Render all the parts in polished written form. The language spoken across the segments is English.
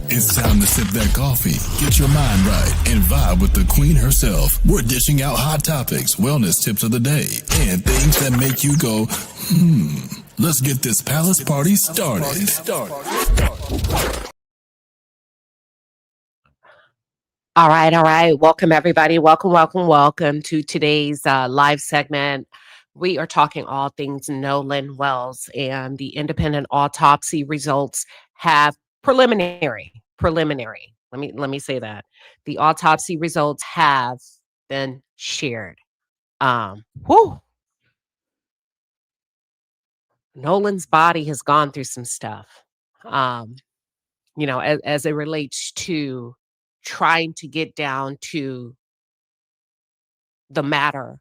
It's time to sip that coffee, get your mind right, and vibe with the queen herself. We're dishing out hot topics, wellness tips of the day, and things that make you go, Let's get this palace party started. All right, all right. Welcome, everybody. Welcome to today's live segment. We are talking all things Nolan Wells, and the independent autopsy results have preliminary. Let me say that the autopsy results have been shared. Whew, Nolan's body has gone through some stuff. Um, as it relates to trying to get down to the matter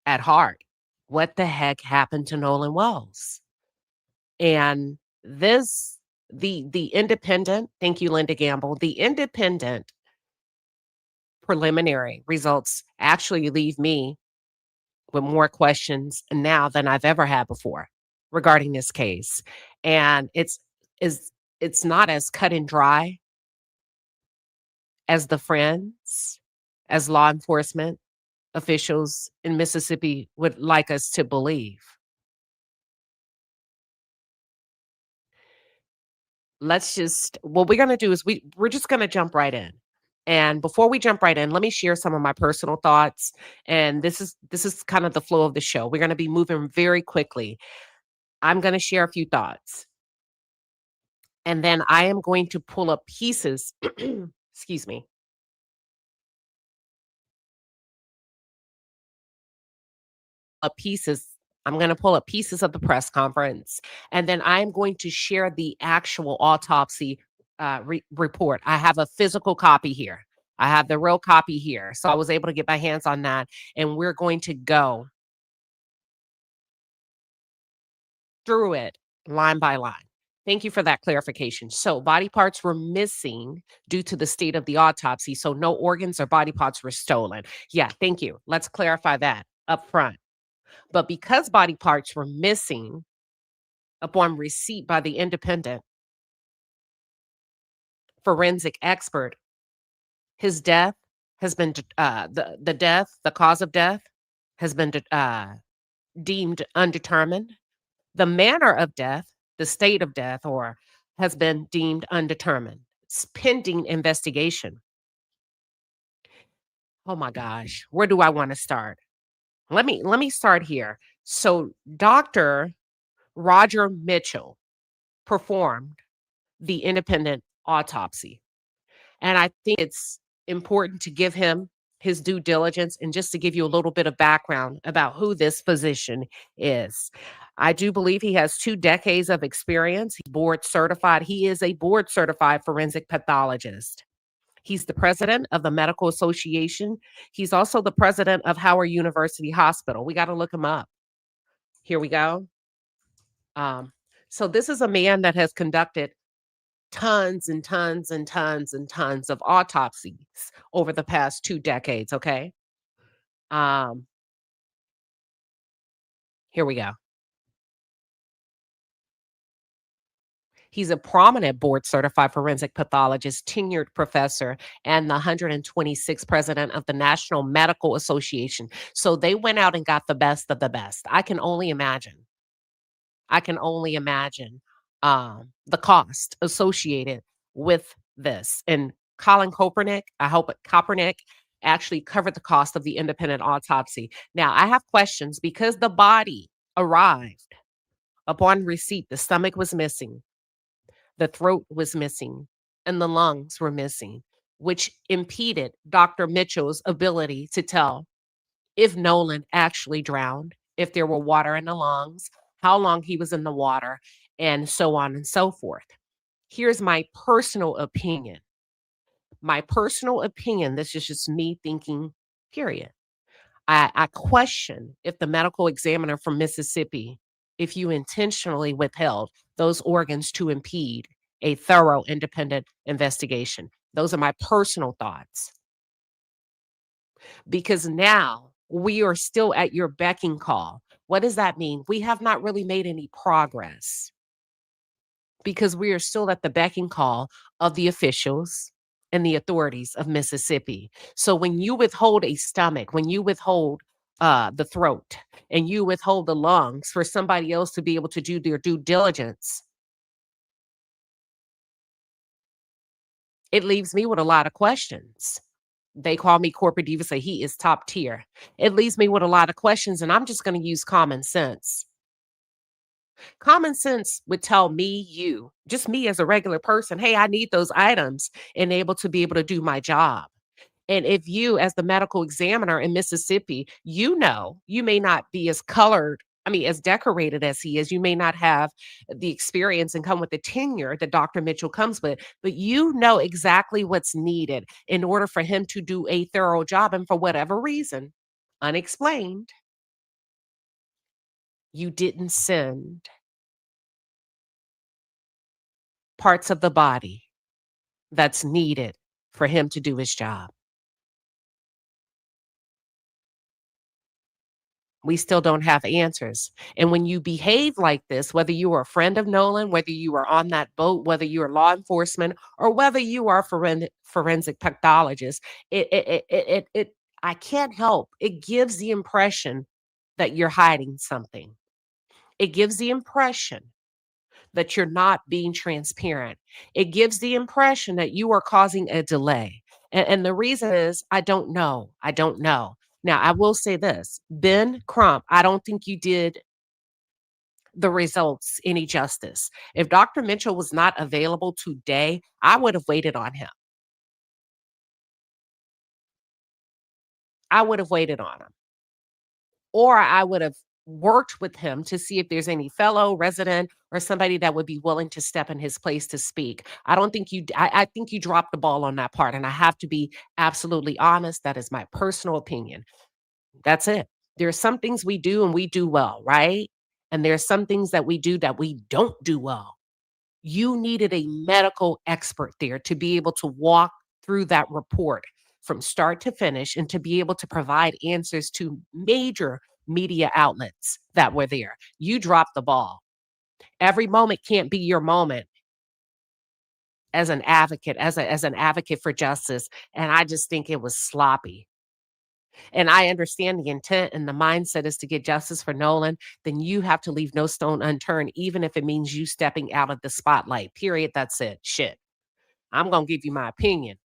at heart. What the heck happened to Nolan Wells? And this, the independent, thank you, Linda Gamble, the independent preliminary results actually leave me with more questions now than I've ever had before regarding this case. And is it's not as cut and dry as the friends, as law enforcement officials in Mississippi would like us to believe. Let's just what we're going to do is we're just going to jump right in. And before we jump right in, let me share some of my personal thoughts. And this is kind of the flow of the show. We're going to be moving very quickly. I'm going to share a few thoughts. And then I am going to pull up pieces, excuse me. Pieces. I'm going to pull up pieces of the press conference, and then I'm going to share the actual autopsy report. I have a physical copy here. I have the real copy here. So I was able to get my hands on that, and we're going to go through it line by line. Thank you for that clarification. So body parts were missing due to the state of the autopsy. So no organs or body parts were stolen. Yeah, thank you. Let's clarify that up front. But because body parts were missing upon receipt by the independent forensic expert, his death has been the cause of death has been deemed undetermined. The manner of death, the state of death, or has been deemed undetermined. It's pending investigation. Oh my gosh, where do I want to start? Let me start here. So Dr. Roger Mitchell performed the independent autopsy. And I think it's important to give him his due diligence and just to give you a little bit of background about who this physician is. I do believe he has 2 decades of experience. He's board certified. He is a board certified forensic pathologist. He's the president of the Medical Association. He's also the president of Howard University Hospital. We got to look him up. Here we go. So this is a man that has conducted tons and tons and tons and tons of autopsies over the past 2 decades, okay? Here we go. He's a prominent board certified forensic pathologist, tenured professor, and the 126th president of the National Medical Association. So they went out and got the best of the best. I can only imagine. The cost associated with this. And Colin Kopernik, I hope Kopernik actually covered the cost of the independent autopsy. Now, I have questions because the body arrived upon receipt. The stomach was missing, the throat was missing, and the lungs were missing, which impeded Dr. Mitchell's ability to tell if Nolan actually drowned, if there were water in the lungs, how long he was in the water, and so on and so forth. Here's my personal opinion. This is just me thinking, period. I question if the medical examiner from Mississippi, if you intentionally withheld those organs to impede a thorough independent investigation. Those are my personal thoughts. Because now we are still at your beck and call. What does that mean? We have not really made any progress. because we are still at the beck and call of the officials and the authorities of Mississippi. So when you withhold a stomach, when you withhold the throat, and you withhold the lungs for somebody else to be able to do their due diligence, it leaves me with a lot of questions. They call me corporate diva, say he is top tier. It leaves me with a lot of questions, and I'm just going to use common sense. Common sense would tell me, you, just me as a regular person, hey, I need those items and able to be able to do my job. And if you, as the medical examiner in Mississippi, you know, you may not be as colored, I mean, as decorated as he is, you may not have the experience and come with the tenure that Dr. Mitchell comes with, but you know exactly what's needed in order for him to do a thorough job. And for whatever reason, unexplained, you didn't send parts of the body that's needed for him to do his job. We still don't have answers. And when you behave like this, whether you are a friend of Nolan, whether you are on that boat, whether you are law enforcement, or whether you are forensic pathologist, I can't help. It gives the impression that you're hiding something. It gives the impression that you're not being transparent. It gives the impression that you are causing a delay. And the reason is, I don't know. I don't know. Now, I will say this, Ben Crump, I don't think you did the results any justice. If Dr. Mitchell was not available today, I would have waited on him. I would have waited on him. Or I would have worked with him to see if there's any fellow resident or somebody that would be willing to step in his place to speak. I don't think I think you dropped the ball on that part. And I have to be absolutely honest. That is my personal opinion. That's it. There are some things we do and we do well, right? And there are some things that we do that we don't do well. You needed a medical expert there to be able to walk through that report from start to finish and to be able to provide answers to major media outlets that were there. You dropped the ball. Every moment can't be your moment as an advocate, as an advocate for justice. And I just think it was sloppy. And I understand the intent and the mindset is to get justice for Nolan, then you have to leave no stone unturned, even if it means you stepping out of the spotlight. Period. That's it. Shit. I'm going to give you my opinion.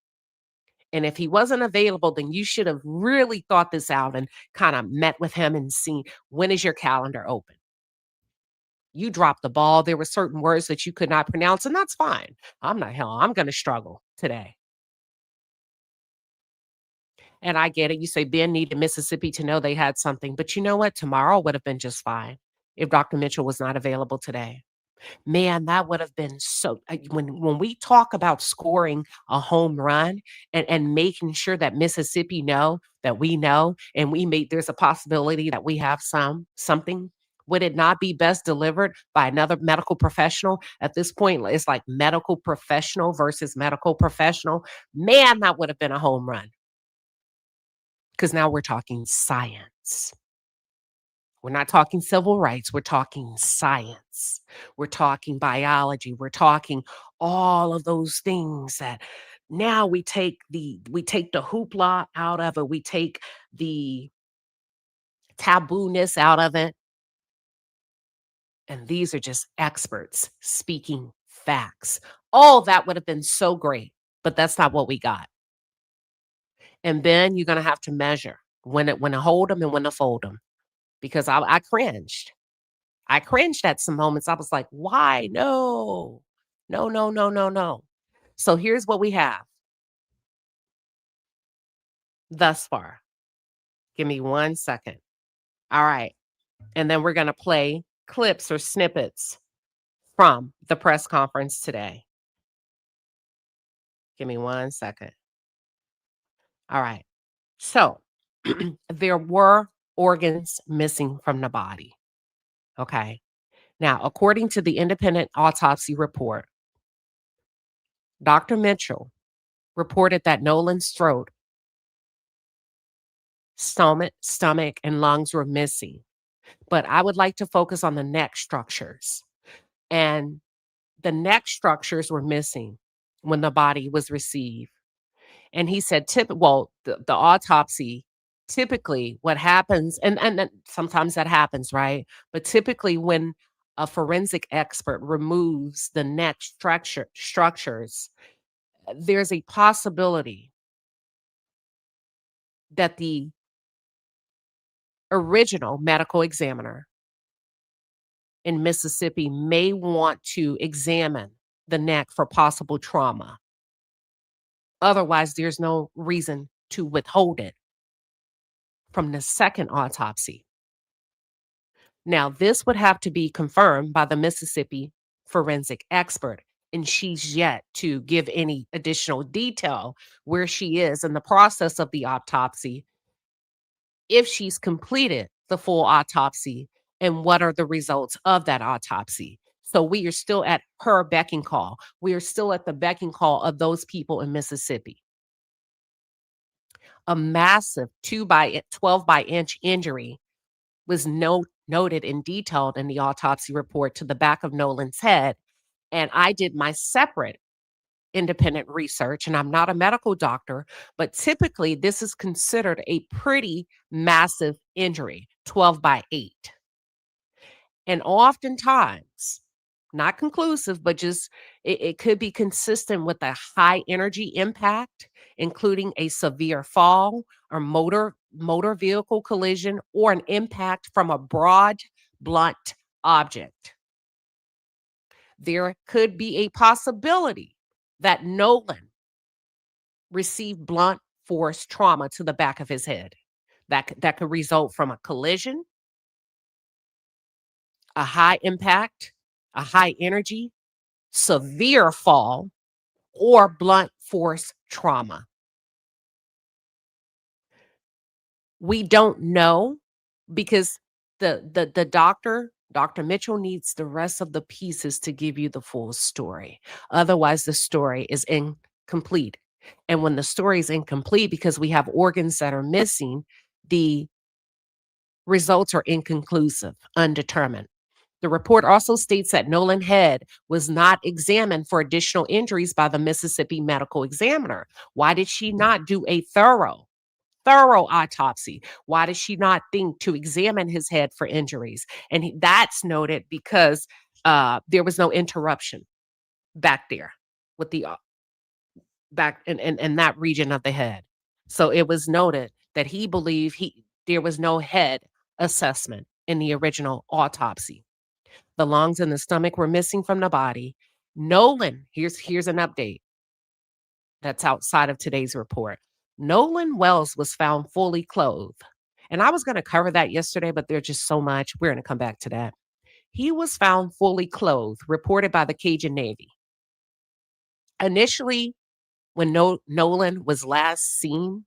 And if he wasn't available, then you should have really thought this out and kind of met with him and seen, when is your calendar open? You dropped the ball. There were certain words that you could not pronounce, and that's fine. I'm going to struggle today. And I get it. You say Ben needed Mississippi to know they had something. But you know what? Tomorrow would have been just fine if Dr. Mitchell was not available today. Man, that would have been so when we talk about scoring a home run and making sure that Mississippi know that we know and we made there's a possibility that we have something. Would it not be best delivered by another medical professional? At this point, it's like medical professional versus medical professional. Man, that would have been a home run. Because now we're talking science. We're not talking civil rights. We're talking science. We're talking biology. We're talking all of those things that now we take the hoopla out of it. We take the taboo-ness out of it. And these are just experts speaking facts. All that would have been so great, but that's not what we got. And then you're going to have to measure when to hold them and when to fold them. Because I cringed. I cringed at some moments. I was like, why? No, no, no, no, no, no. So here's what we have thus far. Give me 1 second. All right. And then we're going to play clips or snippets from the press conference today. Give me 1 second. All right. So there were organs missing from the body. Okay. Now, according to the independent autopsy report, Dr. Mitchell reported that Nolan's throat, stomach, and lungs were missing. But I would like to focus on the neck structures. And The neck structures were missing when the body was received. And he said, the autopsy, typically what happens, and then sometimes that happens, right? But typically when a forensic expert removes the neck structures, there's a possibility that the original medical examiner in Mississippi may want to examine the neck for possible trauma. Otherwise, there's no reason to withhold it from the second autopsy. Now, this would have to be confirmed by the Mississippi forensic expert, and she's yet to give any additional detail where she is in the process of the autopsy, if she's completed the full autopsy, and what are the results of that autopsy. So we are still at her beck and call. We are still at the beck and call of those people in Mississippi. A massive 2 by 12 by inch injury was noted and detailed in the autopsy report to the back of Nolan's head. And I did my separate independent research, and I'm not a medical doctor, but typically this is considered a pretty massive injury, 12 by 8. And oftentimes, not conclusive, but just it could be consistent with a high energy impact, including a severe fall or motor vehicle collision or an impact from a broad, blunt object. There could be a possibility that Nolan received blunt force trauma to the back of his head. That could result from a collision, a high impact, a high energy, severe fall, or blunt force trauma. We don't know because the doctor, Dr. Mitchell, needs the rest of the pieces to give you the full story. Otherwise, the story is incomplete. And when the story is incomplete because we have organs that are missing, the results are inconclusive, undetermined. The report also states that Nolan's head was not examined for additional injuries by the Mississippi medical examiner. Why did she not do a thorough autopsy? Why does she not think to examine his head for injuries? And that's noted because there was no interruption back there with the back in that region of the head. So it was noted that he believed there was no head assessment in the original autopsy. The lungs and the stomach were missing from the body. Nolan, here's an update that's outside of today's report. Nolan Wells was found fully clothed. And I was going to cover that yesterday, but there's just so much. We're going to come back to that. He was found fully clothed, reported by the Cajun Navy. Initially, when Nolan was last seen,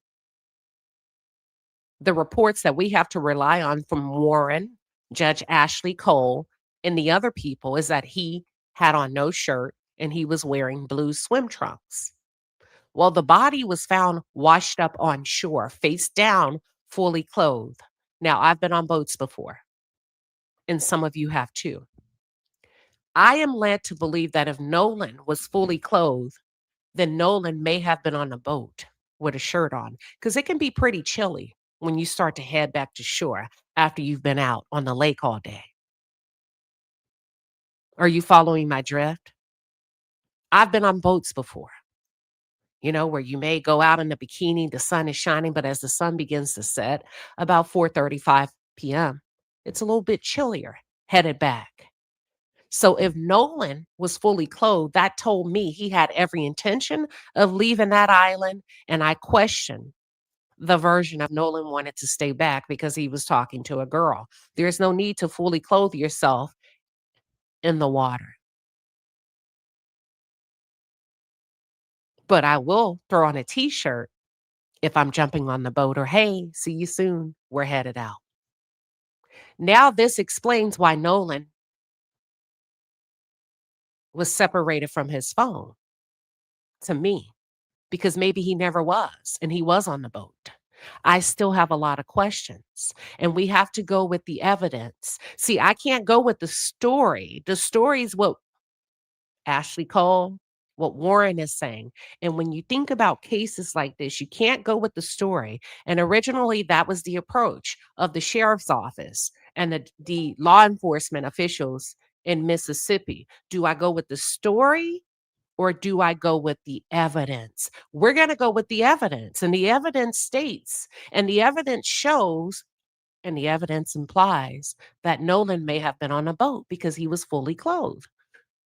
the reports that we have to rely on from Warren, Judge Ashley Cole, and the other people is that he had on no shirt and he was wearing blue swim trunks. Well, the body was found washed up on shore, face down, fully clothed. Now, I've been on boats before, and some of you have too. I am led to believe that if Nolan was fully clothed, then Nolan may have been on a boat with a shirt on, because it can be pretty chilly when you start to head back to shore after you've been out on the lake all day. Are you following my drift? I've been on boats before, where you may go out in a bikini, the sun is shining, but as the sun begins to set about 4:35 p.m., it's a little bit chillier headed back. So if Nolan was fully clothed, that told me he had every intention of leaving that island, and I question the version of Nolan wanted to stay back because he was talking to a girl. There's no need to fully clothe yourself in the water. But I will throw on a t-shirt if I'm jumping on the boat, or hey, see you soon, we're headed out. Now this explains why Nolan was separated from his phone, to me, because maybe he never was and he was on the boat. I still have a lot of questions, and we have to go with the evidence. See, I can't go with the story. The story is what Ashley Cole, what Warren is saying. And when you think about cases like this, you can't go with the story. And originally, that was the approach of the sheriff's office and the law enforcement officials in Mississippi. Do I go with the story or do I go with the evidence? We're going to go with the evidence. And the evidence states, and the evidence shows, and the evidence implies that Nolan may have been on a boat because he was fully clothed.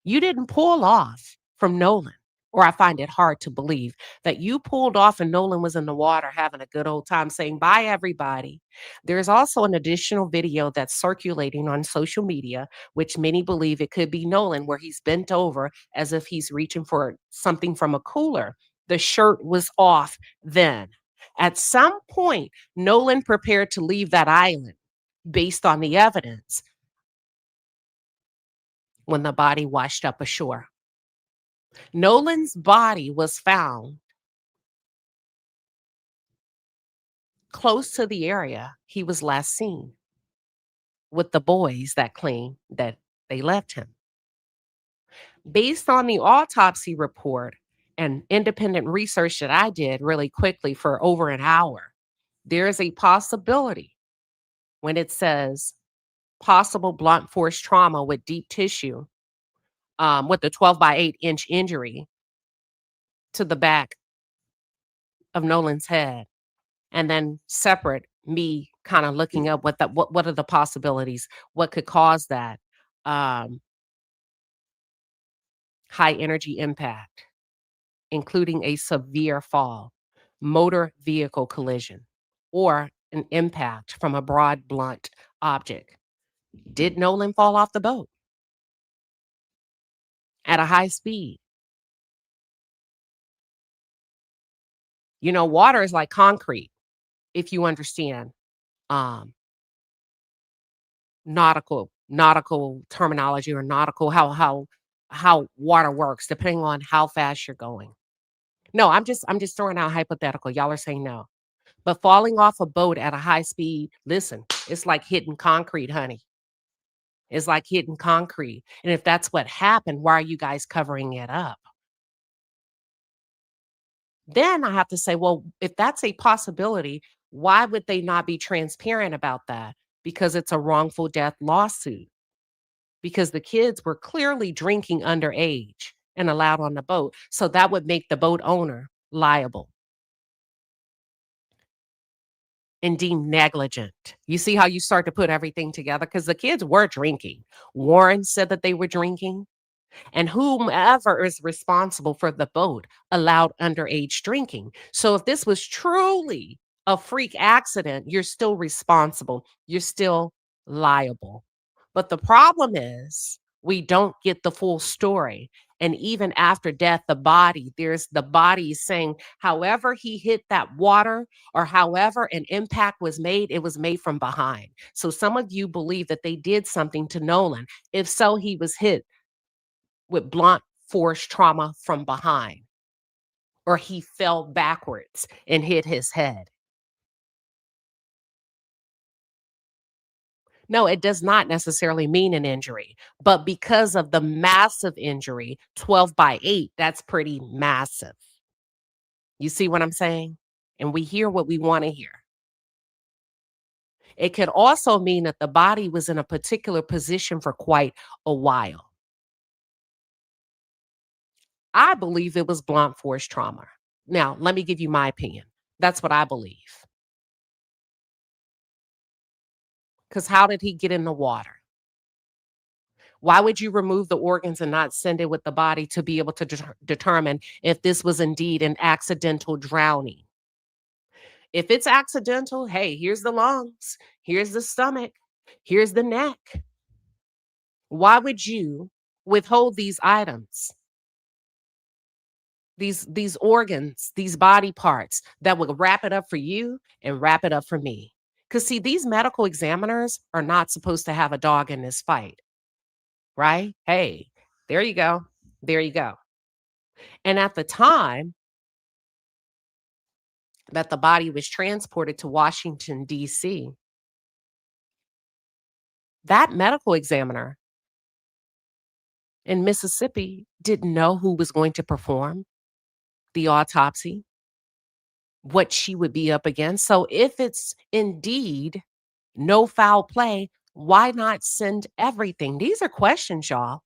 You didn't pull off from Nolan, or I find it hard to believe that you pulled off and Nolan was in the water having a good old time saying, bye, everybody. There's also an additional video that's circulating on social media, which many believe it could be Nolan, where he's bent over as if he's reaching for something from a cooler. The shirt was off then. At some point, Nolan prepared to leave that island based on the evidence when the body washed up ashore. Nolan's body was found close to the area he was last seen with the boys that claim that they left him. Based on the autopsy report and independent research that I did really quickly for over an hour, there is a possibility when it says possible blunt force trauma with deep tissue, with the 12 by 8-inch injury to the back of Nolan's head. And then separate, me kind of looking up what are the possibilities, what could cause that. High energy impact, including a severe fall, motor vehicle collision, or an impact from a broad blunt object. Did Nolan fall off the boat at a high speed? You know, water is like concrete, if you understand um, nautical terminology, or nautical how water works, depending on how fast you're going. No, I'm just throwing out hypothetical. Y'all are saying no. But falling off a boat at a high speed, listen, it's like hitting concrete, honey. It's like hitting concrete. And if that's what happened, why are you guys covering it up? Then I have to say, well, if that's a possibility, why would they not be transparent about that? Because it's a wrongful death lawsuit. Because the kids were clearly drinking underage and allowed on the boat. So that would make the boat owner liable and deemed negligent. You see how you start to put everything together? Because the kids were drinking. Warren said that they were drinking. And whomever is responsible for the boat allowed underage drinking. So if this was truly a freak accident, you're still responsible. You're still liable. But the problem is we don't get the full story. And even after death, there's the body saying, however he hit that water or however an impact was made, it was made from behind. So some of you believe that they did something to Nolan. If so, he was hit with blunt force trauma from behind, or he fell backwards and hit his head. No, it does not necessarily mean an injury, but because of the massive injury, 12 by 8, that's pretty massive. You see what I'm saying? And we hear what we want to hear. It could also mean that the body was in a particular position for quite a while. I believe it was blunt force trauma. Now, let me give you my opinion. That's what I believe. Because how did he get in the water? Why would you remove the organs and not send it with the body to be able to determine if this was indeed an accidental drowning? If it's accidental, hey, here's the lungs, here's the stomach, here's the neck. Why would you withhold these items, these organs, these body parts that would wrap it up for you and wrap it up for me? Because see, these medical examiners are not supposed to have a dog in this fight. Right? Hey, there you go. There you go. And at the time that the body was transported to Washington, D.C., that medical examiner in Mississippi didn't know who was going to perform the autopsy, what she would be up against. So if it's indeed no foul play, why not send everything? These are questions, y'all.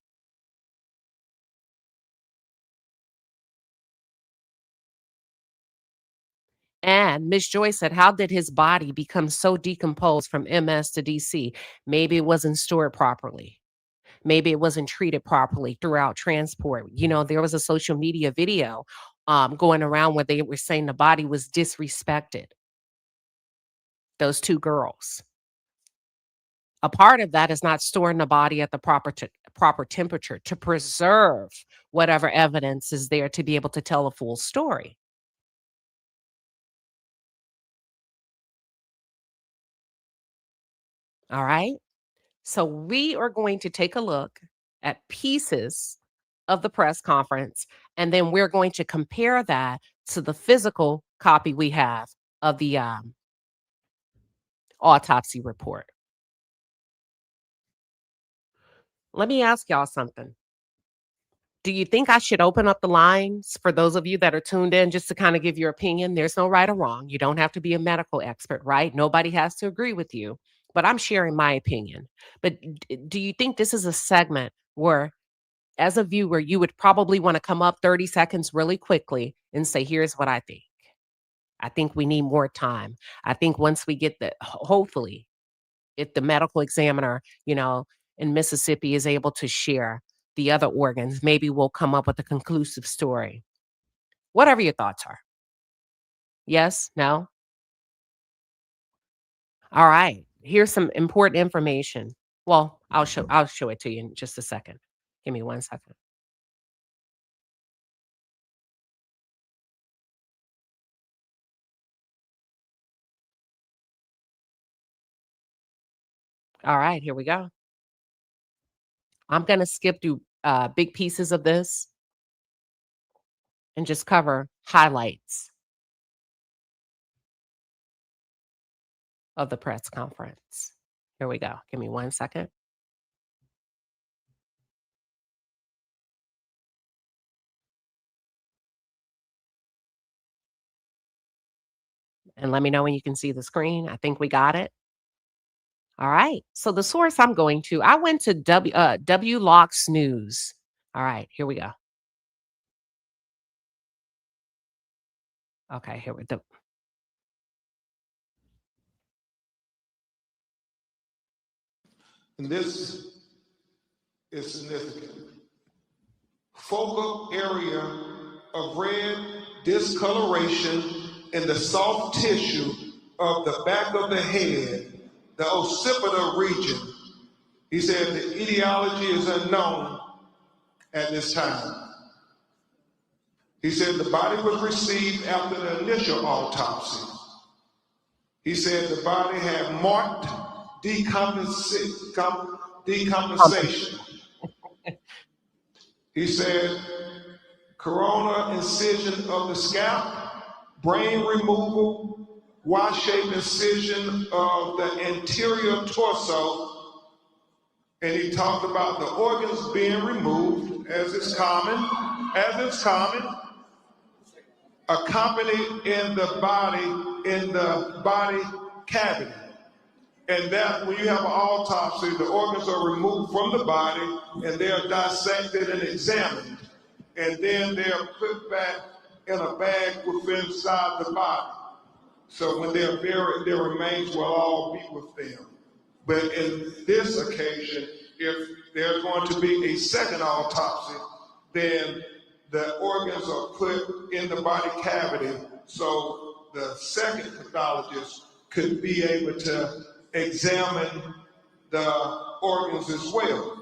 And Miss Joy said, how did his body become so decomposed from MS to DC? Maybe it wasn't stored properly. Maybe it wasn't treated properly throughout transport. There was a social media video going around where they were saying the body was disrespected. Those two girls. A part of that is not storing the body at the proper temperature to preserve whatever evidence is there to be able to tell a full story. All right. So we are going to take a look at pieces of the press conference, and then we're going to compare that to the physical copy we have of the autopsy report. Let me ask y'all something. Do you think I should open up the lines for those of you that are tuned in just to kind of give your opinion? There's no right or wrong. You don't have to be a medical expert, right? Nobody has to agree with you, but I'm sharing my opinion. But do you think this is a segment where, as a viewer, you would probably want to come up 30 seconds really quickly and say, here's what I think? I think we need more time. I think once we get hopefully, if the medical examiner, in Mississippi is able to share the other organs, maybe we'll come up with a conclusive story. Whatever your thoughts are. Yes? No? All right. Here's some important information. Well, I'll show it to you in just a second. Give me 1 second. All right, here we go. I'm going to skip through big pieces of this and just cover highlights of the press conference. Here we go. Give me 1 second. And let me know when you can see the screen. I think we got it. All right. So the source I'm going to, I went to WLOX News. All right, here we go. Okay, here we go. And this is significant. Focal area of red discoloration in the soft tissue of the back of the head, the occipital region. He said the etiology is unknown at this time. He said the body was received after the initial autopsy. He said the body had marked decompensation. He said corona incision of the scalp, brain removal, Y-shaped incision of the anterior torso, and he talked about the organs being removed, as is common, accompanied in the body cavity. And that when you have an autopsy, the organs are removed from the body and they are dissected and examined. And then they are put back in a bag within inside the body. So when they're buried, their remains will all be with them. But in this occasion, if there's going to be a second autopsy, then the organs are put in the body cavity so the second pathologist could be able to examine the organs as well.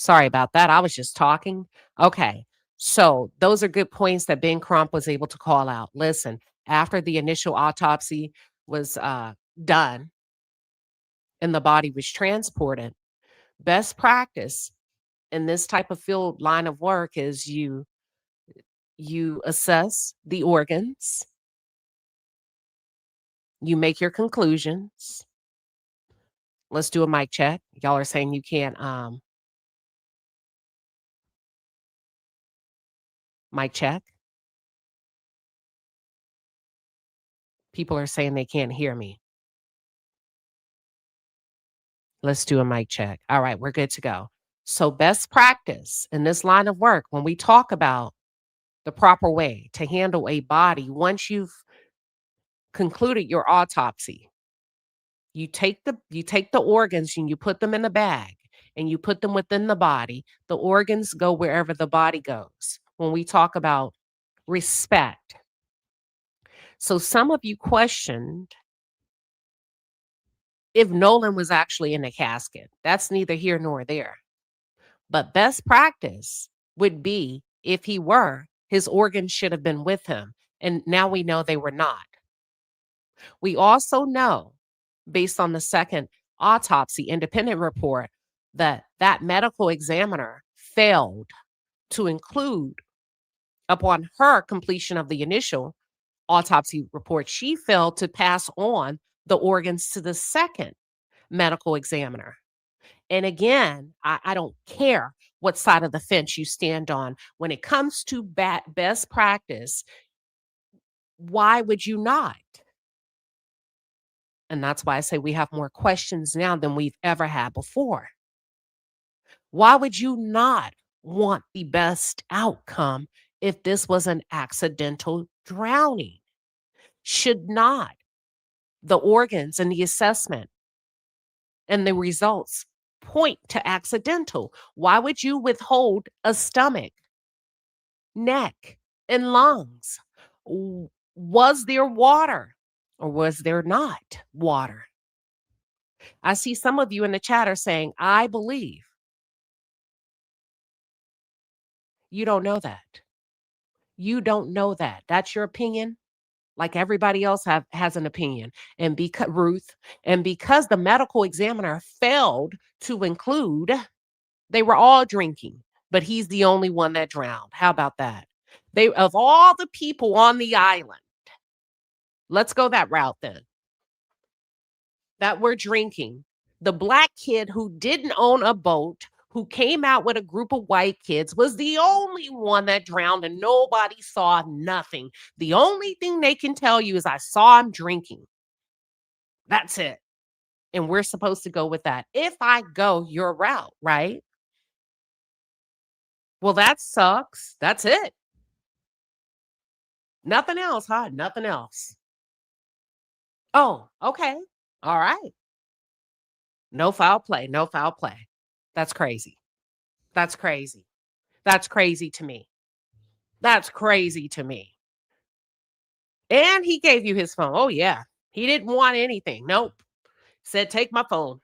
Sorry about that. I was just talking. Okay. So those are good points that Ben Crump was able to call out. Listen, after the initial autopsy was done and the body was transported, best practice in this type of field line of work is you assess the organs, you make your conclusions. Let's do a mic check. Y'all are saying you can't mic check. People are saying they can't hear me. Let's do a mic check. All right, we're good to go. So best practice in this line of work, when we talk about the proper way to handle a body, once you've concluded your autopsy, you take the organs and you put them in a bag and you put them within the body. The organs go wherever the body goes. When we talk about respect. So some of you questioned if Nolan was actually in a casket. That's neither here nor there. But best practice would be if he were, his organs should have been with him. And now we know they were not. We also know, based on the second autopsy independent report, that medical examiner failed to include, upon her completion of the initial autopsy report, she failed to pass on the organs to the second medical examiner. And again, I don't care what side of the fence you stand on. When it comes to best practice, why would you not? And that's why I say we have more questions now than we've ever had before. Why would you not want the best outcome if this was an accidental drowning? Should not the organs and the assessment and the results point to accidental? Why would you withhold a stomach, neck, and lungs? Was there water or was there not water? I see some of you in the chat are saying, I believe. You don't know that. You don't know that. That's your opinion. Like everybody else has an opinion. And because Ruth, and because the medical examiner failed to include, they were all drinking, but he's the only one that drowned. How about that? Of all the people on the island, let's go that route then, that were drinking, the black kid who didn't own a boat, who came out with a group of white kids, was the only one that drowned and nobody saw nothing. The only thing they can tell you is, I saw him drinking. That's it. And we're supposed to go with that. If I go your route, right? Well, that sucks. That's it. Nothing else, huh? Nothing else. Oh, okay. All right. No foul play. No foul play. That's crazy. That's crazy. That's crazy to me. That's crazy to me. And he gave you his phone. Oh, yeah. He didn't want anything. Nope. Said, take my phone.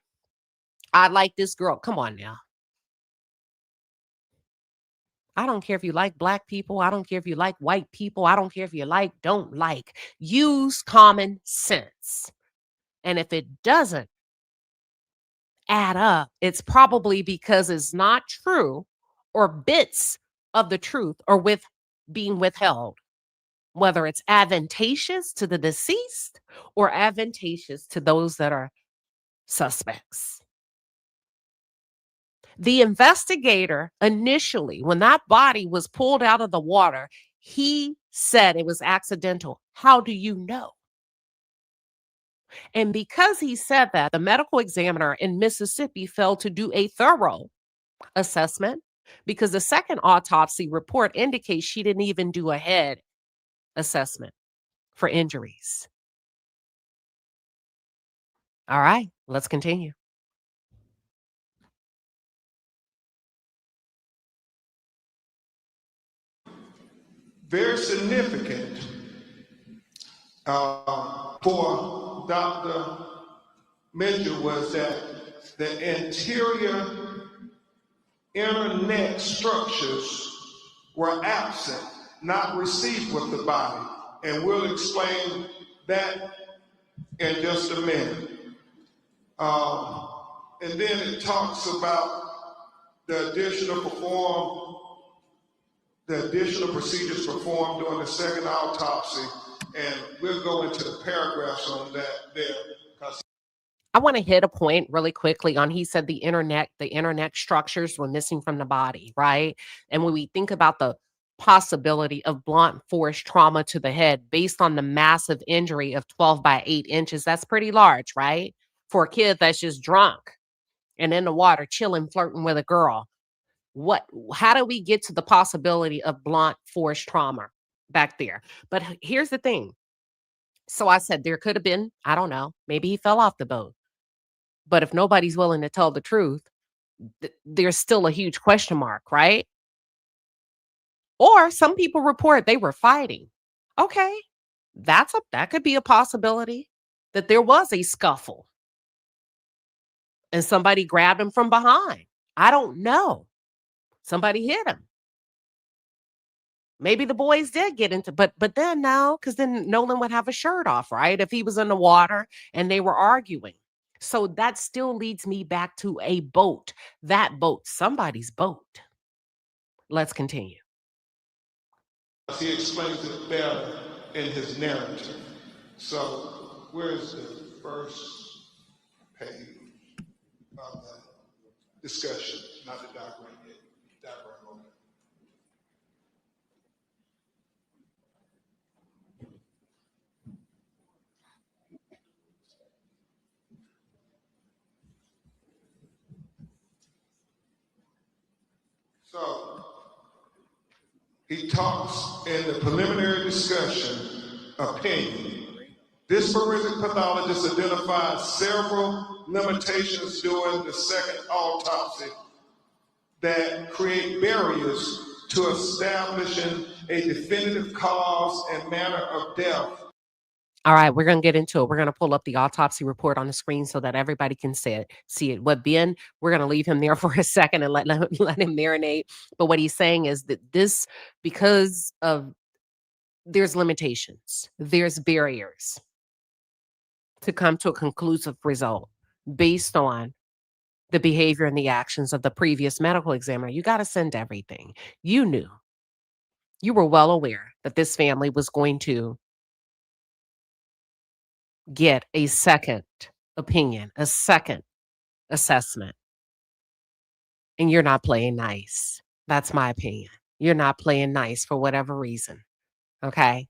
I like this girl. Come on now. I don't care if you like black people. I don't care if you like white people. I don't care if you don't like. Use common sense. And if it doesn't add up, it's probably because it's not true, or bits of the truth are being withheld, whether it's advantageous to the deceased or advantageous to those that are suspects. The investigator initially, when that body was pulled out of the water, he said it was accidental. How do you know? And because he said that, the medical examiner in Mississippi failed to do a thorough assessment, because the second autopsy report indicates she didn't even do a head assessment for injuries. All right, let's continue. Very significant for Dr. Mitchell was that the inner neck structures were absent, not received with the body. And we'll explain that in just a minute. And then it talks about the additional procedures performed during the second autopsy, and we'll go into the paragraphs on that there. I want to hit a point really quickly on, he said the inner neck structures were missing from the body, right? And when we think about the possibility of blunt force trauma to the head based on the massive injury of 12 by 8 inches, that's pretty large, right? For a kid that's just drunk and in the water, chilling, flirting with a girl. How do we get to the possibility of blunt force trauma back there? But here's the thing. So I said there could have been, I don't know, maybe he fell off the boat. But if nobody's willing to tell the truth, there's still a huge question mark, right? Or some people report they were fighting. Okay, that could be a possibility, that there was a scuffle and somebody grabbed him from behind. I don't know. Somebody hit him. Maybe the boys did get into, but then no, because then Nolan would have a shirt off, right? If he was in the water and they were arguing. So that still leads me back to a boat. That boat, somebody's boat. Let's continue. He explains it better in his narrative. So where's the first page of the discussion? Not the diagram yet. Diagram, okay. So he talks in the preliminary discussion opinion. This forensic pathologist identified several limitations during the second autopsy that create barriers to establishing a definitive cause and manner of death. All right, we're going to get into it. We're going to pull up the autopsy report on the screen so that everybody can see it. What Ben, we're going to leave him there for a second and let him marinate. But what he's saying is that this, because of, there's limitations, there's barriers to come to a conclusive result based on the behavior and the actions of the previous medical examiner. You got to send everything. You knew, you were well aware that this family was going to get a second opinion, a second assessment. And you're not playing nice. That's my opinion. You're not playing nice for whatever reason. Okay.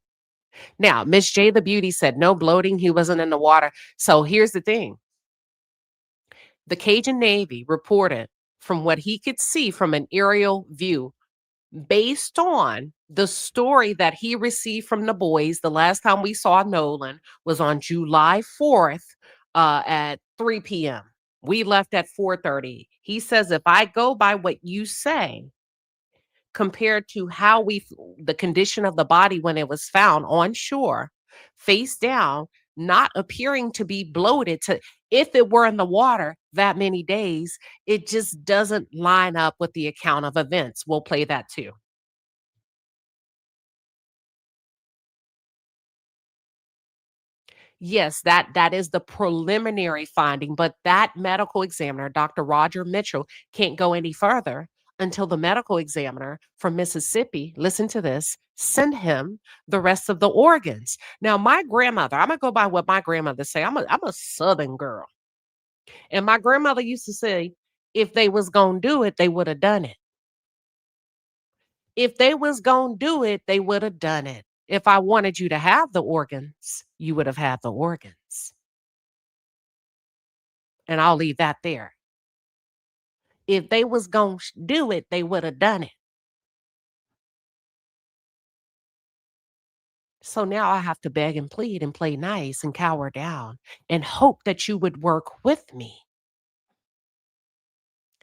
Now, Miss J the Beauty said no bloating. He wasn't in the water. So here's the thing. The Cajun Navy reported from what he could see from an aerial view, based on the story that he received from the boys, the last time we saw Nolan was on July 4th at 3 p.m. We left at 4:30. He says, if I go by what you say, compared to how the condition of the body when it was found on shore, face down, not appearing to be bloated, to if it were in the water that many days, it just doesn't line up with the account of events. We'll play that too. Yes, that is the preliminary finding, but that medical examiner, Dr. Roger Mitchell, can't go any further until the medical examiner from Mississippi, listen to this, send him the rest of the organs. Now, my grandmother, I'm gonna go by what my grandmother say. I'm a Southern girl. And my grandmother used to say, if they was gonna do it, they would have done it. If they was gonna do it, they would have done it. If I wanted you to have the organs, you would have had the organs. And I'll leave that there. If they was going to do it, they would have done it. So now I have to beg and plead and play nice and cower down and hope that you would work with me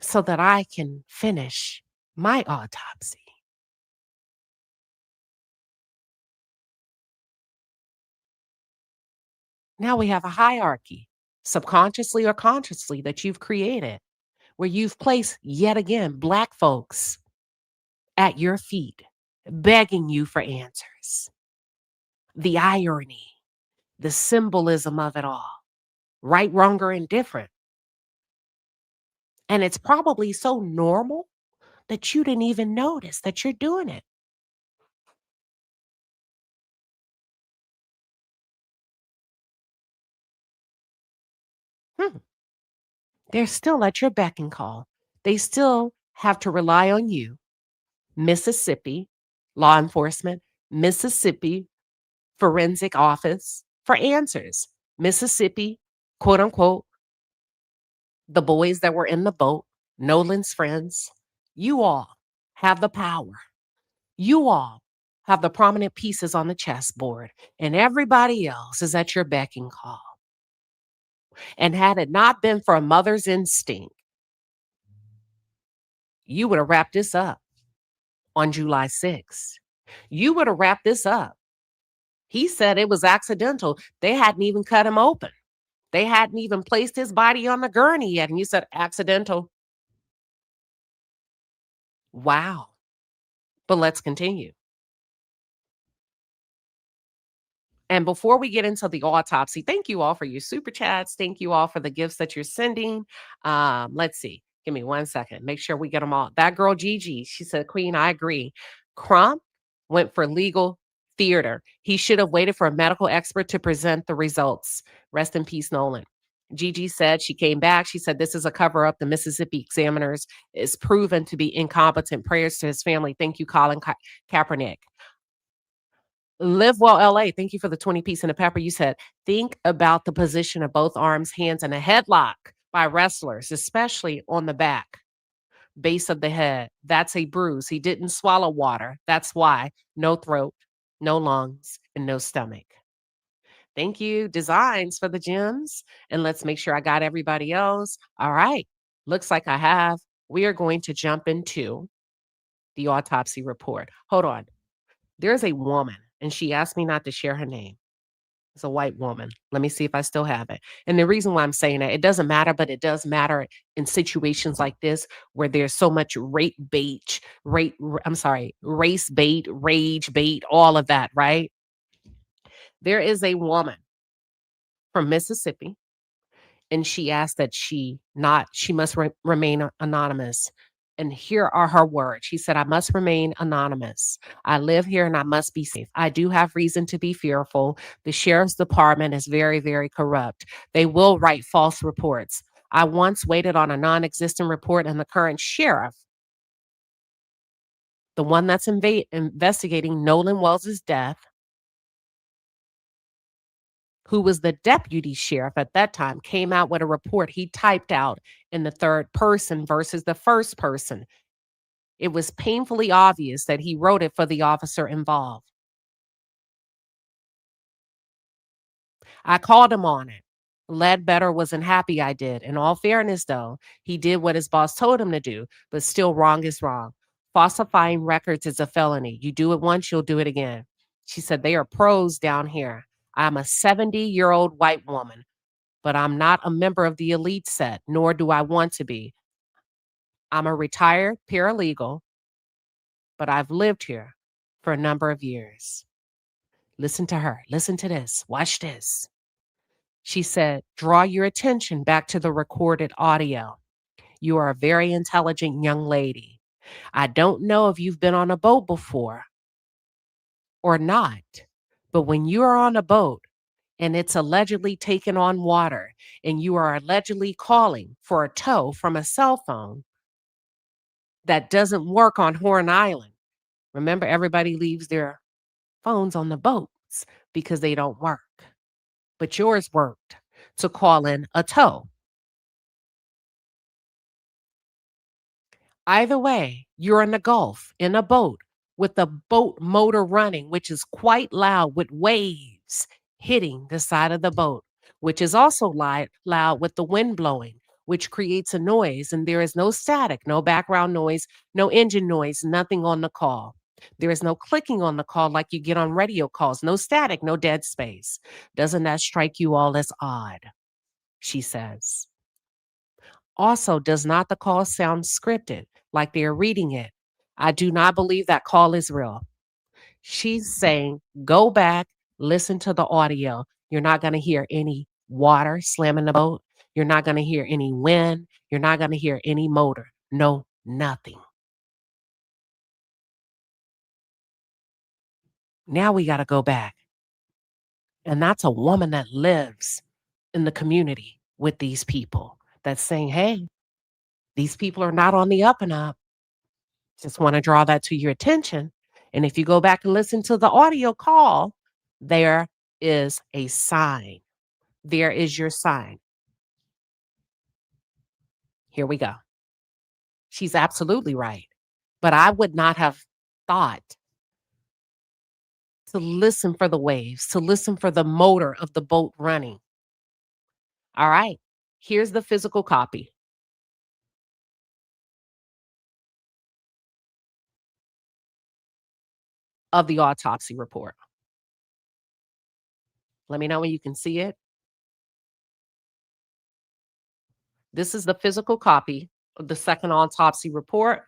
so that I can finish my autopsy. Now we have a hierarchy, subconsciously or consciously, that you've created, where you've placed, yet again, Black folks at your feet begging you for answers. The irony, the symbolism of it all, right, wrong, or indifferent. And it's probably so normal that you didn't even notice that you're doing it. Hmm. They're still at your beck and call. They still have to rely on you, Mississippi law enforcement, Mississippi forensic office, for answers. Mississippi, quote unquote, the boys that were in the boat, Nolan's friends. You all have the power. You all have the prominent pieces on the chessboard, and everybody else is at your beck and call. And had it not been for a mother's instinct, you would have wrapped this up on July 6th. You would have wrapped this up. He said it was accidental. They hadn't even cut him open. They hadn't even placed his body on the gurney yet. And you said accidental. Wow. But let's continue. And before we get into the autopsy, thank you all for your super chats. Thank you all for the gifts that you're sending. Let's see. Give me 1 second. Make sure we get them all. That girl, Gigi, she said, Queen, I agree. Crump went for legal theater. He should have waited for a medical expert to present the results. Rest in peace, Nolan. Gigi said she came back. She said, this is a cover up. The Mississippi examiners is proven to be incompetent. Prayers to his family. Thank you, Colin Kaepernick. Live Well LA, thank you for the 20 piece and a pepper. You said, think about the position of both arms, hands, and a headlock by wrestlers, especially on the back, base of the head. That's a bruise. He didn't swallow water. That's why. No throat, no lungs, and no stomach. Thank you, Designs, for the gems. And let's make sure I got everybody else. All right. Looks like I have. We are going to jump into the autopsy report. Hold on. There's a woman, and she asked me not to share her name. It's a white woman. Let me see if I still have it. And the reason why I'm saying that, it doesn't matter, but it does matter in situations like this where there's so much race bait, rage bait, all of that, right? There is a woman from Mississippi, and she asked that she must remain anonymous. And here are her words. She said, I must remain anonymous. I live here and I must be safe. I do have reason to be fearful. The sheriff's department is very, very corrupt. They will write false reports. I once waited on a non-existent report, and the current sheriff, the one that's investigating Nolan Wells' death, who was the deputy sheriff at that time, came out with a report he typed out in the third person versus the first person. It was painfully obvious that he wrote it for the officer involved. I called him on it. Ledbetter wasn't happy I did. In all fairness, though, he did what his boss told him to do, but still wrong is wrong. Falsifying records is a felony. You do it once, you'll do it again. She said, they are pros down here. I'm a 70-year-old white woman, but I'm not a member of the elite set, nor do I want to be. I'm a retired paralegal, but I've lived here for a number of years. Listen to her. Listen to this. Watch this. She said, draw your attention back to the recorded audio. You are a very intelligent young lady. I don't know if you've been on a boat before or not, but when you are on a boat and it's allegedly taken on water and you are allegedly calling for a tow from a cell phone that doesn't work on Horn Island. Remember, everybody leaves their phones on the boats because they don't work. But yours worked to call in a tow. Either way, you're in the Gulf in a boat with the boat motor running, which is quite loud with waves hitting the side of the boat, which is also loud with the wind blowing, which creates a noise. And there is no static, no background noise, no engine noise, nothing on the call. There is no clicking on the call like you get on radio calls, no static, no dead space. Doesn't that strike you all as odd? She says. Also, does not the call sound scripted, like they're reading it? I do not believe that call is real. She's saying, go back, listen to the audio. You're not going to hear any water slamming the boat. You're not going to hear any wind. You're not going to hear any motor. No, nothing. Now we got to go back. And that's a woman that lives in the community with these people that's saying, hey, these people are not on the up and up. Just want to draw that to your attention. And if you go back and listen to the audio call, there is a sign. There is your sign. Here we go. She's absolutely right. But I would not have thought to listen for the waves, to listen for the motor of the boat running. All right. Here's the physical copy. Of the autopsy report. Let me know when you can see it. This is the physical copy of the second autopsy report.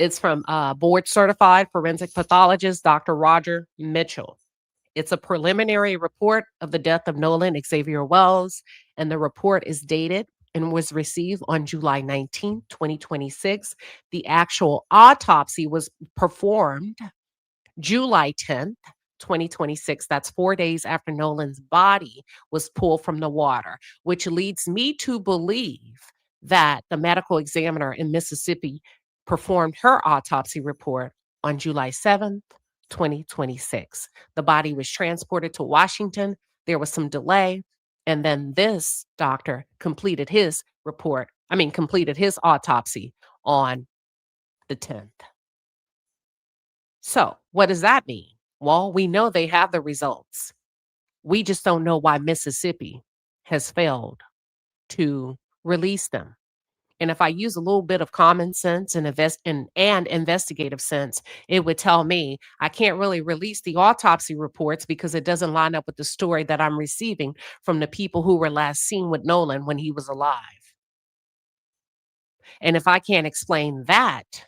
It's from board certified forensic pathologist, Dr. Roger Mitchell. It's a preliminary report of the death of Nolan Xavier Wells, and the report is dated and was received on July 19, 2026. The actual autopsy was performed July 10th, 2026. That's 4 days after Nolan's body was pulled from the water, which leads me to believe that the medical examiner in Mississippi performed her autopsy report on July 7th, 2026. The body was transported to Washington. There was some delay. And then this doctor completed his autopsy on the 10th. So what does that mean? Well, we know they have the results. We just don't know why Mississippi has failed to release them. And if I use a little bit of common sense and investigative sense, it would tell me I can't really release the autopsy reports because it doesn't line up with the story that I'm receiving from the people who were last seen with Nolan when he was alive. And if I can't explain that,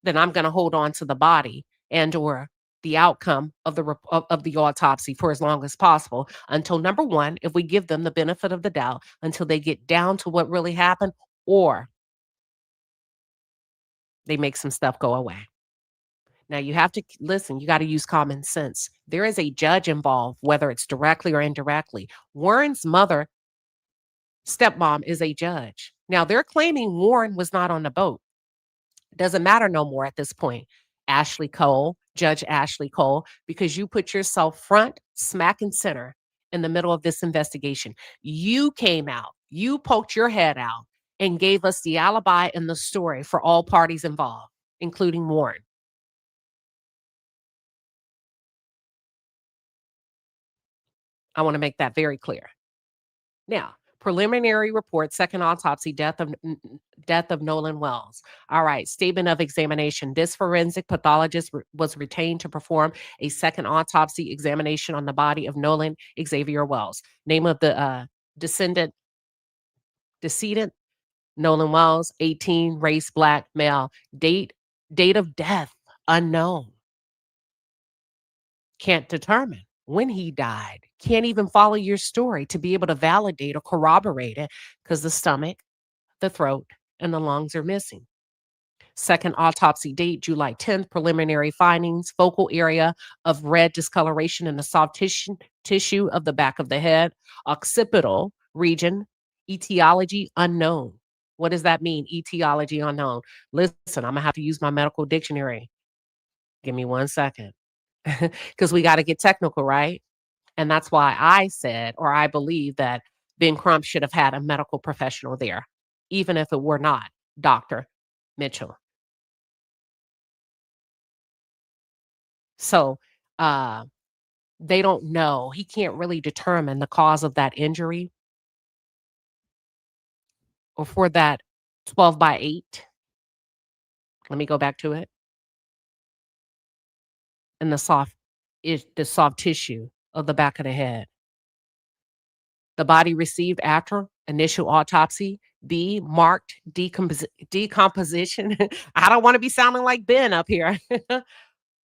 then I'm going to hold on to the body and or the outcome of the autopsy for as long as possible until, number one, if we give them the benefit of the doubt, until they get down to what really happened, or they make some stuff go away. Now you have to listen, you got to use common sense. There is a judge involved, whether it's directly or indirectly. Warren's mother, stepmom, is a judge. Now they're claiming Warren was not on the boat. Doesn't matter no more at this point. Judge Ashley Cole, because you put yourself front, smack and center in the middle of this investigation. You came out, you poked your head out and gave us the alibi and the story for all parties involved, including Warren. I want to make that very clear. Now, preliminary report, second autopsy, death of Nolan Wells. All right, statement of examination. This forensic pathologist was retained to perform a second autopsy examination on the body of Nolan Xavier Wells. Name of the decedent, Nolan Wells, 18, race Black, male. Date of death, unknown. Can't determine when he died. Can't even follow your story to be able to validate or corroborate it because the stomach, the throat, and the lungs are missing. Second autopsy date, July 10th. Preliminary findings, focal area of red discoloration in the soft tissue of the back of the head. Occipital region, etiology unknown. What does that mean, etiology unknown? Listen, I'm going to have to use my medical dictionary. Give me 1 second. Because we got to get technical, right? And that's why I said, or I believe that Ben Crump should have had a medical professional there, even if it were not Dr. Mitchell. So they don't know. He can't really determine the cause of that injury or for that 12x8. Let me go back to it. And the soft tissue of the back of the head. The body received after initial autopsy B, marked decomposition. I don't want to be sounding like Ben up here.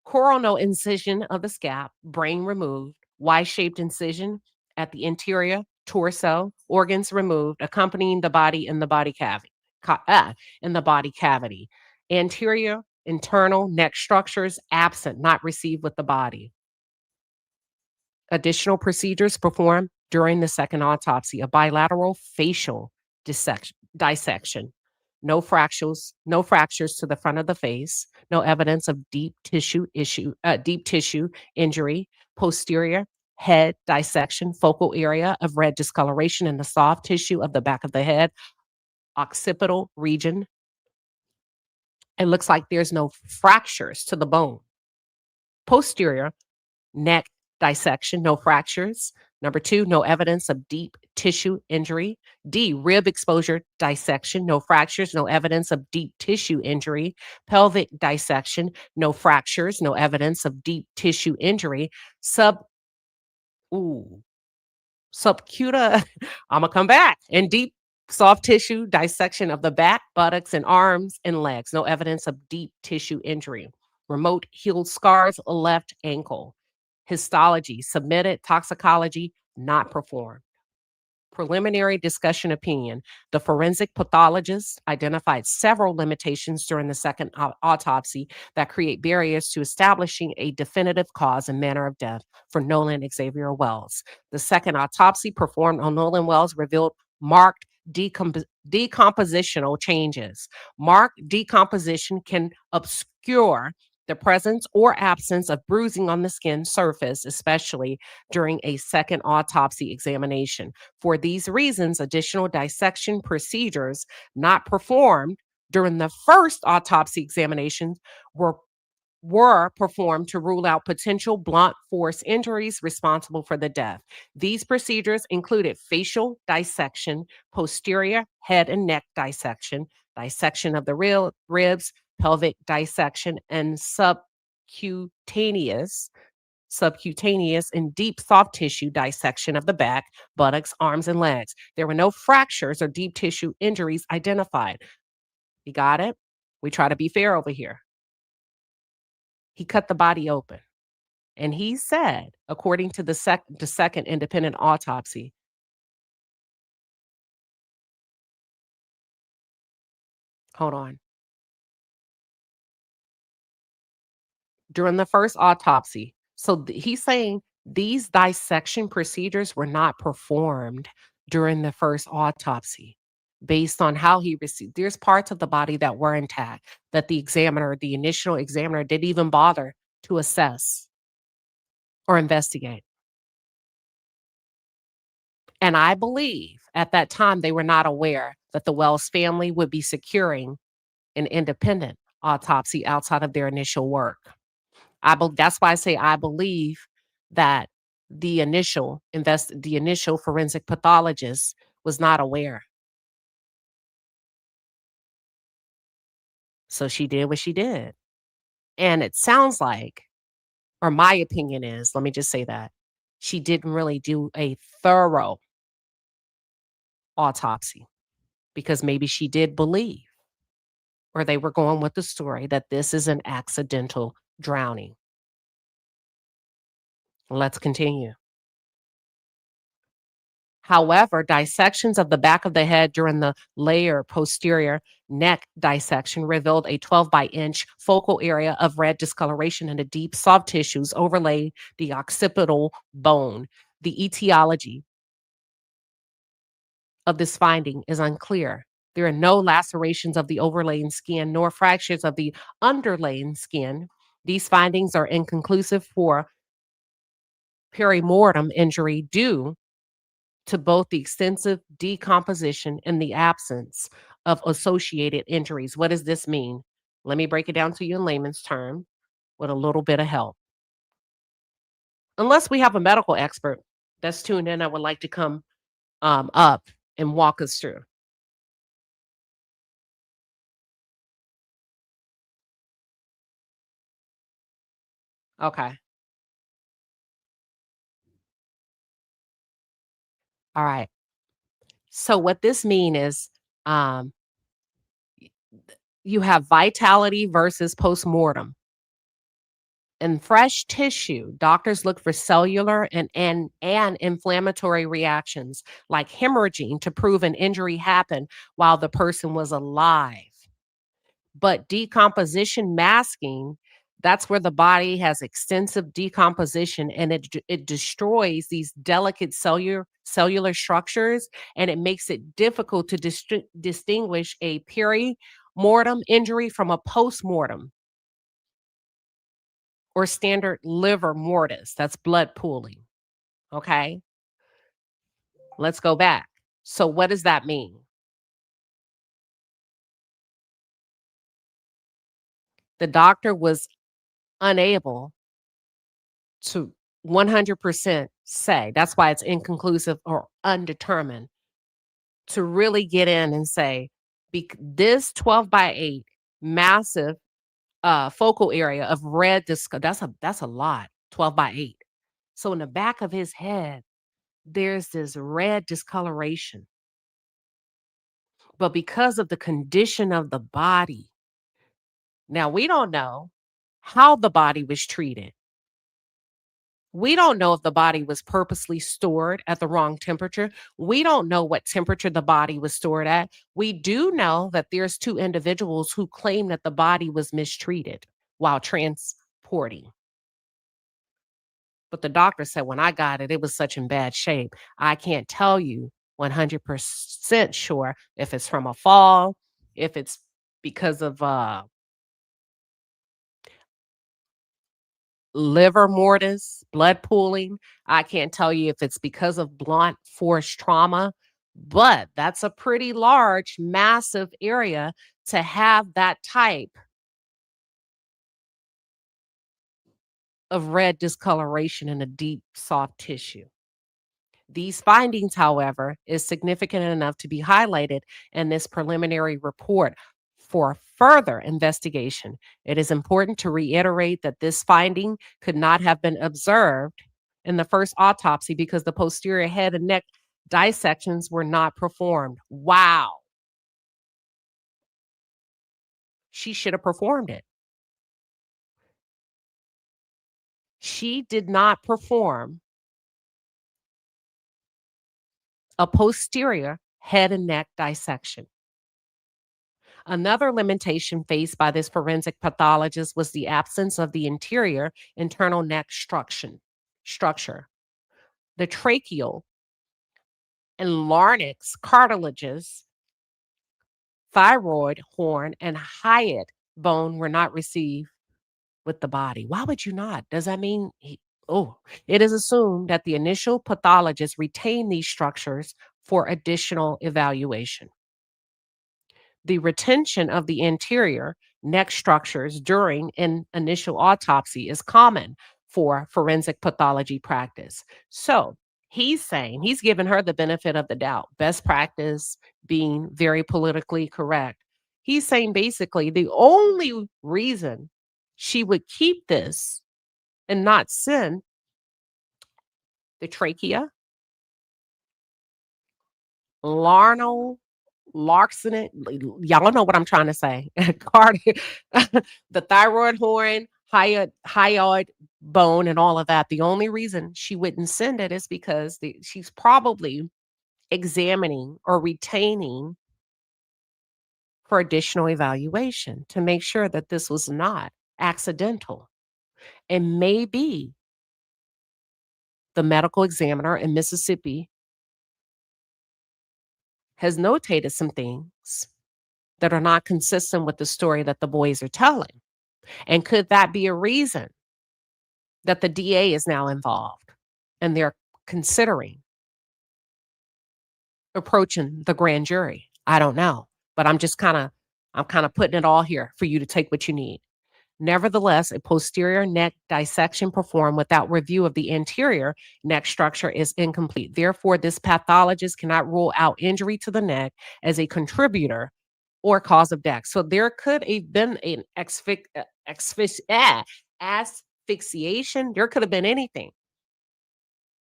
Coronal incision of the scalp, brain removed, Y-shaped incision at the interior, torso, organs removed, accompanying the body in the body cavity. In the body cavity. Anterior, internal neck structures absent, not received with the body. Additional procedures performed during the second autopsy: a bilateral facial dissection. No fractures to the front of the face. No evidence of deep tissue injury. Posterior head dissection, focal area of red discoloration in the soft tissue of the back of the head, occipital region. It looks like there's no fractures to the bone. Posterior neck dissection, no fractures. Number 2, no evidence of deep tissue injury. D, rib exposure dissection, no fractures, no evidence of deep tissue injury. Pelvic dissection, no fractures, no evidence of deep tissue injury. Subcuta, I'm gonna come back. And deep soft tissue dissection of the back, buttocks, and arms and legs, no evidence of deep tissue injury. Remote healed scars, left ankle. Histology submitted, toxicology not performed. Preliminary discussion opinion. The forensic pathologist identified several limitations during the second autopsy that create barriers to establishing a definitive cause and manner of death for Nolan Xavier Wells. The second autopsy performed on Nolan Wells revealed marked decompositional changes. Marked decomposition can obscure the presence or absence of bruising on the skin surface, especially during a second autopsy examination. For these reasons, additional dissection procedures not performed during the first autopsy examination were performed to rule out potential blunt force injuries responsible for the death. These procedures included facial dissection, posterior head and neck dissection, dissection of the ribs, pelvic dissection, and subcutaneous and deep soft tissue dissection of the back, buttocks, arms, and legs. There were no fractures or deep tissue injuries identified. You got it? We try to be fair over here. He cut the body open. And he said, according to the second independent autopsy, hold on. During the first autopsy, so he's saying these dissection procedures were not performed during the first autopsy based on how he received. There's parts of the body that were intact that the initial examiner, didn't even bother to assess or investigate. And I believe at that time they were not aware that the Wells family would be securing an independent autopsy outside of their initial work. That's why I say I believe that the initial forensic pathologist was not aware. So she did what she did. And it sounds like, or my opinion is, let me just say that, she didn't really do a thorough autopsy because maybe she did believe, or they were going with the story that this is an accidental drowning. Let's continue. However, dissections of the back of the head during the layer posterior neck dissection revealed a 12 by inch focal area of red discoloration in the deep soft tissues overlay the occipital bone. The etiology of this finding is unclear. There are no lacerations of the overlaying skin nor fractures of the underlaying skin. These findings are inconclusive for perimortem injury due to both the extensive decomposition and the absence of associated injuries. What does this mean? Let me break it down to you in layman's term with a little bit of help. Unless we have a medical expert that's tuned in, I would like to come up and walk us through. Okay. All right. So what this means is Um, you have vitality versus postmortem. In fresh tissue, doctors look for cellular and inflammatory reactions like hemorrhaging to prove an injury happened while the person was alive. But decomposition masking, that's where the body has extensive decomposition and it destroys these delicate cellular structures, and it makes it difficult to distinguish a peri-mortem injury from a post-mortem or standard liver mortis. That's blood pooling. Okay, let's go back. So what does that mean? The doctor was unable to 100% say, that's why it's inconclusive or undetermined, to really get in and say, this 12x8 massive focal area of red that's a lot, 12x8. So in the back of his head, there's this red discoloration. But because of the condition of the body, now we don't know how the body was treated. We don't know if the body was purposely stored at the wrong temperature. We don't know what temperature the body was stored at. We do know that there's 2 individuals who claim that the body was mistreated while transporting. But the doctor said, when I got it, it was such in bad shape. I can't tell you 100% sure if it's from a fall, if it's because of liver mortis, blood pooling. I can't tell you if it's because of blunt force trauma, but that's a pretty large, massive area to have that type of red discoloration in a deep, soft tissue. These findings, however, is significant enough to be highlighted in this preliminary report for further investigation. It is important to reiterate that this finding could not have been observed in the first autopsy because the posterior head and neck dissections were not performed. Wow. She should have performed it. She did not perform a posterior head and neck dissection. Another limitation faced by this forensic pathologist was the absence of the interior internal neck structure. The tracheal and larynx cartilages, thyroid horn, and hyoid bone were not received with the body. Why would you not? Does that mean it is assumed that the initial pathologist retained these structures for additional evaluation. The retention of the interior neck structures during an initial autopsy is common for forensic pathology practice. So he's saying, he's giving her the benefit of the doubt, best practice being very politically correct. He's saying basically the only reason she would keep this and not send the trachea, larynal, larcenate, y'all know what I'm trying to say. The thyroid horn, hyoid bone, and all of that. The only reason she wouldn't send it is because she's probably examining or retaining for additional evaluation to make sure that this was not accidental. And maybe the medical examiner in Mississippi has notated some things that are not consistent with the story that the boys are telling. And could that be a reason that the DA is now involved and they're considering approaching the grand jury? I don't know, but I'm kind of putting it all here for you to take what you need. Nevertheless, a posterior neck dissection performed without review of the anterior neck structure is incomplete. Therefore, this pathologist cannot rule out injury to the neck as a contributor or cause of death. So there could have been an asphyxiation. There could have been anything.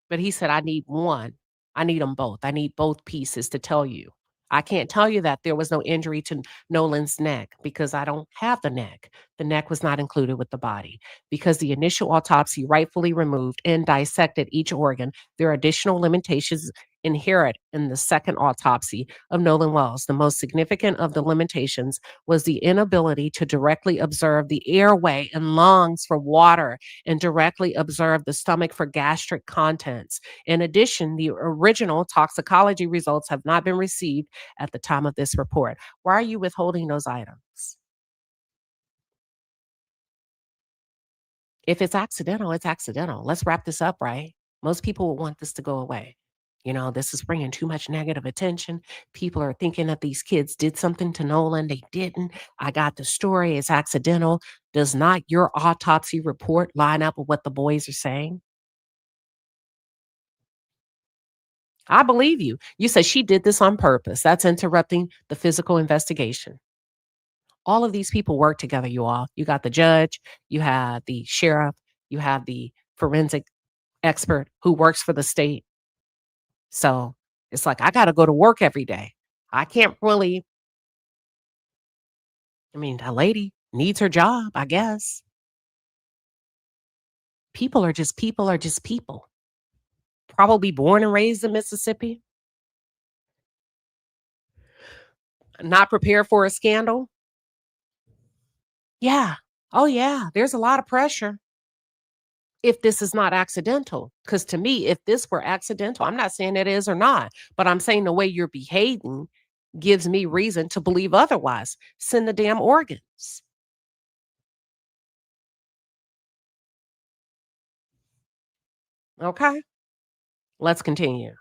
But he said, I need one. I need them both. I need both pieces to tell you I can't tell you that there was no injury to Nolan's neck because I don't have the neck. The neck was not included with the body. Because the initial autopsy rightfully removed and dissected each organ, there are additional limitations inherent in the second autopsy of Nolan Wells. The most significant of the limitations was the inability to directly observe the airway and lungs for water and directly observe the stomach for gastric contents. In addition, the original toxicology results have not been received at the time of this report. Why are you withholding those items? If it's accidental, it's accidental. Let's wrap this up, right? Most people will want this to go away. This is bringing too much negative attention. People are thinking that these kids did something to Nolan. They didn't. I got the story. It's accidental. Does not your autopsy report line up with what the boys are saying? I believe you. You said she did this on purpose. That's interrupting the physical investigation. All of these people work together, you all. You got the judge, you have the sheriff, you have the forensic expert who works for the state. So it's like, I got to go to work every day. I can't really, a lady needs her job, I guess. People are just people are just people. Probably born and raised in Mississippi. Not prepared for a scandal. Yeah. Oh, yeah. There's a lot of pressure if this is not accidental. Because to me, if this were accidental, I'm not saying it is or not, but I'm saying the way you're behaving gives me reason to believe otherwise. Send the damn organs. Okay. Let's continue.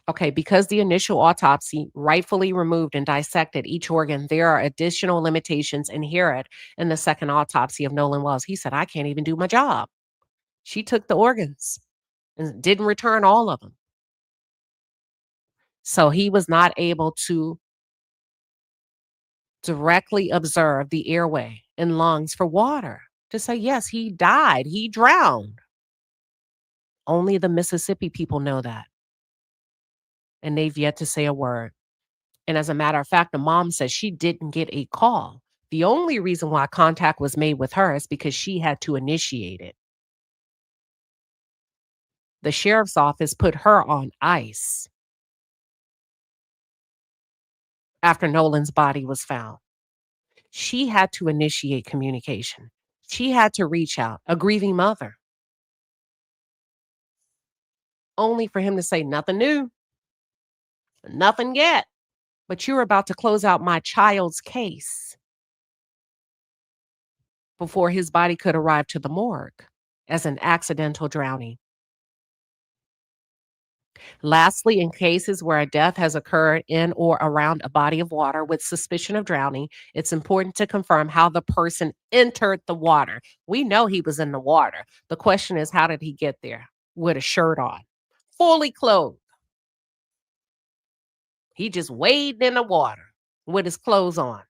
Okay, because the initial autopsy rightfully removed and dissected each organ, there are additional limitations inherent in the second autopsy of Nolan Wells. He said, I can't even do my job. She took the organs and didn't return all of them. So he was not able to directly observe the airway and lungs for water to say, yes, he died, he drowned. Only the Mississippi people know that. And they've yet to say a word. And as a matter of fact, the mom says she didn't get a call. The only reason why contact was made with her is because she had to initiate it. The sheriff's office put her on ice after Nolan's body was found. She had to initiate communication. She had to reach out, a grieving mother, only for him to say nothing new, nothing yet. But you're about to close out my child's case before his body could arrive to the morgue as an accidental drowning. Lastly, in cases where a death has occurred in or around a body of water with suspicion of drowning, it's important to confirm how the person entered the water. We know he was in the water. The question is, how did he get there? With a shirt on, fully clothed. He just waded in the water with his clothes on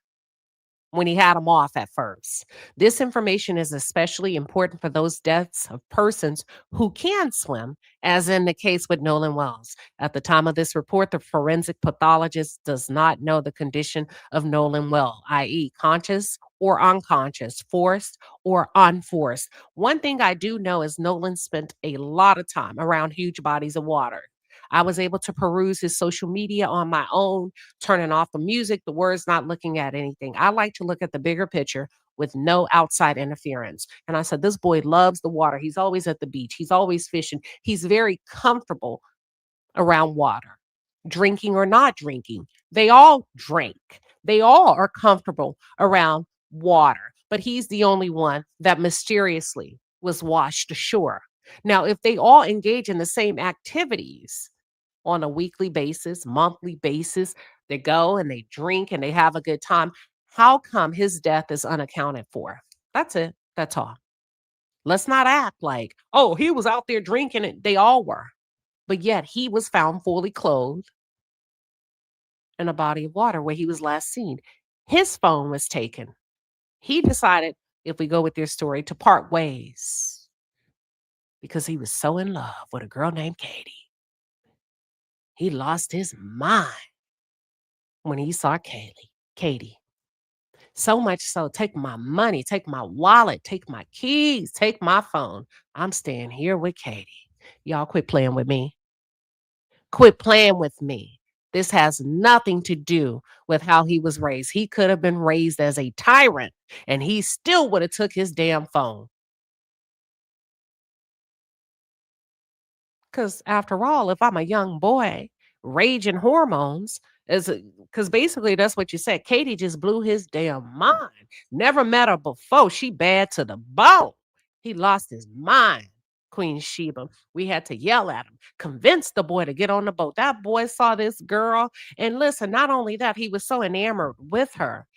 when he had them off at first. This information is especially important for those deaths of persons who can swim, as in the case with Nolan Wells. At the time of this report, the forensic pathologist does not know the condition of Nolan Wells, i.e., conscious or unconscious, forced or unforced. One thing I do know is Nolan spent a lot of time around huge bodies of water. I was able to peruse his social media on my own, turning off the music, the words, not looking at anything. I like to look at the bigger picture with no outside interference. And I said, this boy loves the water. He's always at the beach. He's always fishing. He's very comfortable around water, drinking or not drinking. They all drink. They all are comfortable around water, but he's the only one that mysteriously was washed ashore. Now, if they all engage in the same activities on a weekly basis, monthly basis, they go and they drink and they have a good time, how come his death is unaccounted for? That's it. That's all. Let's not act like, oh, he was out there drinking it. They all were. But yet he was found fully clothed in a body of water where he was last seen. His phone was taken. He decided, if we go with their story, to part ways because he was so in love with a girl named Katie. He lost his mind when he saw Katie. So much so, take my money, take my wallet, take my keys, take my phone. I'm staying here with Katie. Y'all quit playing with me. Quit playing with me. This has nothing to do with how he was raised. He could have been raised as a tyrant and he still would have took his damn phone. Because after all, if I'm a young boy, raging hormones is because basically that's what you said. Katie just blew his damn mind. Never met her before. She bad to the bone. He lost his mind. Queen Shiba. We had to yell at him, convince the boy to get on the boat. That boy saw this girl. And listen, not only that, he was so enamored with her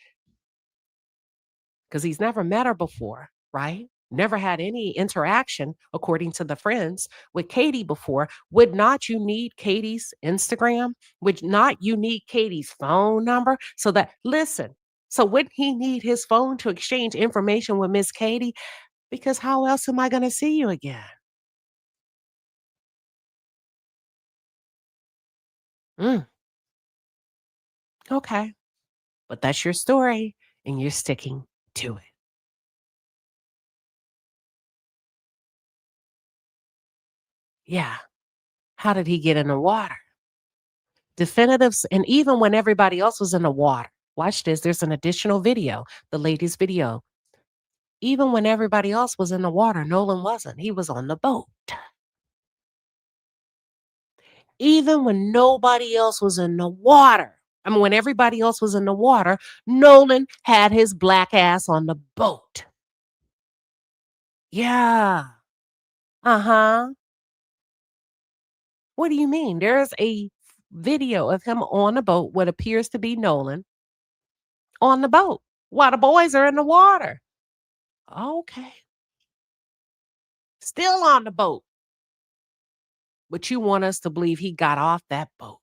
because he's never met her before, right? Never had any interaction, according to the friends, with Katie before. Would not you need Katie's Instagram? Would not you need Katie's phone number? So that, listen, so wouldn't he need his phone to exchange information with Miss Katie? Because how else am I going to see you again? Mm, okay. But that's your story and you're sticking to it. Yeah. How did he get in the water? Definitives, and even when everybody else was in the water, watch this, there's an additional video, the latest video. Even when everybody else was in the water, Nolan wasn't. He was on the boat. Even when nobody else was in the water, I mean, when everybody else was in the water, Nolan had his black ass on the boat. Yeah. Uh-huh. What do you mean? There's a video of him on a boat, what appears to be Nolan on the boat while the boys are in the water. Okay. Still on the boat. But you want us to believe he got off that boat.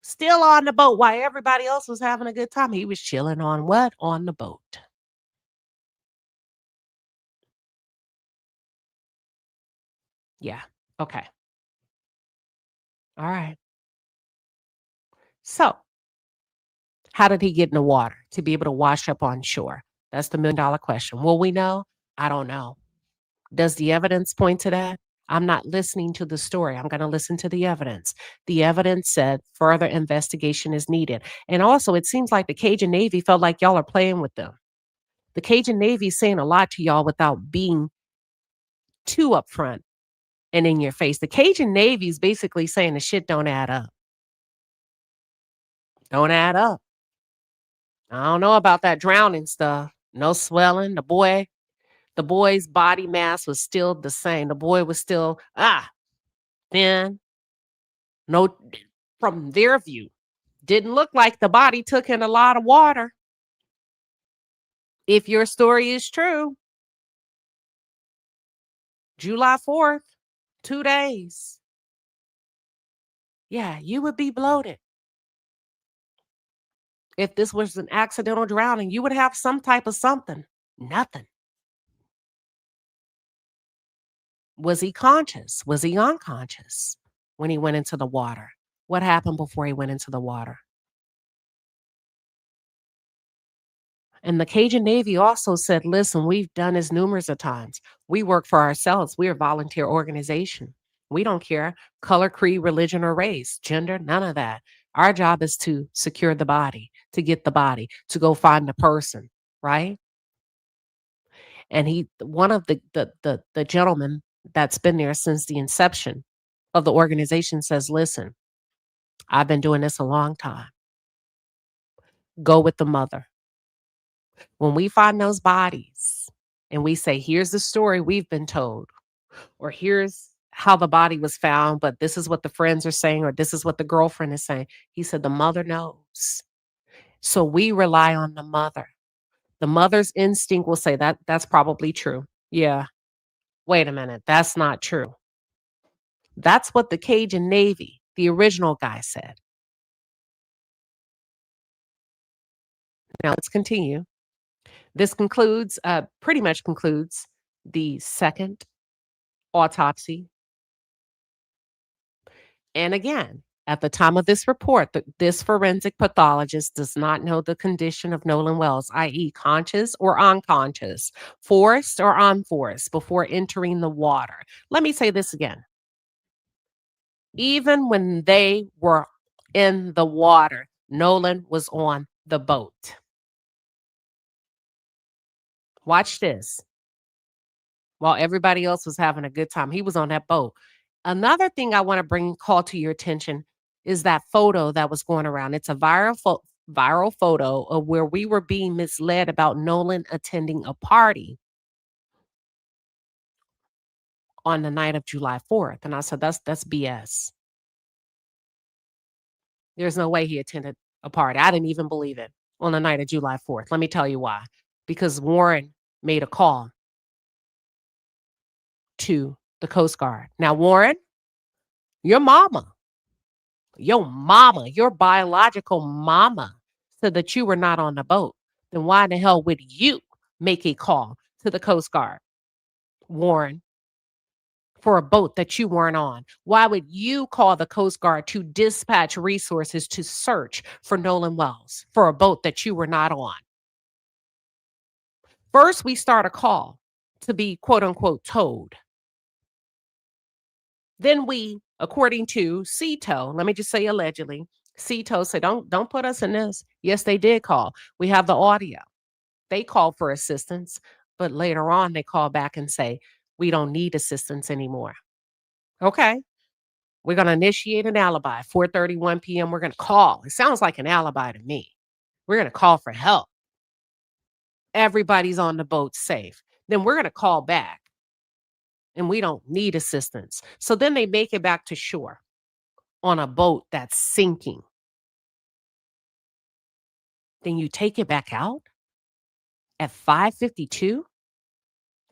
Still on the boat while everybody else was having a good time. He was chilling on what? On the boat. Yeah. Okay. All right. So, how did he get in the water to be able to wash up on shore? That's the $1 million question. Will we know? I don't know. Does the evidence point to that? I'm not listening to the story. I'm going to listen to the evidence. The evidence said further investigation is needed. And also, it seems like the Cajun Navy felt like y'all are playing with them. The Cajun Navy is saying a lot to y'all without being too upfront and in your face. The Cajun Navy is basically saying the shit don't add up. Don't add up. I don't know about that drowning stuff. No swelling. The boy's body mass was still the same. The boy was still thin. No, from their view, didn't look like the body took in a lot of water. If your story is true, July 4th, 2 days. Yeah, you would be bloated. If this was an accidental drowning, you would have some type of something. Nothing. Was he conscious? Was he unconscious when he went into the water? What happened before he went into the water? And the Cajun Navy also said, listen, we've done this numerous of times. We work for ourselves. We're a volunteer organization. We don't care color, creed, religion, or race, gender, none of that. Our job is to secure the body, to get the body, to go find the person, right? And one of the gentlemen that's been there since the inception of the organization says, listen, I've been doing this a long time. Go with the mother. When we find those bodies and we say, here's the story we've been told, or here's how the body was found, but this is what the friends are saying, or this is what the girlfriend is saying. He said, the mother knows. So we rely on the mother. The mother's instinct will say that's probably true. Yeah. Wait a minute. That's not true. That's what the Cajun Navy, the original guy, said. Now let's continue. This concludes, pretty much concludes the second autopsy. And again, at the time of this report, this forensic pathologist does not know the condition of Nolan Wells, i.e., conscious or unconscious, forced or unforced, before entering the water. Let me say this again. Even when they were in the water, Nolan was on the boat. Watch this. While everybody else was having a good time, he was on that boat. Another thing I want to call to your attention is that photo that was going around. It's a viral photo of where we were being misled about Nolan attending a party on the night of July 4th. And I said, that's BS. There's no way he attended a party. I didn't even believe it on the night of July 4th. Let me tell you why. Because Warren made a call to the Coast Guard. Now, Warren, your biological mama said that you were not on the boat. Then why the hell would you make a call to the Coast Guard, Warren, for a boat that you weren't on? Why would you call the Coast Guard to dispatch resources to search for Nolan Wells for a boat that you were not on? First, we start a call to be quote unquote towed. Then we, according to CETO, let me just say allegedly, CETO said, don't put us in this. Yes, they did call. We have the audio. They called for assistance, but later on they call back and say, we don't need assistance anymore. Okay. We're going to initiate an alibi. 4:31 p.m. We're going to call. It sounds like an alibi to me. We're going to call for help. Everybody's on the boat safe. Then we're going to call back and we don't need assistance. So then they make it back to shore on a boat that's sinking. Then you take it back out at 5:52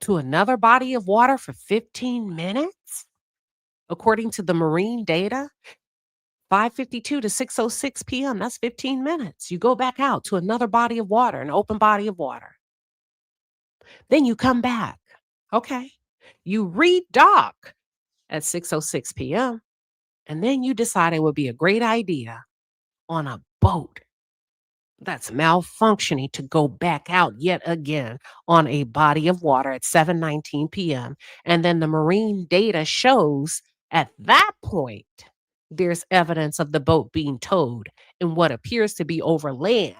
to another body of water for 15 minutes? According to the marine data, 5:52 to 6:06 p.m., that's 15 minutes. You go back out to another body of water, an open body of water. Then you come back. Okay. You redock at 6:06 p.m. And then you decide it would be a great idea on a boat that's malfunctioning to go back out yet again on a body of water at 7:19 p.m. And then the marine data shows at that point, there's evidence of the boat being towed in what appears to be over land.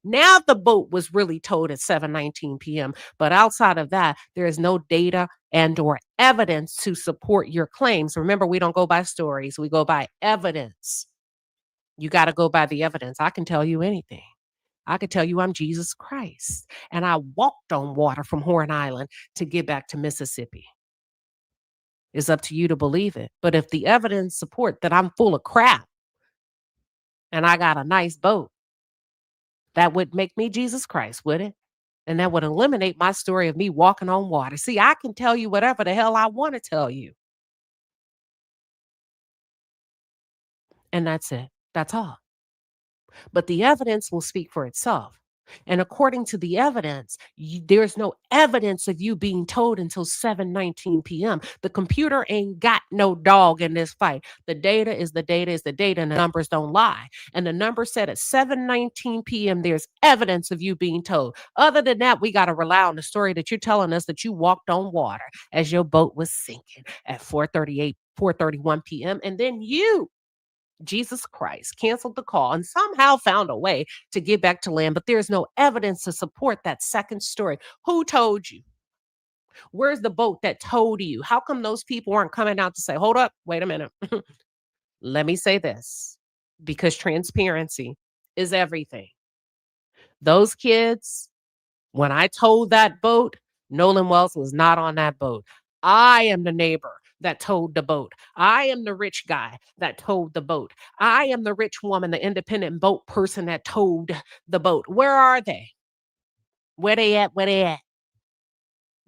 Now the boat was really towed at 7:19 p.m. But outside of that, there is no data and or evidence to support your claims. Remember, we don't go by stories. We go by evidence. You got to go by the evidence. I can tell you anything. I could tell you I'm Jesus Christ. And I walked on water from Horn Island to get back to Mississippi. It's up to you to believe it. But if the evidence support that I'm full of crap and I got a nice boat, that would make me Jesus Christ, would it? And that would eliminate my story of me walking on water. See, I can tell you whatever the hell I want to tell you. And that's it. That's all. But the evidence will speak for itself. And according to the evidence, there's no evidence of you being towed until 7:19 p.m. The computer ain't got no dog in this fight. The data is the data is the data, and the numbers don't lie. And the number said at 7:19 p.m., there's evidence of you being towed. Other than that, we got to rely on the story that you're telling us that you walked on water as your boat was sinking at 4:31 p.m. And then you, Jesus Christ, canceled the call and somehow found a way to get back to land. But there's no evidence to support that second story. Who told you? Where's the boat that told you? How come those people aren't coming out to say, hold up, wait a minute. Let me say this, because transparency is everything. Those kids, when I towed that boat, Nolan Wells was not on that boat. I am the neighbor that towed the boat. I am the rich guy that towed the boat. I am the rich woman, the independent boat person that towed the boat. Where are they? Where they at? Where they at?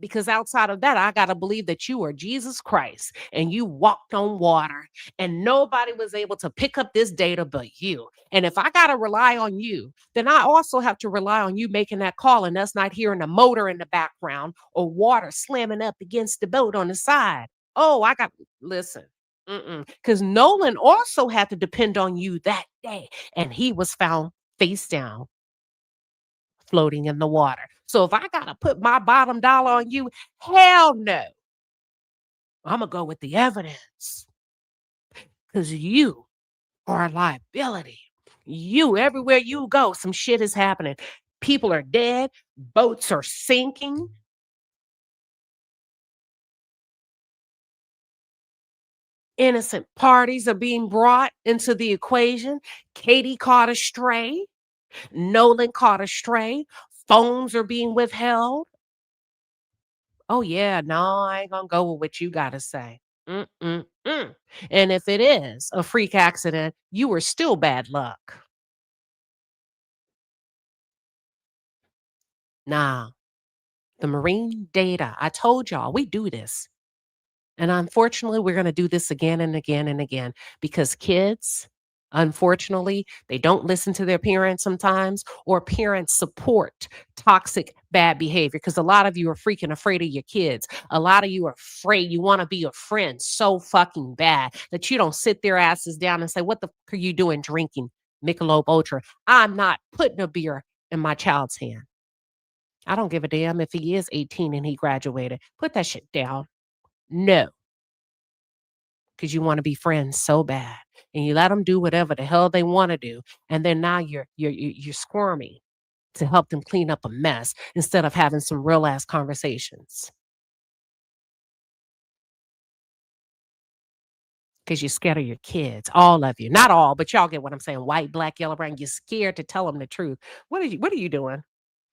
Because outside of that, I got to believe that you are Jesus Christ and you walked on water and nobody was able to pick up this data but you. And if I got to rely on you, then I also have to rely on you making that call and us not hearing a motor in the background or water slamming up against the boat on the side. Oh, listen. Because Nolan also had to depend on you that day and he was found face down floating in the water. So if I got to put my bottom dollar on you, hell no. I'm going to go with the evidence because you are a liability. You, everywhere you go, some shit is happening. People are dead. Boats are sinking. Innocent parties are being brought into the equation. Katie caught a stray. Nolan caught a stray. Phones are being withheld. Oh, yeah, no, I ain't gonna go with what you gotta say. Mm-mm-mm. And if it is a freak accident, you were still bad luck. Nah, the marine data, I told y'all, we do this. And unfortunately, we're going to do this again and again and again because kids, unfortunately, they don't listen to their parents sometimes, or parents support toxic bad behavior because a lot of you are freaking afraid of your kids. A lot of you are afraid. You want to be a friend so fucking bad that you don't sit their asses down and say, what the fuck are you doing drinking Michelob Ultra? I'm not putting a beer in my child's hand. I don't give a damn if he is 18 and he graduated. Put that shit down. No, because you want to be friends so bad, and you let them do whatever the hell they want to do, and then now you're squirming to help them clean up a mess instead of having some real ass conversations. Because you're scared of your kids, all of you, not all, but y'all get what I'm saying. White, black, yellow, brown. You're scared to tell them the truth. What are you doing?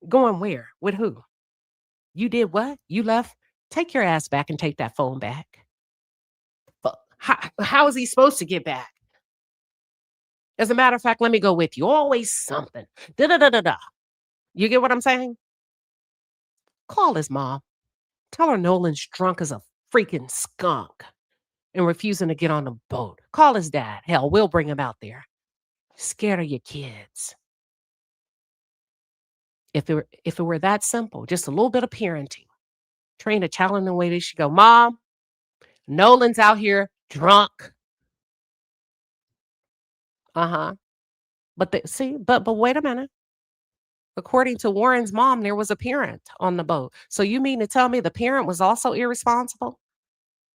Going where? With who? You did what? You left? Take your ass back and take that phone back. How is he supposed to get back? As a matter of fact, let me go with you. Always something. Da da da da da. You get what I'm saying? Call his mom. Tell her Nolan's drunk as a freaking skunk and refusing to get on the boat. Call his dad. Hell, we'll bring him out there. Scared of your kids. If it were that simple, just a little bit of parenting. Train a child in the way they should go. Mom, Nolan's out here drunk. Uh-huh. But wait a minute. According to Warren's mom, there was a parent on the boat. So you mean to tell me the parent was also irresponsible?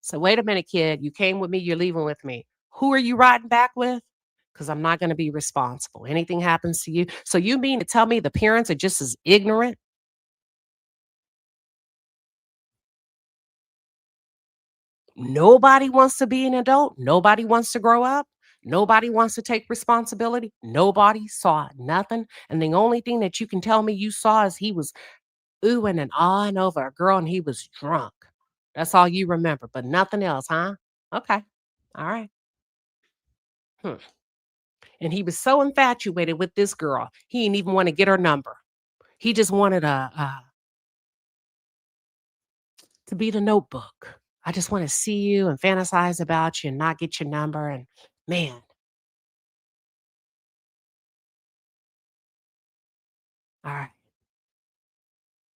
So wait a minute, kid. You came with me. You're leaving with me. Who are you riding back with? Because I'm not going to be responsible. Anything happens to you. So you mean to tell me the parents are just as ignorant? Nobody wants to be an adult. Nobody wants to grow up. Nobody wants to take responsibility. Nobody saw nothing. And the only thing that you can tell me you saw is he was oohing and awing over a girl and he was drunk. That's all you remember, but nothing else, huh? Okay. All right. And he was so infatuated with this girl, he didn't even want to get her number. He just wanted to be the notebook. I just want to see you and fantasize about you and not get your number. And man, all right.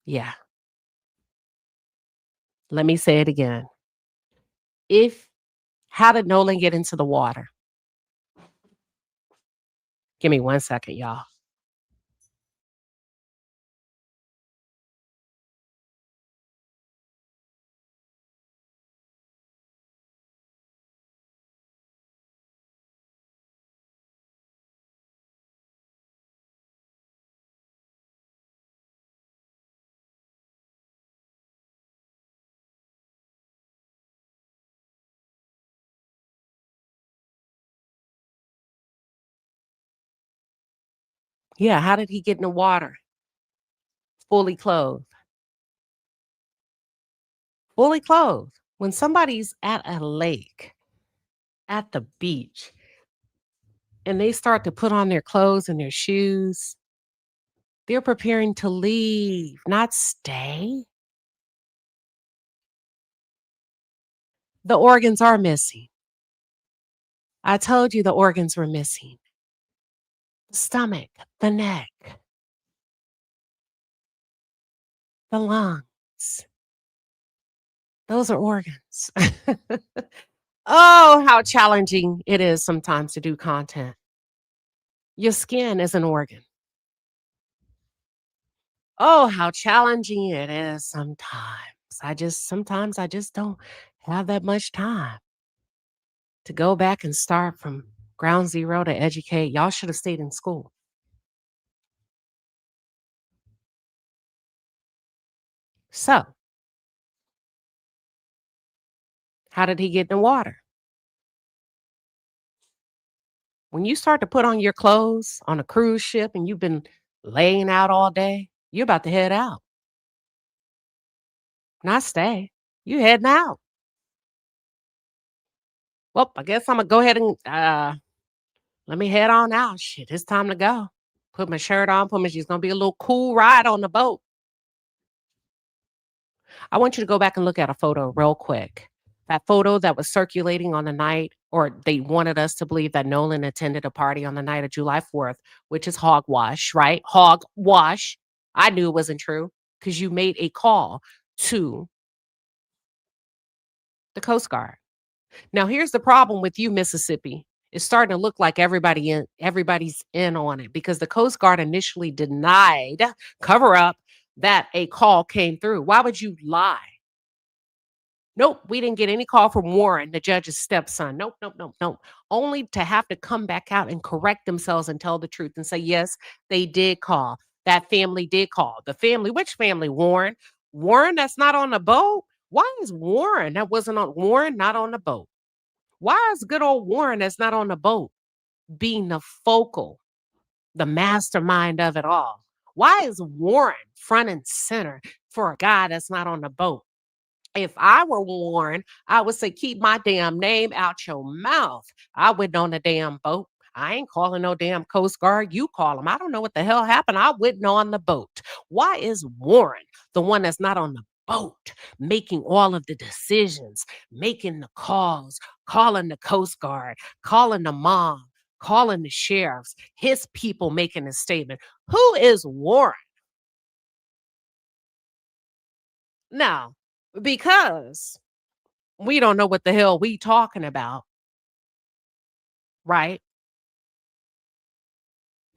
Yeah. Let me say it again. How did Nolan get into the water? Give me 1 second, y'all. Yeah, how did he get in the water? Fully clothed. Fully clothed. When somebody's at a lake, at the beach, and they start to put on their clothes and their shoes, they're preparing to leave, not stay. The organs are missing. I told you the organs were missing. The stomach, the neck, the lungs. Those are organs. Oh, how challenging it is sometimes to do content. Your skin is an organ. Oh, how challenging it is sometimes. Sometimes I just don't have that much time to go back and start from ground zero to educate. Y'all should have stayed in school. So, how did he get in the water? When you start to put on your clothes on a cruise ship and you've been laying out all day, you're about to head out. Not stay. You heading out. Well, I guess I'm gonna go ahead and let me head on out. Shit, it's time to go. Put my shirt on, it's gonna be a little cool ride on the boat. I want you to go back and look at a photo real quick. That photo that was circulating on the night, or they wanted us to believe that Nolan attended a party on the night of July 4th, which is hogwash, right? Hogwash. I knew it wasn't true because you made a call to the Coast Guard. Now, here's the problem with you, Mississippi. It's starting to look like everybody's in on it because the Coast Guard initially denied cover up that a call came through. Why would you lie? Nope, we didn't get any call from Warren, the judge's stepson. Nope, nope, nope, nope. Only to have to come back out and correct themselves and tell the truth and say, yes, they did call. That family did call. The family, which family? Warren. Warren that's not on the boat? Why is Warren not on the boat? Why is good old Warren that's not on the boat being the the mastermind of it all? Why is Warren front and center for a guy that's not on the boat? If I were Warren, I would say, keep my damn name out your mouth. I wouldn't on the damn boat. I ain't calling no damn Coast Guard. You call them. I don't know what the hell happened. I wouldn't on the boat. Why is Warren the one that's not on the boat making all of the decisions, making the calls, calling the Coast Guard, calling the mom, calling the sheriffs, his people making a statement? Who is Warren? Now, because we don't know what the hell we talking about, right?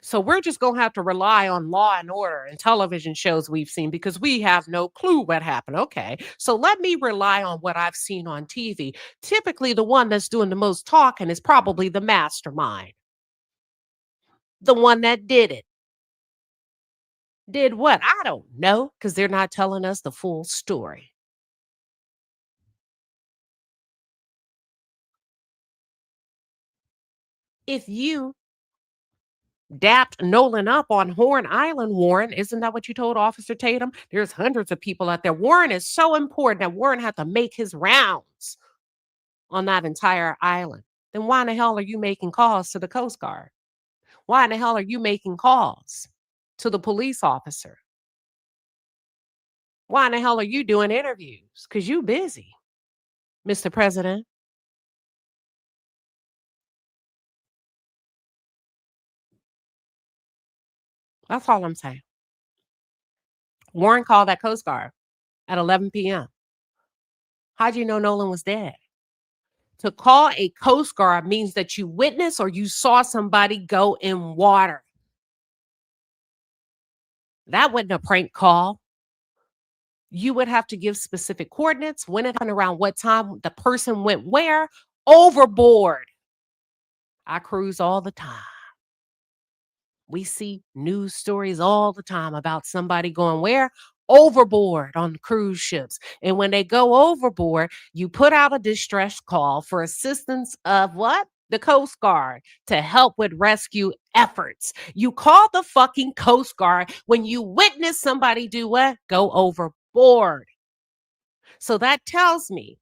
So we're just going to have to rely on Law and Order and television shows we've seen because we have no clue what happened. Okay. So let me rely on what I've seen on TV. Typically, the one that's doing the most talking is probably the mastermind, the one that did it. Did what? I don't know because they're not telling us the full story. If you dapped Nolan up on Horn Island, Warren. Isn't that what you told Officer Tatum? There's hundreds of people out there. Warren is so important that Warren had to make his rounds on that entire island. Then why in the hell are you making calls to the Coast Guard? Why in the hell are you making calls to the police officer? Why in the hell are you doing interviews? Because you busy, Mr. President. That's all I'm saying. Warren called that Coast Guard at 11 p.m. How'd you know Nolan was dead? To call a Coast Guard means that you witnessed or you saw somebody go in water. That wasn't a prank call. You would have to give specific coordinates, when it happened, around what time, the person went where, overboard. I cruise all the time. We see news stories all the time about somebody going where? Overboard on cruise ships. And when they go overboard, you put out a distress call for assistance of what? The Coast Guard to help with rescue efforts. You call the fucking Coast Guard when you witness somebody do what? Go overboard. So that tells me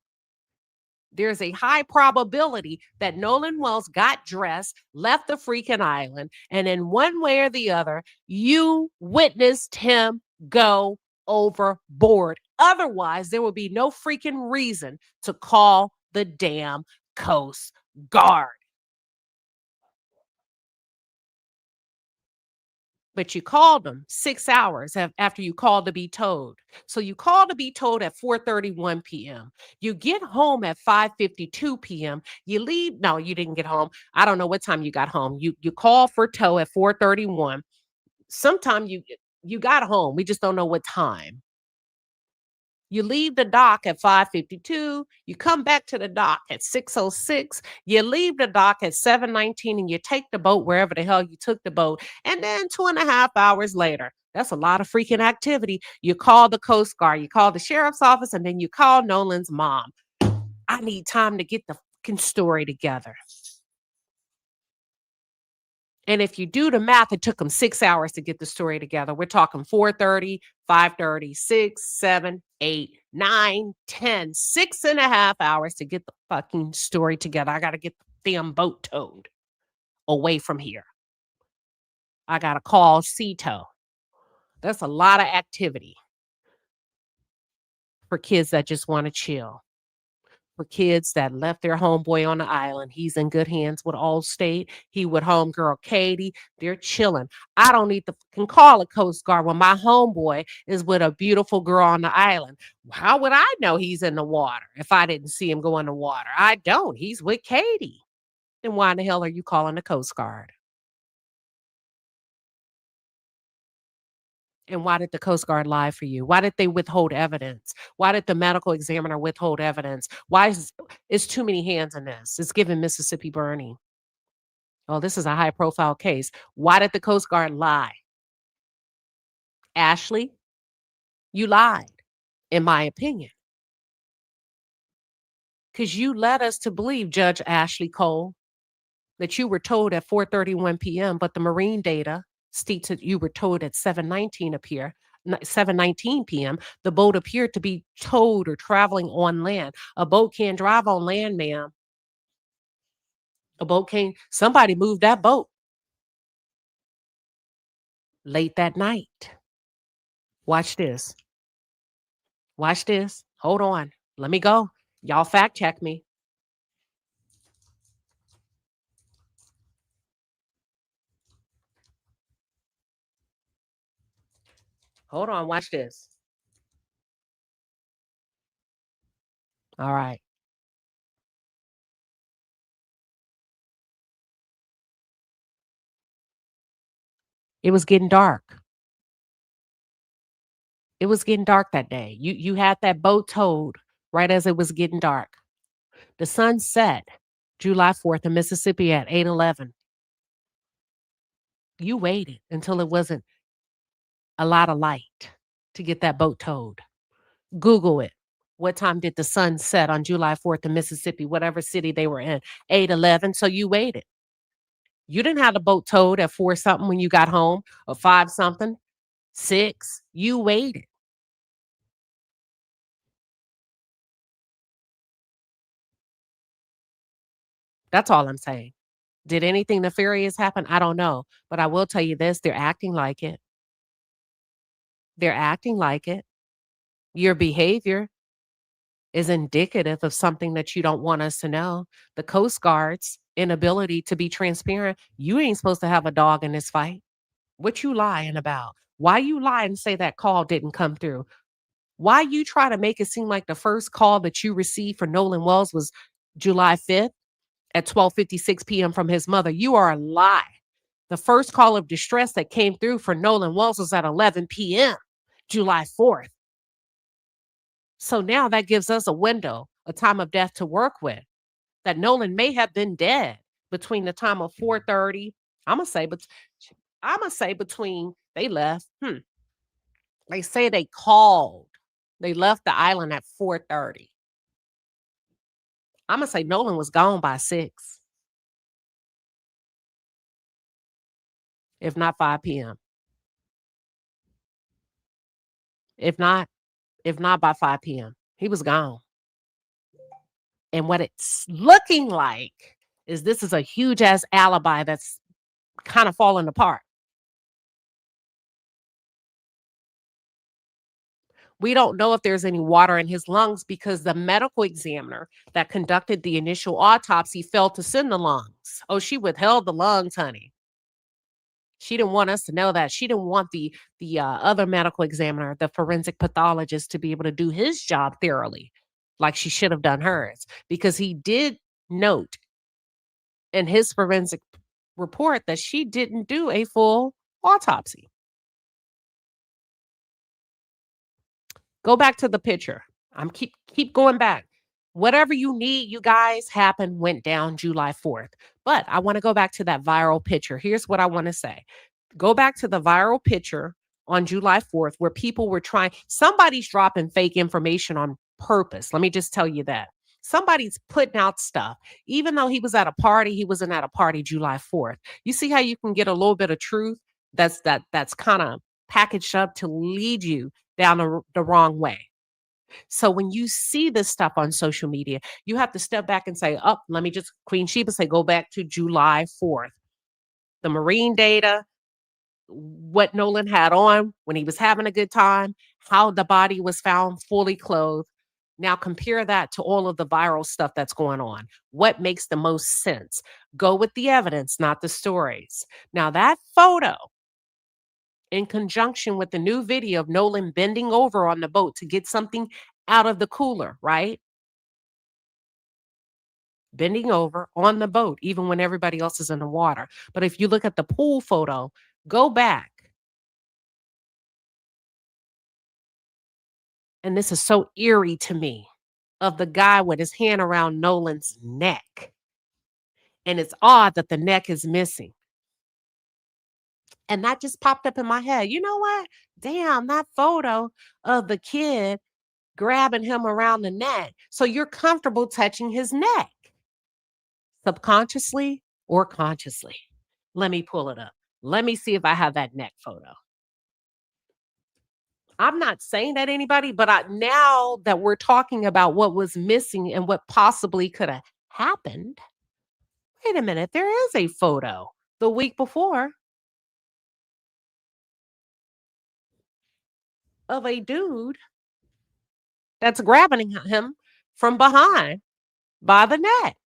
there's a high probability that Nolan Wells got dressed, left the freaking island, and in one way or the other, you witnessed him go overboard. Otherwise, there would be no freaking reason to call the damn Coast Guard. But you called them 6 hours after you called to be towed. So you called to be towed at 4:31 p.m. You get home at 5:52 p.m. You leave. No, you didn't get home. I don't know what time you got home. You called for tow at 4:31. Sometime you got home. We just don't know what time. You leave the dock at 5:52. You come back to the dock at 6:06. You leave the dock at 7:19 and you take the boat wherever the hell you took the boat. And then 2.5 hours later, that's a lot of freaking activity. You call the Coast Guard, you call the sheriff's office, and then you call Nolan's mom. I need time to get the fucking story together. And if you do the math, it took them 6 hours to get the story together. We're talking 4:30, 5:30, 6, 7, 8, 9, 10, 6.5 hours to get the fucking story together. I got to get the damn boat towed away from here. I got to call sea tow. That's a lot of activity for kids that just want to chill. For kids that left their homeboy on the island. He's in good hands with Allstate. He with homegirl Katie. They're chilling. I don't need to fucking call a Coast Guard when my homeboy is with a beautiful girl on the island. How would I know he's in the water if I didn't see him go in the water? I don't. He's with Katie. Then why in the hell are you calling the Coast Guard? And why did the Coast Guard lie for you? Why did they withhold evidence? Why did the medical examiner withhold evidence? Why is it's too many hands in this? It's giving Mississippi burning. Oh, this is a high profile case. Why did the Coast Guard lie? Ashley, you lied, in my opinion. Because you led us to believe, Judge Ashley Cole, that you were told at 4:31 p.m., but the marine data states that you were towed at 7:19 p.m. The boat appeared to be towed or traveling on land. A boat can't drive on land, ma'am. A boat can't. Somebody moved that boat late that night. Watch this. Watch this. Hold on. Let me go. Y'all fact check me. Hold on. Watch this. All right. It was getting dark. It was getting dark that day. You had that boat towed right as it was getting dark. The sun set July 4th in Mississippi at 8:11. You waited until it wasn't a lot of light to get that boat towed. Google it. What time did the sun set on July 4th in Mississippi, whatever city they were in? 8:11. So you waited. You didn't have the boat towed at 4 something when you got home or 5 something, 6. You waited. That's all I'm saying. Did anything nefarious happen? I don't know. But I will tell you this, they're acting like it. They're acting like it. Your behavior is indicative of something that you don't want us to know. The Coast Guard's inability to be transparent. You ain't supposed to have a dog in this fight. What you lying about? Why you lie and say that call didn't come through? Why you try to make it seem like the first call that you received for Nolan Wells was July 5th at 12:56 p.m. from his mother? You are a lie. The first call of distress that came through for Nolan Wells was at 11 p.m. July 4th. So now that gives us a window, a time of death to work with, that Nolan may have been dead between the time of 4:30. I'm gonna say between they left. They say they called. They left the island at 4:30. I'm gonna say Nolan was gone by 6, if not 5 p.m. If not by 5 p.m. He was gone. And what it's looking like is this is a huge ass alibi that's kind of falling apart. We don't know if there's any water in his lungs because the medical examiner that conducted the initial autopsy failed to send the lungs. Oh, she withheld the lungs, honey. She didn't want us to know that. She didn't want the other medical examiner, the forensic pathologist, to be able to do his job thoroughly, like she should have done hers, because he did note in his forensic report that she didn't do a full autopsy. Go back to the picture. I'm keep going back. Whatever you need, you guys, went down July 4th. But I want to go back to that viral picture. Here's what I want to say. Go back to the viral picture on July 4th where people were somebody's dropping fake information on purpose. Let me just tell you that. Somebody's putting out stuff. Even though he was at a party, he wasn't at a party July 4th. You see how you can get a little bit of truth that's kind of packaged up to lead you down the wrong way. So when you see this stuff on social media, you have to step back and say, oh, let me just, Queen Shiba say, go back to July 4th. The marine data, what Nolan had on when he was having a good time, how the body was found fully clothed. Now compare that to all of the viral stuff that's going on. What makes the most sense? Go with the evidence, not the stories. Now that photo, in conjunction with the new video of Nolan bending over on the boat to get something out of the cooler, right? Bending over on the boat, even when everybody else is in the water. But if you look at the pool photo, go back. And this is so eerie to me, of the guy with his hand around Nolan's neck. And it's odd that the neck is missing. And that just popped up in my head. You know what? Damn, that photo of the kid grabbing him around the neck. So you're comfortable touching his neck, subconsciously or consciously. Let me pull it up. Let me see if I have that neck photo. I'm not saying that anybody, but now that we're talking about what was missing and what possibly could have happened, wait a minute, there is a photo the week before of a dude that's grabbing him from behind by the neck.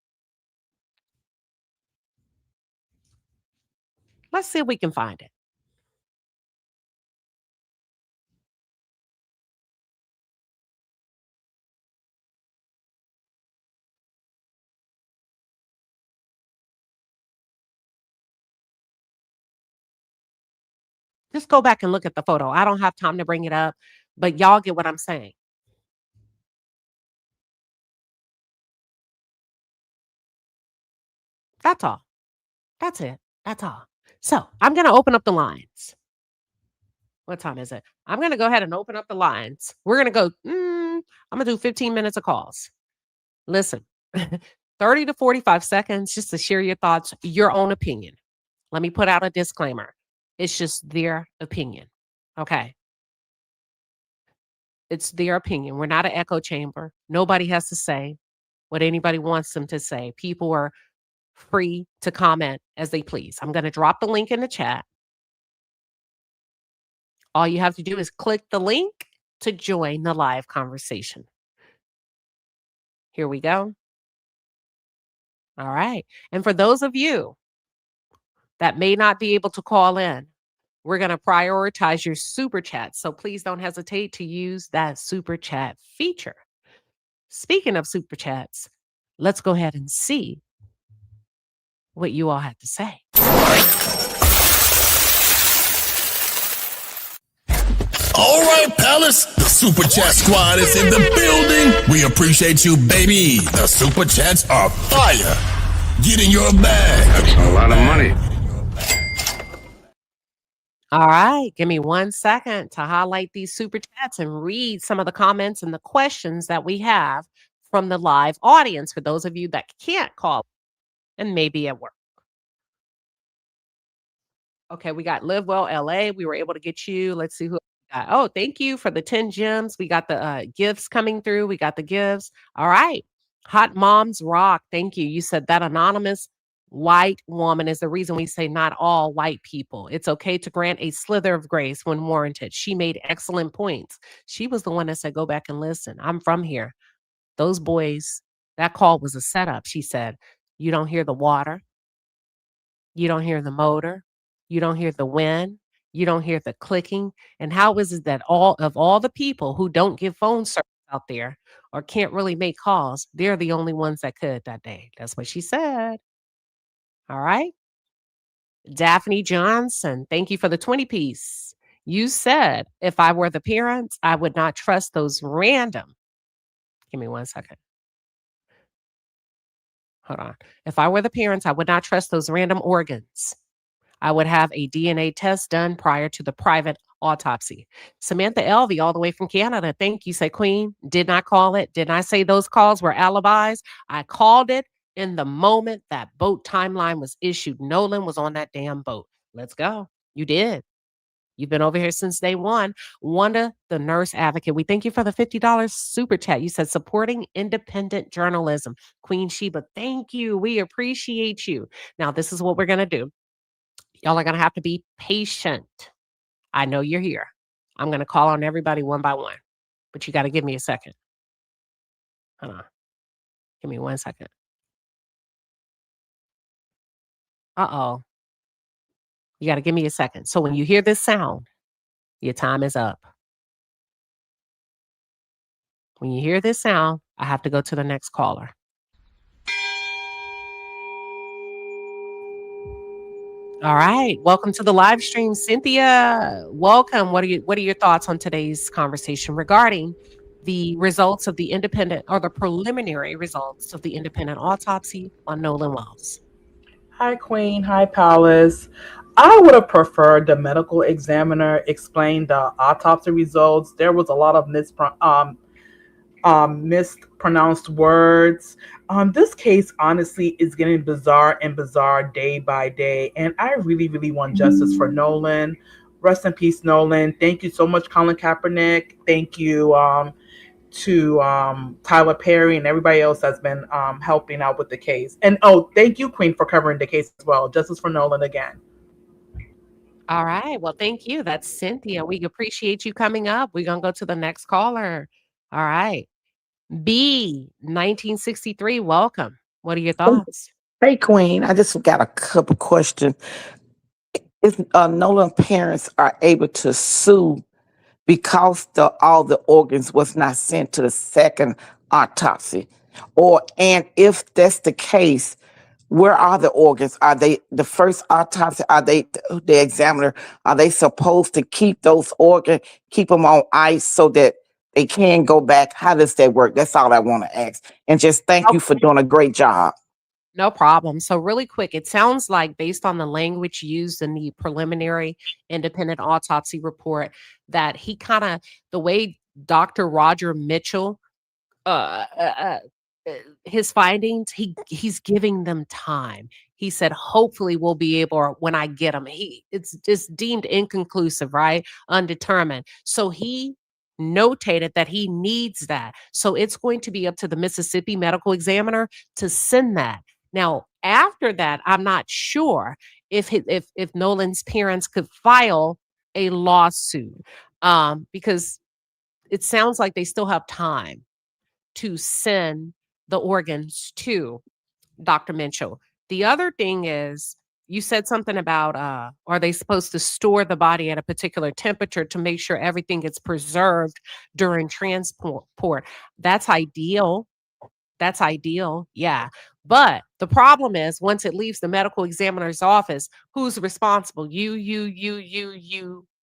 Let's see if we can find it. Just go back and look at the photo. I don't have time to bring it up, but y'all get what I'm saying. That's all. That's it. That's all. So I'm going to open up the lines. What time is it? I'm going to go ahead and open up the lines. We're going to go, I'm going to do 15 minutes of calls. Listen, 30 to 45 seconds just to share your thoughts, your own opinion. Let me put out a disclaimer. It's just their opinion. Okay. It's their opinion. We're not an echo chamber. Nobody has to say what anybody wants them to say. People are free to comment as they please. I'm going to drop the link in the chat. All you have to do is click the link to join the live conversation. Here we go. All right. And for those of you that may not be able to call in, we're going to prioritize your super chat. So please don't hesitate to use that super chat feature. Speaking of super chats, let's go ahead and see what you all had to say. All right, Palace, the Super Chat Squad is in the building. We appreciate you, baby. The Super Chats are fire. Get in your bag. That's a lot of money. All right, give me 1 second to highlight these super chats and read some of the comments and the questions that we have from the live audience for those of you that can't call and maybe at work. Okay, we got Live Well LA. We were able to get you. Let's see who. Oh, thank you for the 10 gems. We got the gifts coming through. We got the gifts. All right. Hot Moms Rock. Thank you. You said that anonymous white woman is the reason we say not all white people. It's okay to grant a slither of grace when warranted. She made excellent points. She was the one that said, go back and listen. I'm from here. Those boys, that call was a setup. She said, you don't hear the water. You don't hear the motor. You don't hear the wind. You don't hear the clicking. And how is it that all the people who don't give phone service out there or can't really make calls, they're the only ones that could that day? That's what she said. All right. Daphne Johnson, thank you for the 20 piece. You said if I were the parents, I would not trust those random. Give me 1 second. Hold on. If I were the parents, I would not trust those random organs. I would have a DNA test done prior to the private autopsy. Samantha Elvey, all the way from Canada. Thank you. Say, Queen, did not call it. Did not say those calls were alibis. I called it in the moment that boat timeline was issued. Nolan was on that damn boat. Let's go. You did. You've been over here since day one. Wanda, the nurse advocate, we thank you for the $50 super chat. You said supporting independent journalism. Queen Shiba, thank you. We appreciate you. Now, this is what we're going to do. Y'all are going to have to be patient. I know you're here. I'm going to call on everybody one by one, but you got to give me a second. Hold on. Give me 1 second. Uh-oh. You got to give me a second. So when you hear this sound, your time is up. When you hear this sound, I have to go to the next caller. All right. Welcome to the live stream, Cynthia. Welcome. What are your thoughts on today's conversation regarding the results of the independent or the preliminary results of the independent autopsy on Nolan Wells? Hi, Queen. Hi, Palace. I would have preferred the medical examiner explain the autopsy results. There was a lot of mispronounced words. This case honestly is getting bizarre and bizarre day by day, and I really, really want justice for Nolan. Rest in peace, Nolan. Thank you so much, Colin Kaepernick. Thank you to Tyler Perry and everybody else that's been helping out with the case. And thank you, Queen, for covering the case as well. Justice for Nolan again. All right. Well, thank you. That's Cynthia. We appreciate you coming up. We're going to go to the next caller. All right. B, 1963, welcome. What are your thoughts? Hey, Queen, I just got a couple questions. If Nolan parents are able to sue because all the organs was not sent to the second autopsy, and if that's the case, where are the organs? Are they the first autopsy? Are they the examiner? Are they supposed to keep those organs, keep them on ice so that they can go back? How does that work? That's all I want to ask. And just thank you for doing a great job. No problem. So really quick, it sounds like based on the language used in the preliminary independent autopsy report that he the way Dr. Roger Mitchell, his findings, he's giving them time. He said, hopefully we'll be able, when I get him, it's just deemed inconclusive, right? Undetermined. So he notated that he needs that. So it's going to be up to the Mississippi medical examiner to send that. Now, after that, I'm not sure if Nolan's parents could file a lawsuit because it sounds like they still have time to send the organs to Dr. Mitchell. The other thing is, you said something about, are they supposed to store the body at a particular temperature to make sure everything gets preserved during transport? That's ideal. That's ideal. Yeah. But the problem is once it leaves the medical examiner's office, who's responsible? You,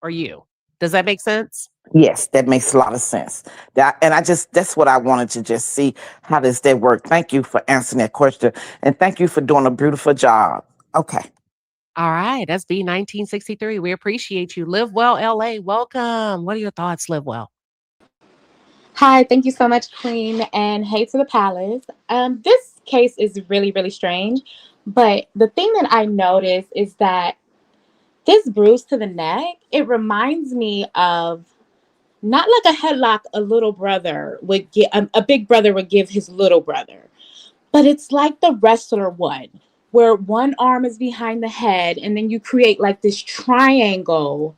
or you? Does that make sense? Yes, that makes a lot of sense. That's what I wanted to just see. How does that work? Thank you for answering that question. And thank you for doing a beautiful job. Okay. All right. That's B1963. We appreciate you. Live Well, LA. Welcome. What are your thoughts, Live Well? Hi, thank you so much, Queen, and hey to the palace. This case is really, really strange, but the thing that I noticed is that this bruise to the neck, it reminds me of not like a headlock a little brother would give, a big brother would give his little brother, but it's like the wrestler one. where one arm is behind the head, and then you create like this triangle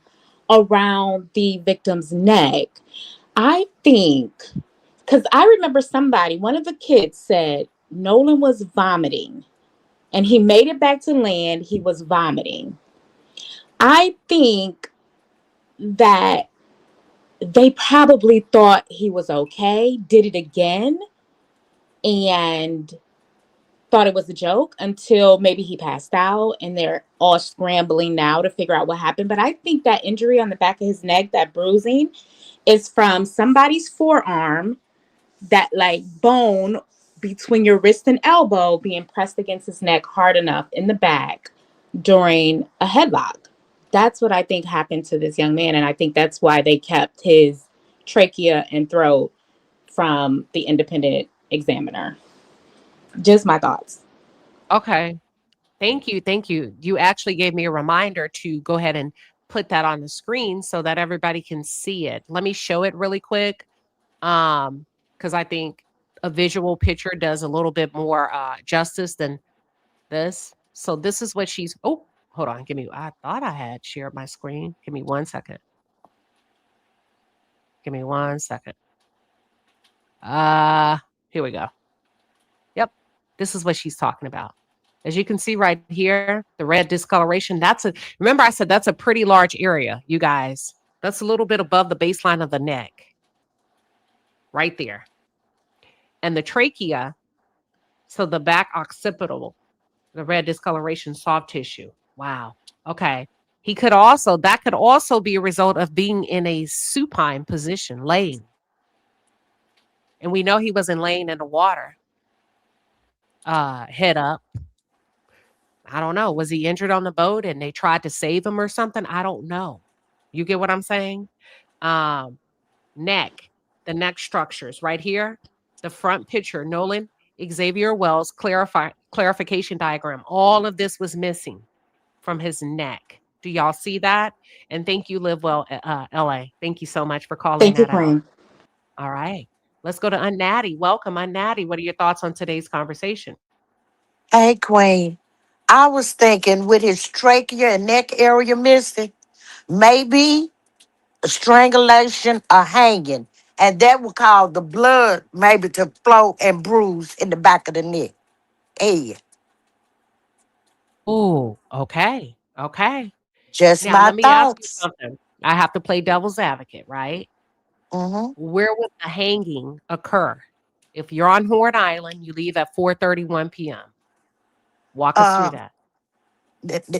around the victim's neck. I think, because I remember one of the kids said Nolan was vomiting and he made it back to land. He was vomiting. I think that they probably thought he was okay, did it again, and thought it was a joke until maybe he passed out, and they're all scrambling now to figure out what happened. But I think that injury on the back of his neck, that bruising, is from somebody's forearm, that like bone between your wrist and elbow being pressed against his neck hard enough in the back during a headlock. That's what I think happened to this young man. And I think that's why they kept his trachea and throat from the independent examiner. Just my thoughts. Okay. Thank you. Thank you. You actually gave me a reminder to go ahead and put that on the screen so that everybody can see it. Let me show it really quick. Because I think a visual picture does a little bit more justice than this. So this is what she's, oh, hold on. I thought I had shared my screen. Give me 1 second. Give me 1 second. Here we go. Yep. This is what she's talking about. As you can see right here, the red discoloration, remember I said that's a pretty large area, you guys. That's a little bit above the baseline of the neck. Right there. And the trachea, so the back occipital, the red discoloration, soft tissue. Wow. Okay. That could also be a result of being in a supine position, laying. And we know he wasn't laying in the water, head up. I don't know. Was he injured on the boat and they tried to save him or something? I don't know. You get what I'm saying? Neck, the neck structures right here, the front picture, Nolan Xavier Wells clarification diagram. All of this was missing from his neck. Do y'all see that? And thank you, Live Well, LA. Thank you so much for calling Thank you, that out. Queen. All right. Let's go to Unnatty. Welcome, Unnatty. What are your thoughts on today's conversation? Hey, Queen. I was thinking with his trachea and neck area missing, maybe a strangulation or hanging. And that would cause the blood maybe to flow and bruise in the back of the neck. Hey, Oh, okay. Okay. just Now, my let me ask you thoughts. something. I have to play devil's advocate, right? Mm-hmm. Where would the hanging occur? If you're on Horn Island, you leave at 4:31 p.m. Walk us through Uh, that.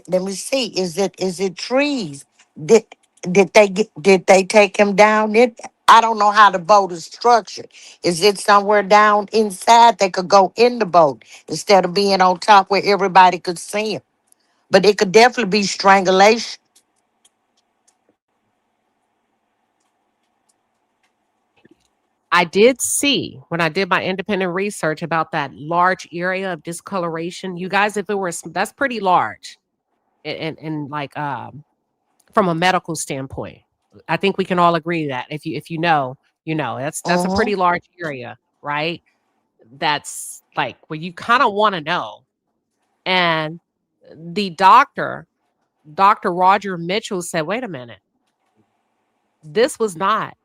let me see. Is it trees? Did did they take him down it? I don't know how the boat is structured. Is it somewhere down inside they could go in the boat instead of being on top where everybody could see him? But it could definitely be strangulation. I did see when I did my independent research about that large area of discoloration. You guys, if it were, that's pretty large, and like from a medical standpoint, I think we can all agree that if you know, you know, that's a Mm-hmm. pretty large area, right? That's like where you kind of want to know. And the Dr. Roger Mitchell said, wait a minute, this was not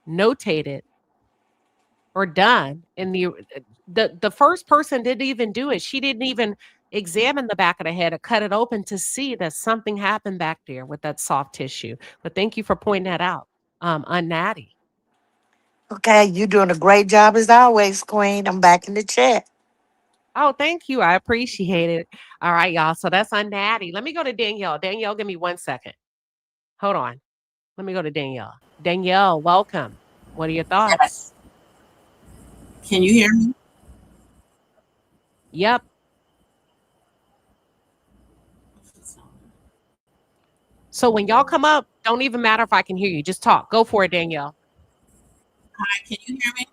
notated or done in the first person didn't even do it. She didn't even examine the back of the head or cut it open to see that something happened back there with that soft tissue. But thank you for pointing that out. Unnatty. Okay, you're doing a great job as always, Queen. I'm back in the chat. Oh, thank you. I appreciate it. All right, y'all. So that's Unnatty. Let me go to Danielle. Danielle, give me 1 second. Hold on. Let me go to Danielle. Danielle, welcome. What are your thoughts? Can you hear me? Yep. So when y'all come up, don't even matter if I can hear you. Just talk. Go for it, Danielle. Hi, can you hear me?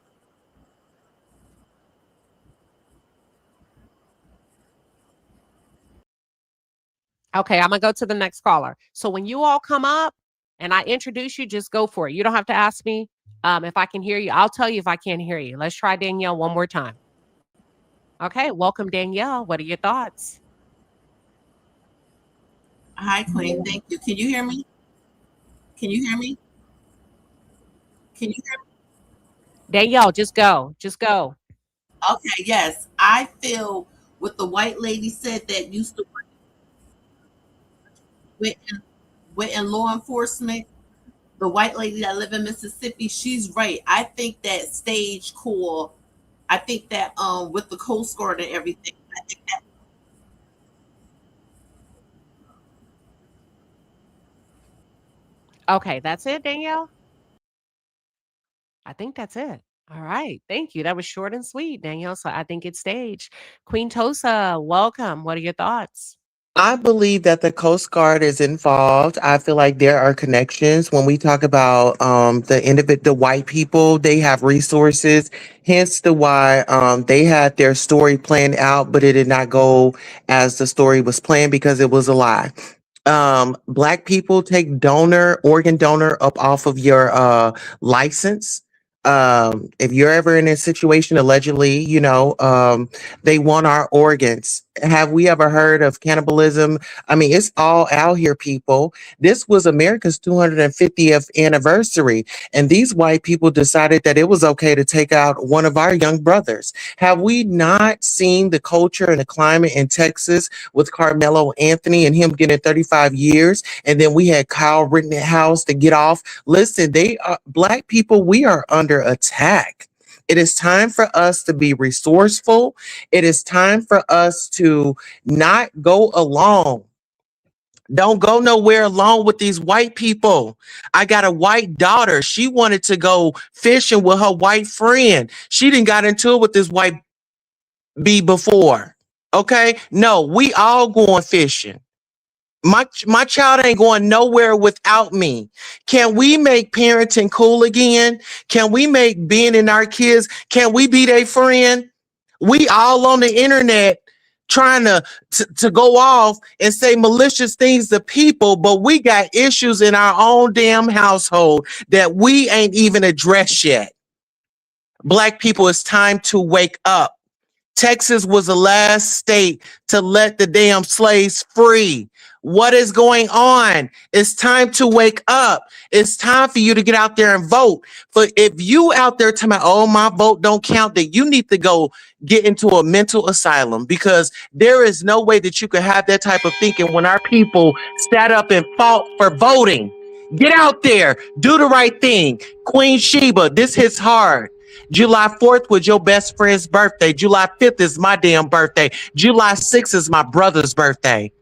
Okay, I'm gonna go to the next caller. So when you all come up and I introduce you, just go for it. You don't have to ask me if I can hear you. I'll tell you if I can't hear you. Let's try Danielle one more time. Okay, welcome, Danielle. What are your thoughts? Hi, Queen. Thank you. Can you hear me? Can you hear me? Can you hear Danielle, just go. Just go. me? Okay, yes. I feel what the white lady said that used to work with, with law enforcement, the white lady that live in Mississippi, she's right. I think that stage core, I think that with the Coast Guard and everything, I think that Okay, that's it, Danielle? I think that's it. All right. Thank you. That was short and sweet, Danielle. So I think it's staged. Queen Tosa, welcome. What are your thoughts? I believe that the Coast Guard is involved. I feel like there are connections when we talk about the white people. They have resources, hence the why they had their story planned out, but it did not go as the story was planned because it was a lie. Black people take organ donor up off of your license. If you're ever in a situation, allegedly, they want our organs. Have we ever heard of cannibalism? I mean, it's all out here, people. This was America's 250th anniversary, and these white people decided that it was okay to take out one of our young brothers. Have we not seen the culture and the climate in Texas with Carmelo Anthony and him getting 35 years? And then we had Kyle Rittenhouse to get off. Listen, they are black people, we are under attack. It is time for us to be resourceful. It is time for us to not go along. Don't go nowhere alone with these white people. I got a white daughter. She wanted to go fishing with her white friend. She didn't got into it with this white bee before. Okay? No, we all going fishing. My child ain't going nowhere without me. Can we make parenting cool again? Can we make being in our kids? Can we be their friend? We all on the internet trying to go off and say malicious things to people, but we got issues in our own damn household that we ain't even addressed yet. Black people, it's time to wake up. Texas was the last state to let the damn slaves free. What is going on? It's time to wake up. It's time for you to get out there and vote. But if you out there telling me, oh, my vote don't count, then you need to go get into a mental asylum because there is no way that you could have that type of thinking when our people sat up and fought for voting. Get out there, do the right thing. Queen Sheba, this hits hard. July 4th was your best friend's birthday. July 5th is my damn birthday. July 6th is my brother's birthday.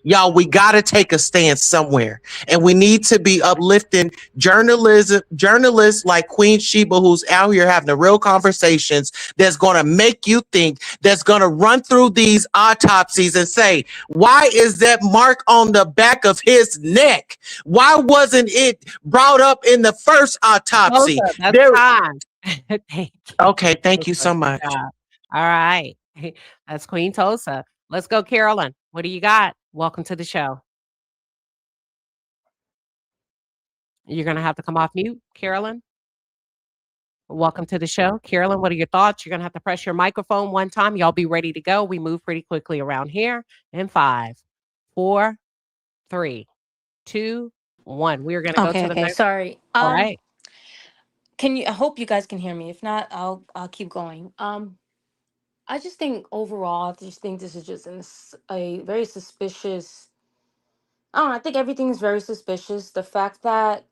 Y'all, we got to take a stand somewhere. And we need to be uplifting journalists like Queen Sheba, who's out here having the real conversations that's going to make you think, that's going to run through these autopsies and say, why is that mark on the back of his neck? Why wasn't it brought up in the first autopsy? Tosa, that's There. time. Thank you. Okay, thank you Tosa. so Good much. job. All right. That's Queen Tosa. Let's go, Carolyn. What do you got? Welcome to the show. You're going to have to come off mute, Carolyn. Welcome to the show. Carolyn, what are your thoughts? You're going to have to press your microphone one time. Y'all be ready to go. We move pretty quickly around here. In 5, 4, 3, 2, 1. We're going to go Okay, to the okay. next. Sorry. All right. Can you I hope you guys can hear me. If not, I'll keep going. I just think overall, I just think this is just a very suspicious. I don't know, I think everything is very suspicious. The fact that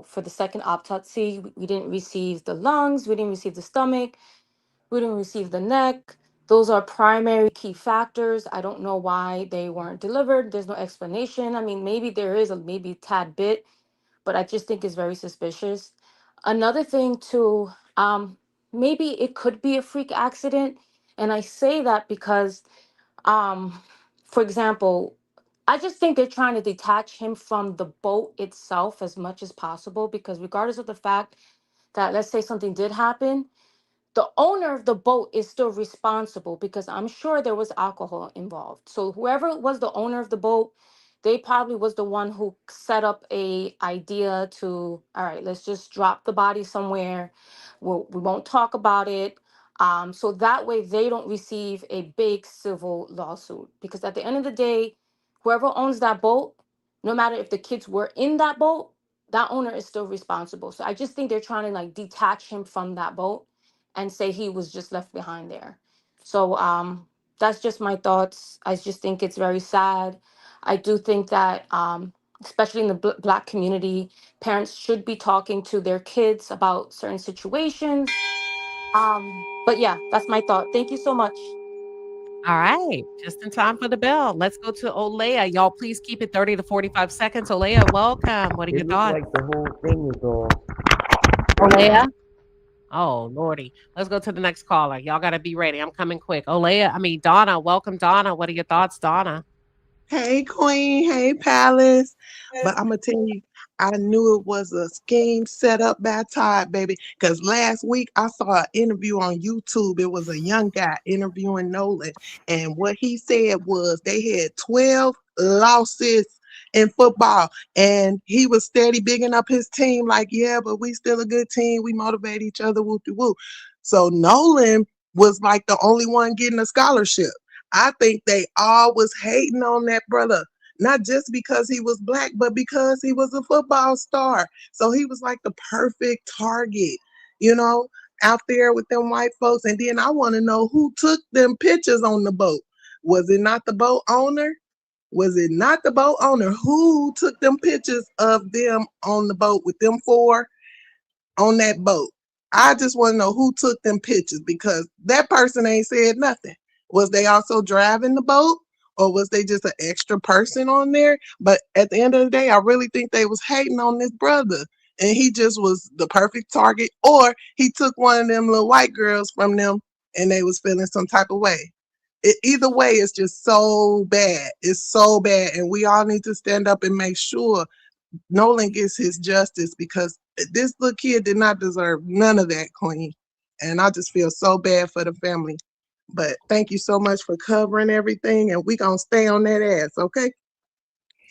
for the second autopsy, we didn't receive the lungs, we didn't receive the stomach, we didn't receive the neck. Those are primary key factors. I don't know why they weren't delivered. There's no explanation. I mean, maybe there is a maybe tad bit, but I just think it's very suspicious. Another thing too, maybe it could be a freak accident, and I say that because, um, for example, I just think they're trying to detach him from the boat itself as much as possible because regardless of the fact that let's say something did happen, the owner of the boat is still responsible because I'm sure there was alcohol involved. So whoever was the owner of the boat, they probably was the one who set up a idea to, all right, let's just drop the body somewhere. We won't talk about it. So that way they don't receive a big civil lawsuit. Because at the end of the day, whoever owns that boat, no matter if the kids were in that boat, that owner is still responsible. So I just think they're trying to like detach him from that boat and say he was just left behind there. So that's just my thoughts. I just think it's very sad. I do think that especially in the black community, parents should be talking to their kids about certain situations. But yeah, that's my thought. Thank you so much. All right. Just in time for the bell. Let's go to Olea. Y'all, please keep it 30 to 45 seconds. Olea, welcome. What are your It looked thoughts? like the whole thing is off. Olea? Oh, Lordy. Let's go to the next caller. Y'all got to be ready. I'm coming quick. Donna. Welcome, Donna. What are your thoughts, Donna? Hey, Queen. Hey, Palace. But I'm going to tell you, I knew it was a scheme set up by Todd, baby. Because last week I saw an interview on YouTube. It was a young guy interviewing Nolan. And what he said was they had 12 losses in football. And he was steady bigging up his team like, yeah, but we still a good team. We motivate each other, whoop-de-whoop. So Nolan was like the only one getting a scholarship. I think they all was hating on that brother, not just because he was black, but because he was a football star. So he was like the perfect target, out there with them white folks. And then I want to know who took them pictures on the boat. Was it not the boat owner? Was it not the boat owner? Who took them pictures of them on the boat with them four on that boat? I just want to know who took them pictures because that person ain't said nothing. Was they also driving the boat or was they just an extra person on there? But at the end of the day, I really think they was hating on this brother and he just was the perfect target, or he took one of them little white girls from them and they was feeling some type of way. Either way, it's just so bad. It's so bad. And we all need to stand up and make sure Nolan gets his justice because this little kid did not deserve none of that, Queen. And I just feel so bad for the family. But thank you so much for covering everything, and we gonna stay on that ass, okay?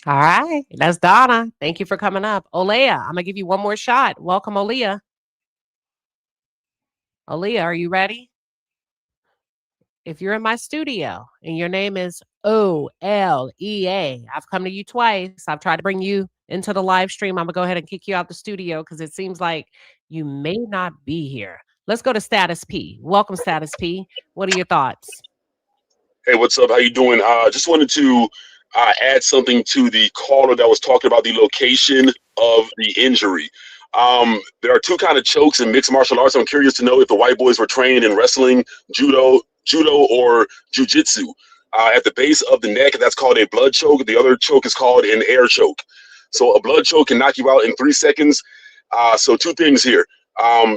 All right. That's Donna. Thank you for coming up. Olea, I'm going to give you one more shot. Welcome, Olea. Olea, are you ready? If you're in my studio and your name is Olea, I've come to you twice. I've tried to bring you into the live stream. I'm going to go ahead and kick you out the studio because it seems like you may not be here. Let's go to Status P. Welcome, Status P. What are your thoughts? Hey, what's up? How you doing? Just wanted to add something to the caller that was talking about the location of the injury. There are two kind of chokes in mixed martial arts. I'm curious to know if the white boys were trained in wrestling, judo, or jujitsu. At the base of the neck, that's called a blood choke. The other choke is called an air choke. So a blood choke can knock you out in 3 seconds. So two things here.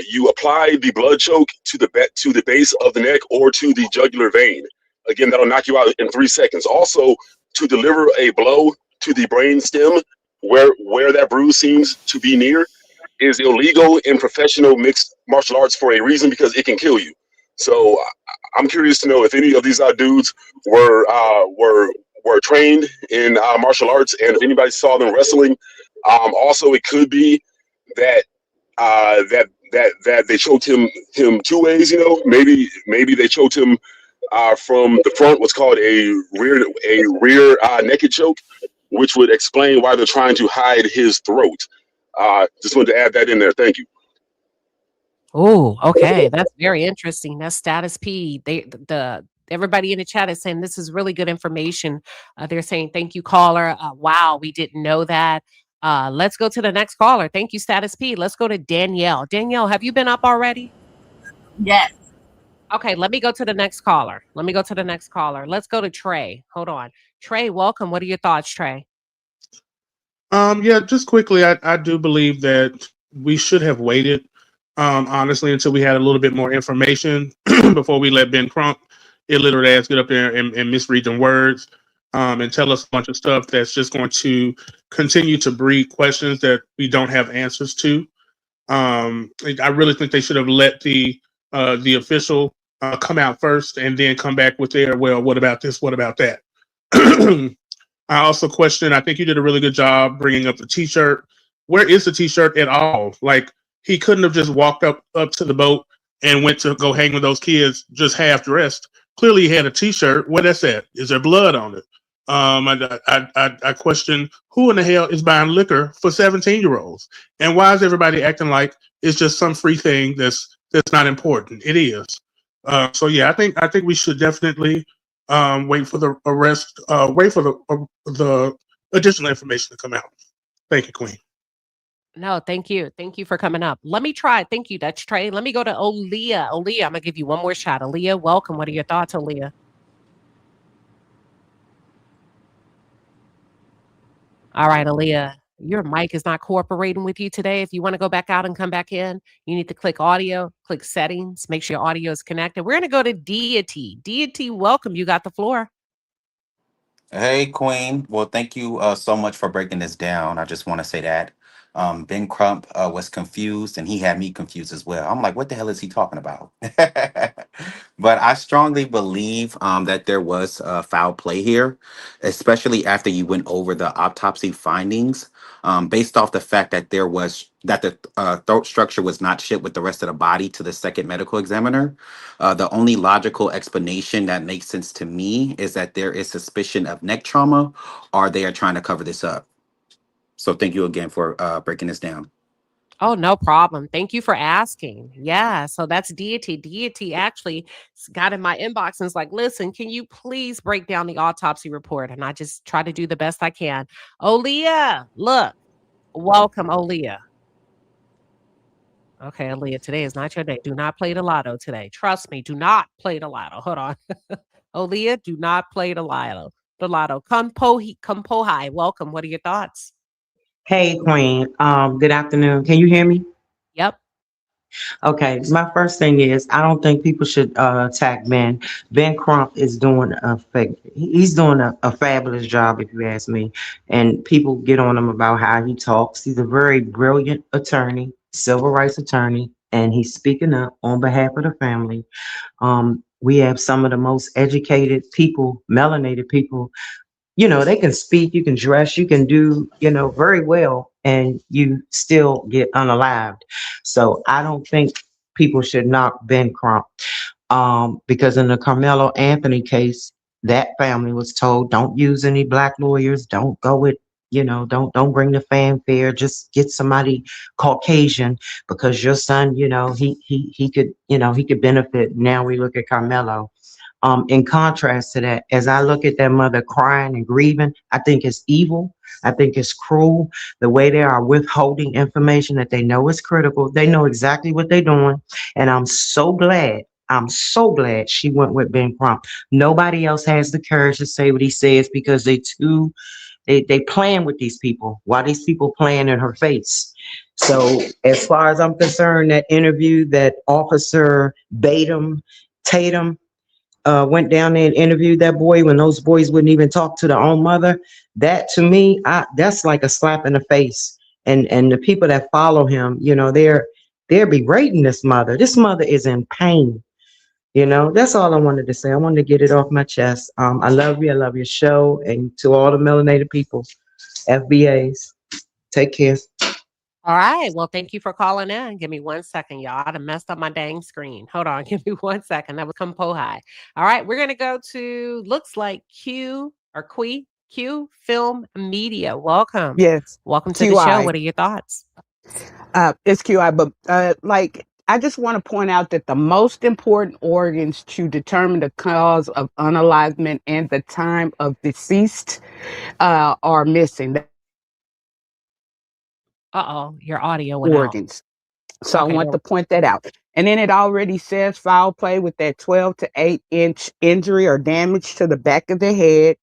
You apply the blood choke to the base of the neck or to the jugular vein. Again, that'll knock you out in 3 seconds. Also, to deliver a blow to the brain stem where that bruise seems to be near is illegal in professional mixed martial arts for a reason, because it can kill you. So I'm curious to know if any of these dudes were trained in martial arts, and if anybody saw them wrestling. Also, it could be that that they choked him two ways. Maybe they choked him from the front, what's called a rear naked choke, which would explain why they're trying to hide his throat. Just wanted to add that in there. Thank you. Oh, okay. That's very interesting. That's Status P. Everybody in the chat is saying this is really good information. They're saying thank you, caller. Wow, we didn't know that. Let's go to the next caller. Thank you, Status P. Let's go to Danielle. Danielle, have you been up already? Yes. Okay, let me go to the next caller. Let's go to Trey. Hold on. Trey, welcome. What are your thoughts, Trey? Yeah, just quickly, I do believe that we should have waited, honestly, until we had a little bit more information before we let Ben Crump illiterate ass get up there and misread them words and tell us a bunch of stuff that's just going to continue to breed questions that we don't have answers to. I really think they should have let the official come out first and then come back with their, well, what about this? What about that? I also question, I think you did a really good job bringing up the T-shirt. Where is the T-shirt at all? Like, he couldn't have just walked up to the boat and went to go hang with those kids just half dressed. Clearly, he had a T-shirt. What that's at? Is there blood on it? I question who in the hell is buying liquor for 17-year-olds, and why is everybody acting like it's just some free thing that's not important? It is. So yeah, I think we should definitely wait for the arrest, wait for the additional information to come out. Thank you, Queen. No, thank you. Thank you for coming up. Let me try. Thank you, Dutch Trey. Let me go to Aaliyah. Aaliyah, I'm going to give you one more shot. Aaliyah, welcome. What are your thoughts, Aaliyah? All right, Aaliyah, your mic is not cooperating with you today. If you want to go back out and come back in, you need to click audio, click settings, make sure your audio is connected. We're going to go to Deity. Deity, welcome. You got the floor. Hey, Queen. Well, thank you so much for breaking this down. I just want to say that Ben Crump was confused and he had me confused as well. I'm like, what the hell is he talking about? But I strongly believe that there was foul play here, especially after you went over the autopsy findings, based off the fact that the throat structure was not shipped with the rest of the body to the second medical examiner. The only logical explanation that makes sense to me is that there is suspicion of neck trauma or they are trying to cover this up. So thank you again for breaking this down. Oh, no problem. Thank you for asking. Yeah, so that's Deity. Deity actually got in my inbox and was like, listen, can you please break down the autopsy report? And I just try to do the best I can. Aaliyah, look, welcome, Aaliyah. Okay, Aaliyah, today is not your day. Do not play the lotto today. Trust me, do not play the lotto. Hold on. Aaliyah, do not play the lotto. The lotto. Kumpohi, welcome. What are your thoughts? Hey, Queen. Good afternoon. Can you hear me? Yep. Okay. My first thing is I don't think people should attack Ben. Ben Crump is doing he's doing a fabulous job, if you ask me. And people get on him about how he talks. He's a very brilliant attorney, civil rights attorney, and he's speaking up on behalf of the family. We have some of the most educated people, melanated people. They can speak, you can dress, you can do, very well, and you still get unalived. So I don't think people should knock Ben Crump. Because in the Carmelo Anthony case, that family was told, don't use any black lawyers, don't go with, don't bring the fanfare, just get somebody Caucasian because your son, he could, he could benefit. Now we look at Carmelo. In contrast to that, as I look at that mother crying and grieving, I think it's evil. I think it's cruel. The way they are withholding information that they know is critical. They know exactly what they're doing. And I'm so glad she went with Ben Crump. Nobody else has the courage to say what he says because they playing with these people while these people playing in her face. So as far as I'm concerned, that interview that Officer Tatum went down there and interviewed that boy when those boys wouldn't even talk to their own mother. That to me, that's like a slap in the face. And the people that follow him, they're berating this mother. This mother is in pain. That's all I wanted to say. I wanted to get it off my chest. I love you. I love your show. And to all the melanated people, FBAs, take care. All right. Well, thank you for calling in. Give me 1 second, y'all. I done messed up my dang screen. Hold on. Give me 1 second. That was Kumpohi. All right. We're going to go to, looks like Q Film Media. Welcome. Yes, Welcome to the show. QI. What are your thoughts? It's QI, but I just want to point out that the most important organs to determine the cause of unalivement and the time of deceased are missing. Uh-oh, your audio went out. Organs. So Okay, I want to point that out. And then it already says foul play with that 12 to 8-inch injury or damage to the back of the head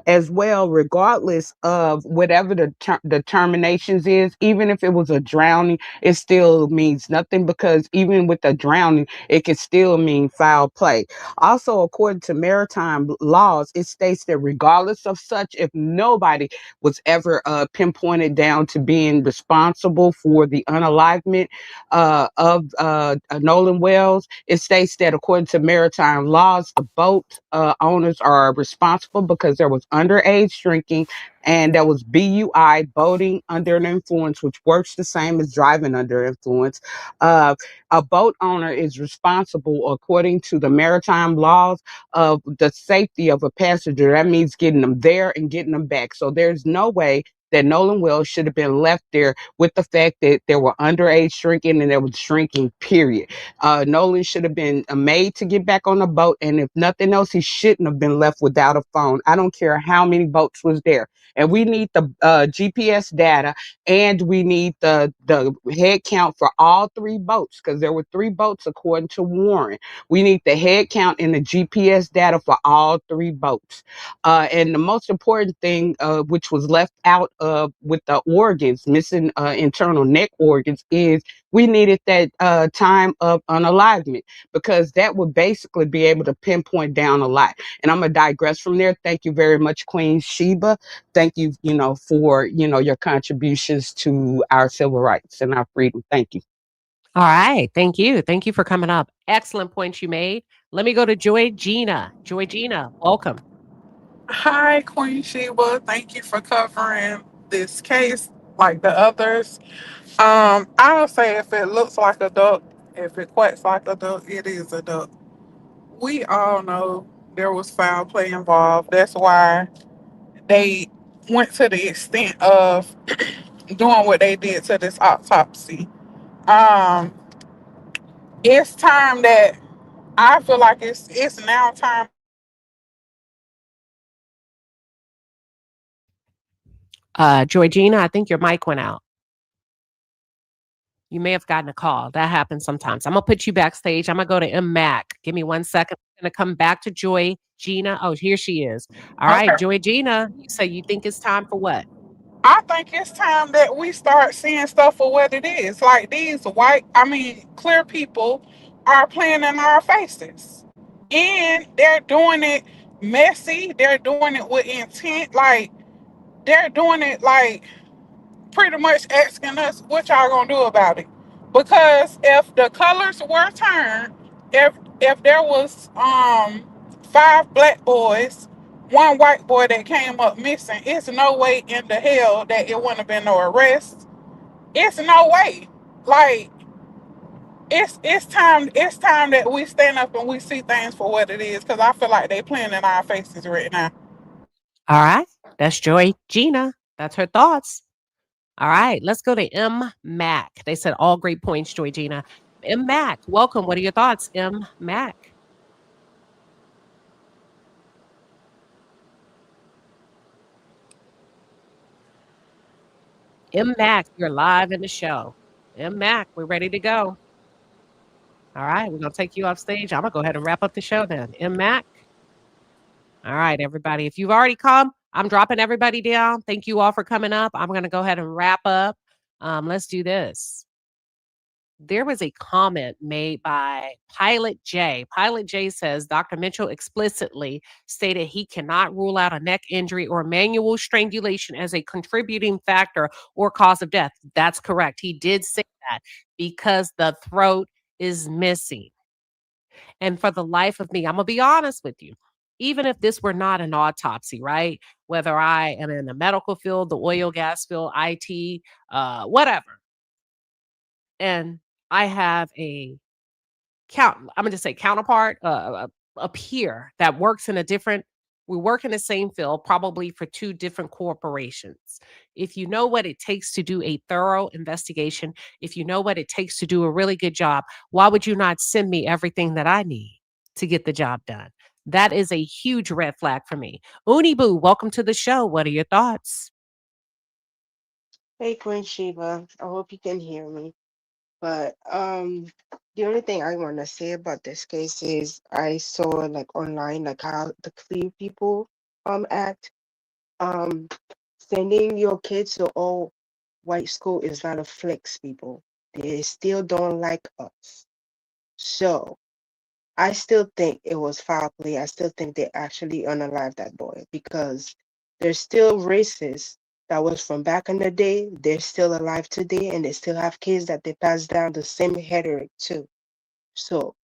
as well, regardless of whatever the determinations is. Even if it was a drowning, it still means nothing because even with a drowning, it can still mean foul play. Also, according to maritime laws, it states that regardless of such, if nobody was ever pinpointed down to being responsible for the unalivement of Nolan Wells, it states that according to maritime laws, the boat owners are responsible because there was underage drinking and there was BUI, boating under an influence, which works the same as driving under influence. Uh, a boat owner is responsible, according to the maritime laws, of the safety of a passenger. That means getting them there and getting them back. So there's no way that Nolan Wells should have been left there with the fact that there were underage drinking and there was drinking, period. Nolan should have been made to get back on the boat. And if nothing else, he shouldn't have been left without a phone. I don't care how many boats was there. And we need the GPS data, and we need the head count for all three boats, because there were three boats according to Warren. We need the head count and the GPS data for all three boats. And the most important thing, which was left out with the organs, missing internal neck organs, is we needed that time of unalivement, because that would basically be able to pinpoint down a lot. And I'm gonna digress from there. Thank you very much, Queen Shiba. Thank you, for your contributions to our civil rights and our freedom. Thank you. All right. Thank you. Thank you for coming up. Excellent points you made. Let me go to Joy Gina. Joy Gina, welcome. Hi, Queen Sheba. Thank you for covering this case like the others. I don't say if it looks like a duck, if it quacks like a duck, it is a duck. We all know there was foul play involved. That's why they went to the extent of doing what they did to this autopsy. Um, it's time that I feel like it's now time. Joy Gina, I think your mic went out. You may have gotten a call. That happens sometimes. I'm gonna put you backstage. I'm gonna go to M Mac. Give me 1 second. I'm gonna come back to Joy Gina. Oh, here she is. All right, Okay. Joy Gina. You say you think it's time for what? I think it's time that we start seeing stuff for what it is. Like these clear people are playing in our faces. And they're doing it messy. They're doing it with intent. Like, they're doing it like pretty much asking us what y'all gonna do about it. Because if the colors were turned, if there was five black boys, one white boy that came up missing, it's no way in the hell that it wouldn't have been no arrest. It's no way. Like, it's time that we stand up and we see things for what it is, because I feel like they playing in our faces right now. All right. That's Joy Gina. That's her thoughts. All right. Let's go to M Mac. They said all great points, Joy Gina. M Mac, welcome. What are your thoughts, M Mac? M Mac, you're live in the show. M Mac, we're ready to go. All right, we're gonna take you off stage. I'm gonna go ahead and wrap up the show then. M Mac. All right, everybody. If you've already come, I'm dropping everybody down. Thank you all for coming up. I'm gonna go ahead and wrap up. Let's do this. There was a comment made by Pilot J. Pilot J says Dr. Mitchell explicitly stated he cannot rule out a neck injury or manual strangulation as a contributing factor or cause of death. That's correct. He did say that because the throat is missing. And for the life of me, I'm going to be honest with you. Even if this were not an autopsy, right? Whether I am in the medical field, the oil, gas field, IT, whatever, and I have I'm gonna just say counterpart, a peer that works in a different we work in the same field, probably for two different corporations. If you know what it takes to do a thorough investigation, if you know what it takes to do a really good job, why would you not send me everything that I need to get the job done? That is a huge red flag for me. Uni Boo, welcome to the show. What are your thoughts? Hey, Queen Shiba. I hope you can hear me. But the only thing I want to say about this case is I saw like online like how the clear people act. Um, Sending your kids to all white school is not a flex, people. They still don't like us. So I still think it was foul play. I still think they actually unalive that boy because there's still racists that was from back in the day. They're still alive today and they still have kids that they pass down the same rhetoric to. So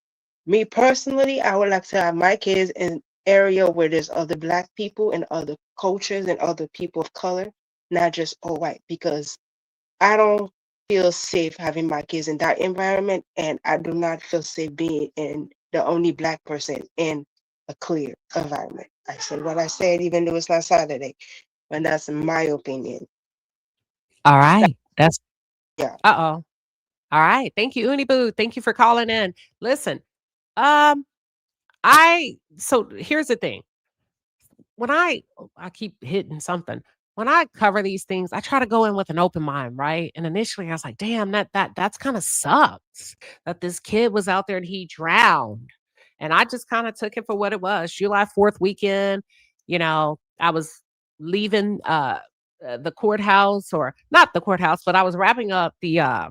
me personally, I would like to have my kids in area where there's other black people and other cultures and other people of color, not just all white, because I don't feel safe having my kids in that environment, and I do not feel safe being in the only black person in a clear environment. I said what I said, even though it's not Saturday, but that's my opinion. All That, right. That's yeah. uh-oh. All right. Thank you, Uni Boo. Thank you for calling in. Listen, um, so here's the thing. When I keep hitting something. When I cover these things, I try to go in with an open mind, right? And initially I was like, damn, that's kind of sucks that this kid was out there and he drowned. And I just kind of took it for what it was. July 4th weekend, I was leaving the courthouse, or not the courthouse, but I was wrapping up the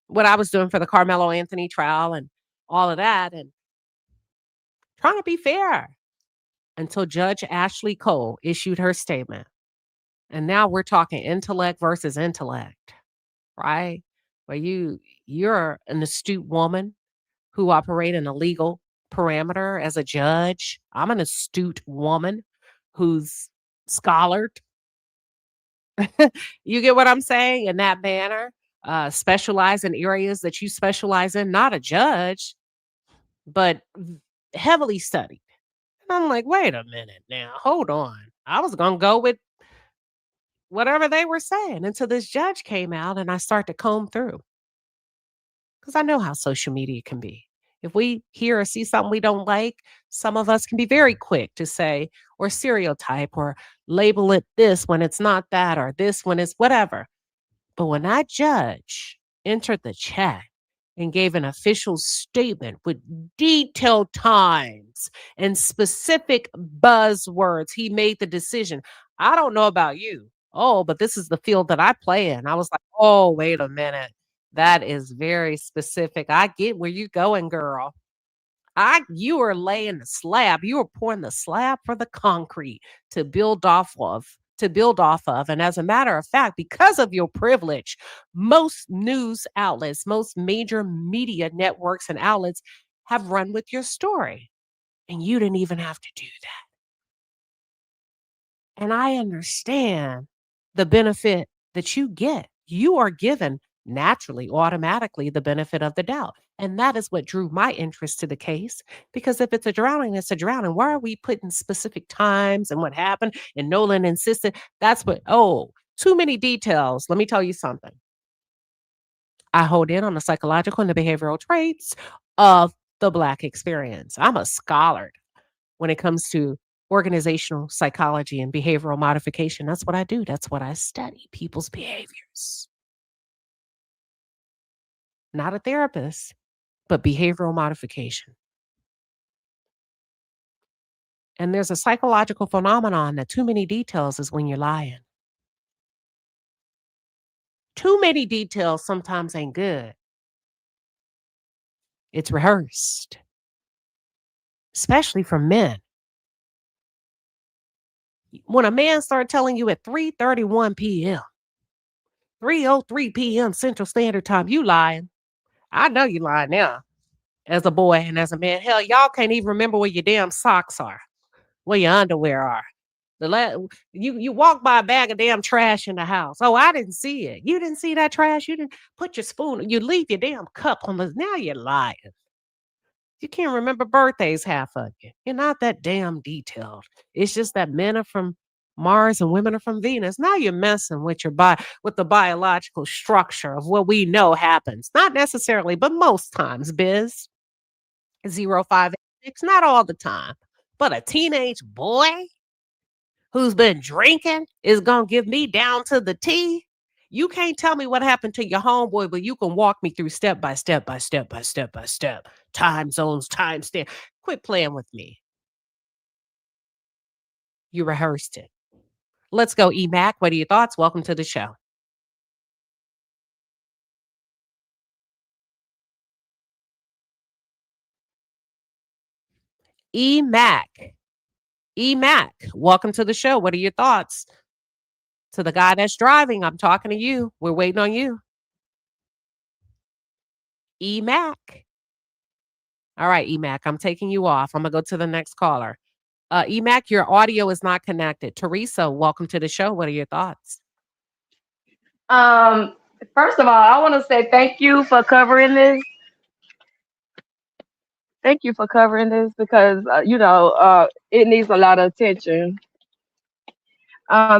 what I was doing for the Carmelo Anthony trial and all of that, and trying to be fair until Judge Ashley Cole issued her statement. And now we're talking intellect versus intellect, right? Where you're an astute woman who operate in a legal parameter as a judge. I'm an astute woman who's scholared. You get what I'm saying? In that manner, specialize in areas that you specialize in, not a judge, but heavily studied. And I'm like, wait a minute now, hold on. I was gonna go with whatever they were saying until this judge came out, and I start to comb through, because I know how social media can be. If we hear or see something we don't like, some of us can be very quick to say, or stereotype, or label it this when it's not that, or this when it's whatever. But when that judge entered the chat and gave an official statement with detailed times and specific buzzwords, he made the decision. I don't know about you. Oh, but this is the field that I play in. I was like, oh, wait a minute. That is very specific. I get where you're going, girl. You are laying the slab. You are pouring the slab for the concrete to build off of. And as a matter of fact, because of your privilege, most news outlets, most major media networks and outlets have run with your story. And you didn't even have to do that. And I understand the benefit that you get. You are given naturally, automatically, the benefit of the doubt. And that is what drew my interest to the case. Because if it's a drowning, it's a drowning. Why are we putting specific times and what happened? And Nolan insisted too many details. Let me tell you something. I hold in on the psychological and the behavioral traits of the Black experience. I'm a scholar when it comes to organizational psychology and behavioral modification. That's what I do. That's what I study, people's behaviors. Not a therapist, but behavioral modification. And there's a psychological phenomenon that too many details is when you're lying. Too many details sometimes ain't good. It's rehearsed, especially for men. When a man starts telling you at 3:31 p.m., 3:03 p.m. Central Standard Time, you lying. I know you lying now. As a boy and as a man, hell, y'all can't even remember where your damn socks are, where your underwear are. You walk by a bag of damn trash in the house. Oh, I didn't see it. You didn't see that trash. You didn't put your spoon. You leave your damn cup on the. Now you're lying. You can't remember birthdays, half of you. You're not that damn detailed. It's just that men are from Mars and women are from Venus. Now you're messing with with the biological structure of what we know happens. Not necessarily, but most times, biz. 0586, not all the time. But a teenage boy who's been drinking is going to give me down to the T. You can't tell me what happened to your homeboy, but you can walk me through step by step by step by step by step. Time zones, time stamp. Quit playing with me. You rehearsed it. Let's go, EMAC. What are your thoughts? Welcome to the show. EMAC. EMAC, welcome to the show. What are your thoughts? To the guy that's driving, I'm talking to you. We're waiting on you. EMAC. All right, Emac, I'm taking you off. I'm gonna go to the next caller. Emac, your audio is not connected. Teresa, welcome to the show. What are your thoughts? Um, First of all, I want to say thank you for covering this. Thank you for covering this because it needs a lot of attention.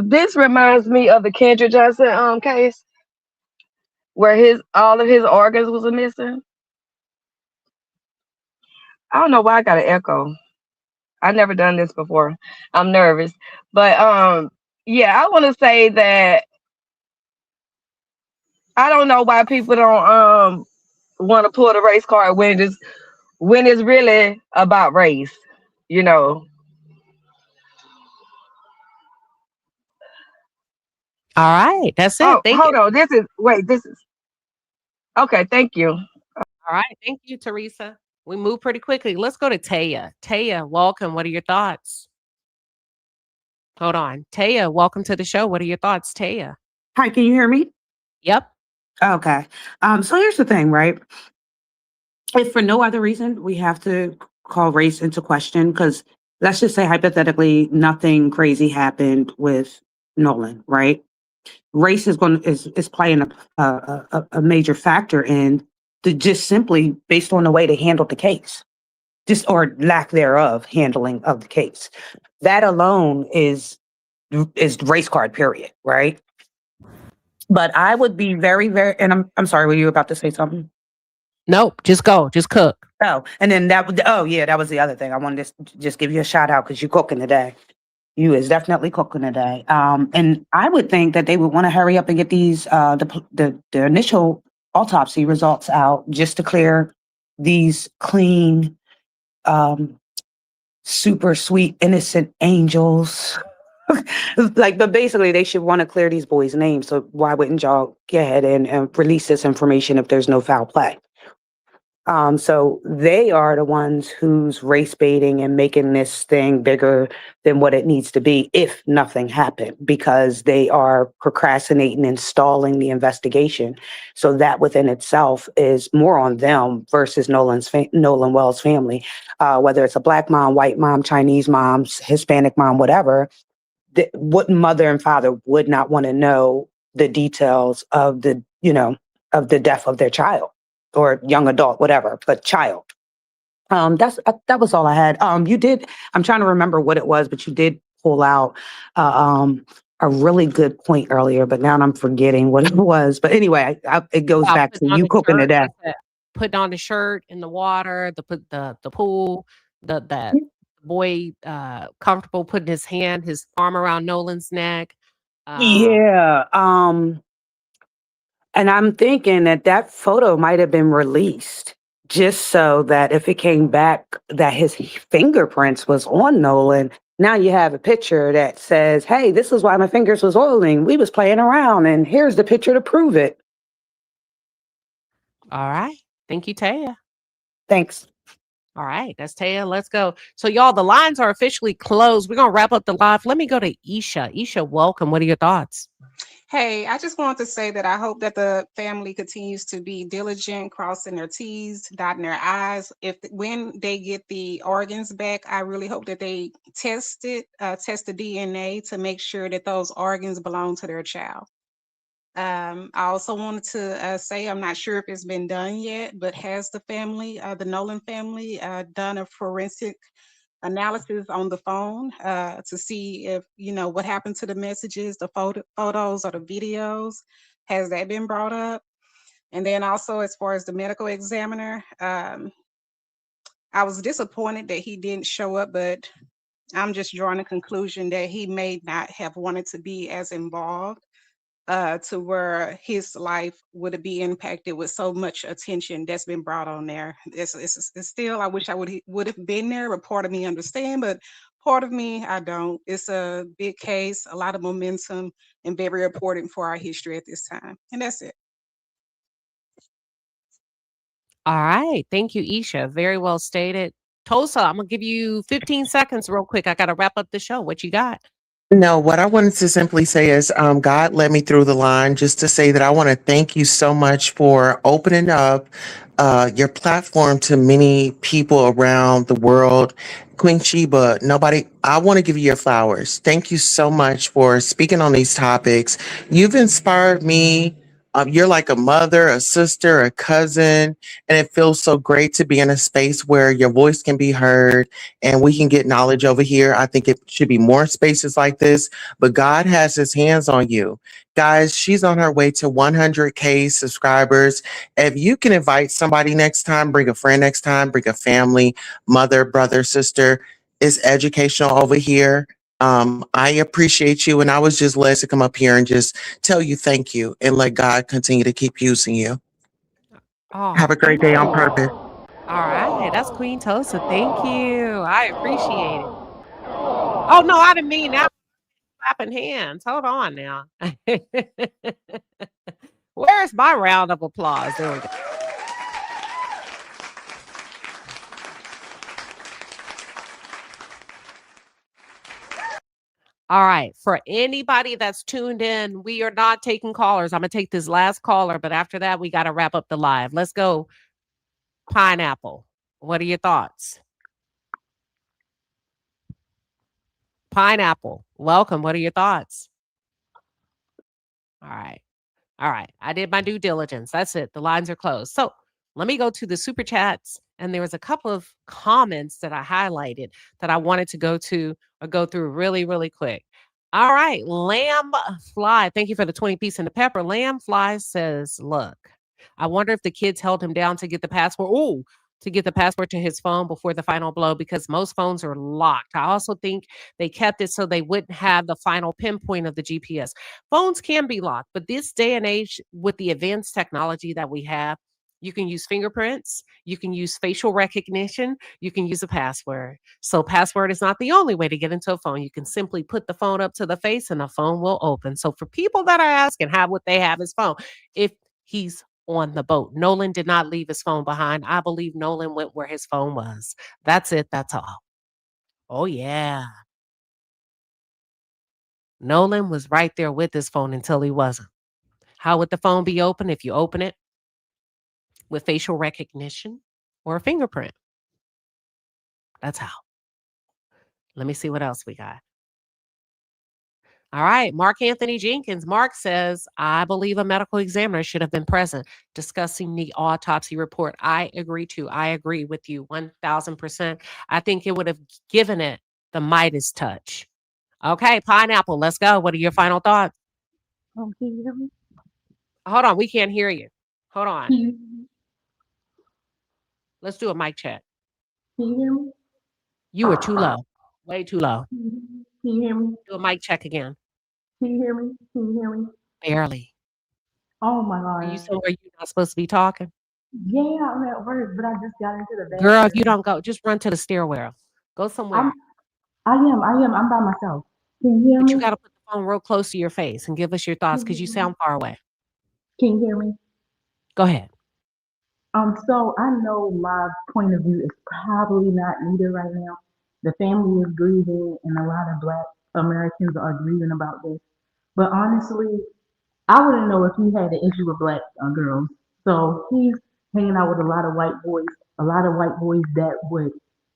This reminds me of the Kendrick Johnson case where his all of his organs was missing. I don't know why I got an echo. I never done this before. I'm nervous, but yeah, I want to say that I don't know why people don't want to pull the race card when it's really about race. You know. All right, that's it. Oh, Thank you. hold on. This is okay. Thank you. All right, thank you, Teresa. We move pretty quickly. Let's go to Taya. Taya, welcome. What are your thoughts? Hold on. Taya, welcome to the show. What are your thoughts, Taya? Hi, can you hear me? Yep. Okay. So here's the thing, right? If for no other reason we have to call race into question, because let's just say hypothetically nothing crazy happened with Nolan, right? Race is playing a major factor in the just simply based on the way they handled the case, just or lack thereof handling of the case. That alone is race card, period, right? But I would be very, very, and I'm sorry, were you about to say something? Nope, just go, just cook. Oh, and then oh yeah, that was the other thing. I wanted to just give you a shout out because you cooking today. You is definitely cooking today. And I would think that they would want to hurry up and get these the initial autopsy results out just to clear these clean, super sweet, innocent angels. Like, but basically, they should want to clear these boys' names. So why wouldn't y'all go ahead and release this information if there's no foul play? So they are the ones who's race baiting and making this thing bigger than what it needs to be if nothing happened, because they are procrastinating and stalling the investigation. So that within itself is more on them versus Nolan Wells family, whether it's a black mom, white mom, Chinese mom, Hispanic mom, whatever. What mother and father would not want to know the details of the death of their child or young adult, whatever, but child. That was all I had. You did. I'm trying to remember what it was, but you did pull out a really good point earlier, but now I'm forgetting what it was. But anyway, it goes back to Putting on you the cooking to shirt. death. Putting on the shirt in the water, the pool, that boy comfortable putting his arm around Nolan's neck. Yeah. And I'm thinking that photo might have been released just so that if it came back that his fingerprints was on Nolan, now you have a picture that says, "Hey, this is why my fingers was oiling. We was playing around, and here's the picture to prove it." All right. Thank you, Taya. Thanks. All right, that's Taya. Let's go. So, y'all, the lines are officially closed. We're gonna wrap up the live. Let me go to Isha. Isha, welcome. What are your thoughts? Hey, I just want to say that I hope that the family continues to be diligent, crossing their T's, dotting their I's. When they get the organs back, I really hope that they test the DNA to make sure that those organs belong to their child. I also wanted to say, I'm not sure if it's been done yet, but has the Nolan family, done a forensic analysis on the phone to see if what happened to the messages, the photos or the videos? Has that been brought up? And then also, as far as the medical examiner, I was disappointed that he didn't show up, but I'm just drawing a conclusion that he may not have wanted to be as involved to where his life would be impacted with so much attention that's been brought on there. It's still, I wish I would have been there, but part of me understand, but part of me, I don't. It's a big case, a lot of momentum, and very important for our history at this time. And that's it. All right. Thank you, Isha. Very well stated. Tosa, I'm gonna give you 15 seconds real quick. I gotta wrap up the show. What you got? No, what I wanted to simply say is God led me through the line just to say that I want to thank you so much for opening up your platform to many people around the world. Queen Sheba, nobody, I want to give you your flowers. Thank you so much for speaking on these topics. You've inspired me. You're like a mother, a sister, a cousin, and it feels so great to be in a space where your voice can be heard and we can get knowledge over here. I think it should be more spaces like this, but God has his hands on you. Guys, she's on her way to 100K subscribers. If you can invite somebody next time, bring a friend next time, bring a family, mother, brother, sister, it's educational over here. I appreciate you, and I was just led to come up here and just tell you thank you and let God continue to keep using you. Have Oh, a great thank day on you. purpose. All right, that's Queen Tosa. Thank you. I appreciate it. Oh no, I didn't mean that. Clapping hands. Hold on now. Where's my round of applause? There we go. All right. For anybody that's tuned in, we are not taking callers. I'm going to take this last caller, but after that, we got to wrap up the live. Let's go. Pineapple. What are your thoughts? Pineapple. Welcome. What are your thoughts? All right. All right. I did my due diligence. That's it. The lines are closed. So let me go to the super chats. And there was a couple of comments that I highlighted that I wanted to go through really, really quick. All right. Lamb Fly. Thank you for the 20 piece and the pepper. Lamb Fly says, look, I wonder if the kids held him down to get the password. Oh, to get the password to his phone before the final blow because most phones are locked. I also think they kept it so they wouldn't have the final pinpoint of the GPS. Phones can be locked, but this day and age, with the advanced technology that we have, you can use fingerprints, you can use facial recognition, you can use a password. So, password is not the only way to get into a phone. You can simply put the phone up to the face and the phone will open. So, for people that are asking how would they have his phone, if he's on the boat, Nolan did not leave his phone behind. I believe Nolan went where his phone was. That's it. That's all. Oh, yeah. Nolan was right there with his phone until he wasn't. How would the phone be open if you open it with facial recognition or a fingerprint? That's how. Let me see what else we got. All right. Mark Anthony Jenkins. Mark says, I believe a medical examiner should have been present discussing the autopsy report. I agree too. I agree with you 1000%. I think it would have given it the Midas touch. Okay. Pineapple, let's go. What are your final thoughts? Can you hear me? Hold on. We can't hear you. Hold Can on. you, Let's do a mic check. can you hear me? You are too low. Way too low. Can you hear me? Do a mic check again. Can you hear me? Can you hear me? Barely. Oh my Are you God. somewhere you're not supposed to be talking? Yeah, I'm at work, but I just got into the Girl, if you bathroom. don't go, just run to the stairwell. Go I'm somewhere. I'm by myself. Can you hear But you me? gotta put the phone real close to your face and give us your thoughts because you sound far away. Can you hear me? Go ahead. So I know my point of view is probably not needed right now. The family is grieving, and a lot of Black Americans are grieving about this. But honestly, I wouldn't know if he had an issue with Black girls. So he's hanging out with a lot of white boys that would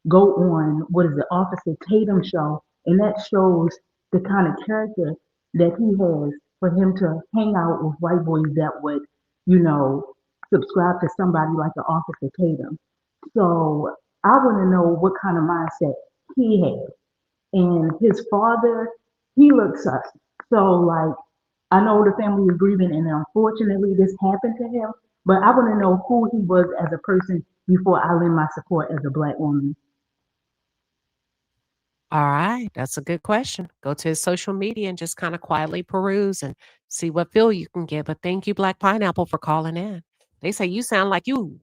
go on, what is it, Officer Tatum show, and that shows the kind of character that he has for him to hang out with white boys that would, you know, subscribe to somebody like an Officer Tatum. So I want to know what kind of mindset he has. And his father, he looks sus. So like I know the family is grieving and unfortunately this happened to him, but I want to know who he was as a person before I lend my support as a Black woman. All right, that's a good question. Go to his social media and just kind of quietly peruse and see what feel you can get. But thank you, Black Pineapple, for calling in. They say you sound like you.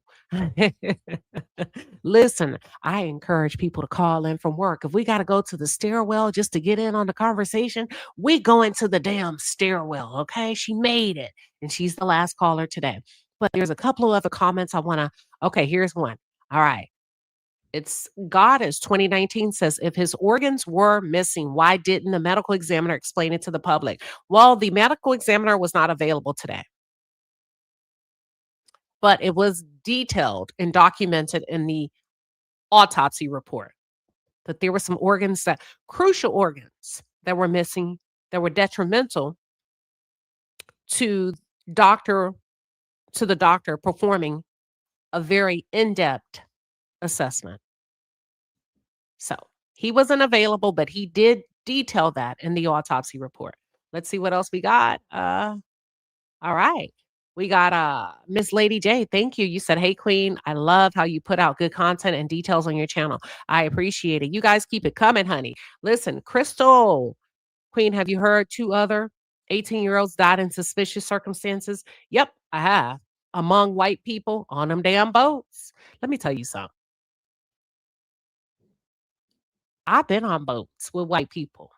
Listen, I encourage people to call in from work. If we got to go to the stairwell just to get in on the conversation, we go into the damn stairwell. Okay, she made it, and she's the last caller today. But there's a couple of other comments I want to. Okay, here's one. All right. It's Goddess 2019 says, if his organs were missing, why didn't the medical examiner explain it to the public? Well, the medical examiner was not available today, but it was detailed and documented in the autopsy report that there were some organs crucial organs that were missing, that were detrimental to the doctor performing a very in-depth assessment. So he wasn't available, but he did detail that in the autopsy report. Let's see what else we got. All right. We got Miss Lady J. Thank you. You said, hey, Queen, I love how you put out good content and details on your channel. I appreciate it. You guys keep it coming, honey. Listen, Crystal, Queen, have you heard 2 other 18-year-olds died in suspicious circumstances? Yep, I have. Among white people on them damn boats. Let me tell you something. I've been on boats with white people.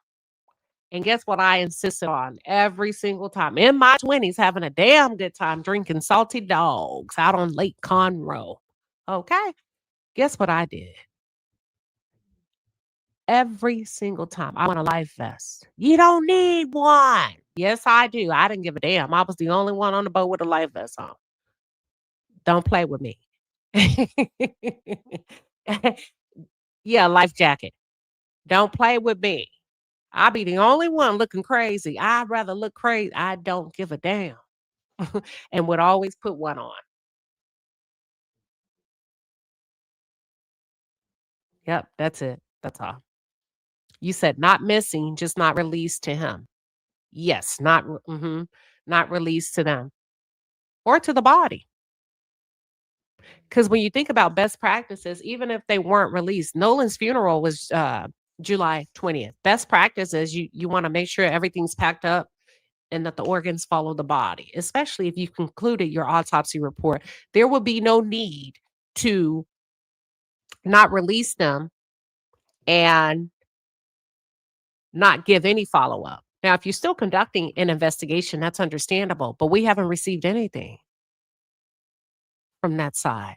And guess what I insisted on every single time? In my 20s, having a damn good time drinking salty dogs out on Lake Conroe. Okay? Guess what I did? Every single time I want a life vest. You don't need one. Yes, I do. I didn't give a damn. I was the only one on the boat with a life vest on. Don't play with me. Yeah, life jacket. Don't play with me. I'll be the only one looking crazy. I'd rather look crazy. I don't give a damn. And would always put one on. Yep, that's it. That's all. You said not missing, just not released to him. Yes, not released to them or to the body. Because when you think about best practices, even if they weren't released, Nolan's funeral was July 20th. Best practices, you want to make sure everything's packed up and that the organs follow the body, especially if you concluded your autopsy report. There will be no need to not release them and not give any follow-up. Now, if you're still conducting an investigation, that's understandable, but we haven't received anything from that side.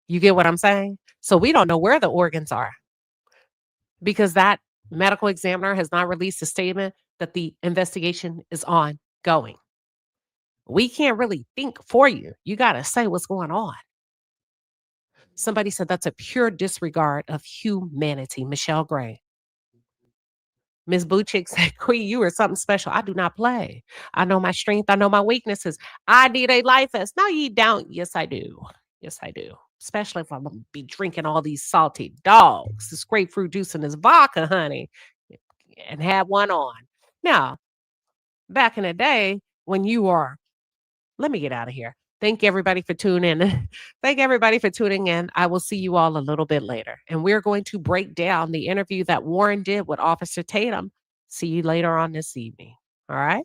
You get what I'm saying? So we don't know where the organs are because that medical examiner has not released a statement that the investigation is ongoing. We can't really think for you. You got to say what's going on. Somebody said that's a pure disregard of humanity. Michelle Gray. Ms. Buchik said, Queen, you are something special. I do not play. I know my strength. I know my weaknesses. I need a life vest. No, you don't. Yes, I do. Yes, I do. Especially if I'm going to be drinking all these salty dogs, this grapefruit juice and this vodka, honey, and have one on. Now, back in the day when you are, let me get out of here. Thank everybody for tuning in. Thank everybody for tuning in. I will see you all a little bit later. And we're going to break down the interview that Warren did with Officer Tatum. See you later on this evening. All right.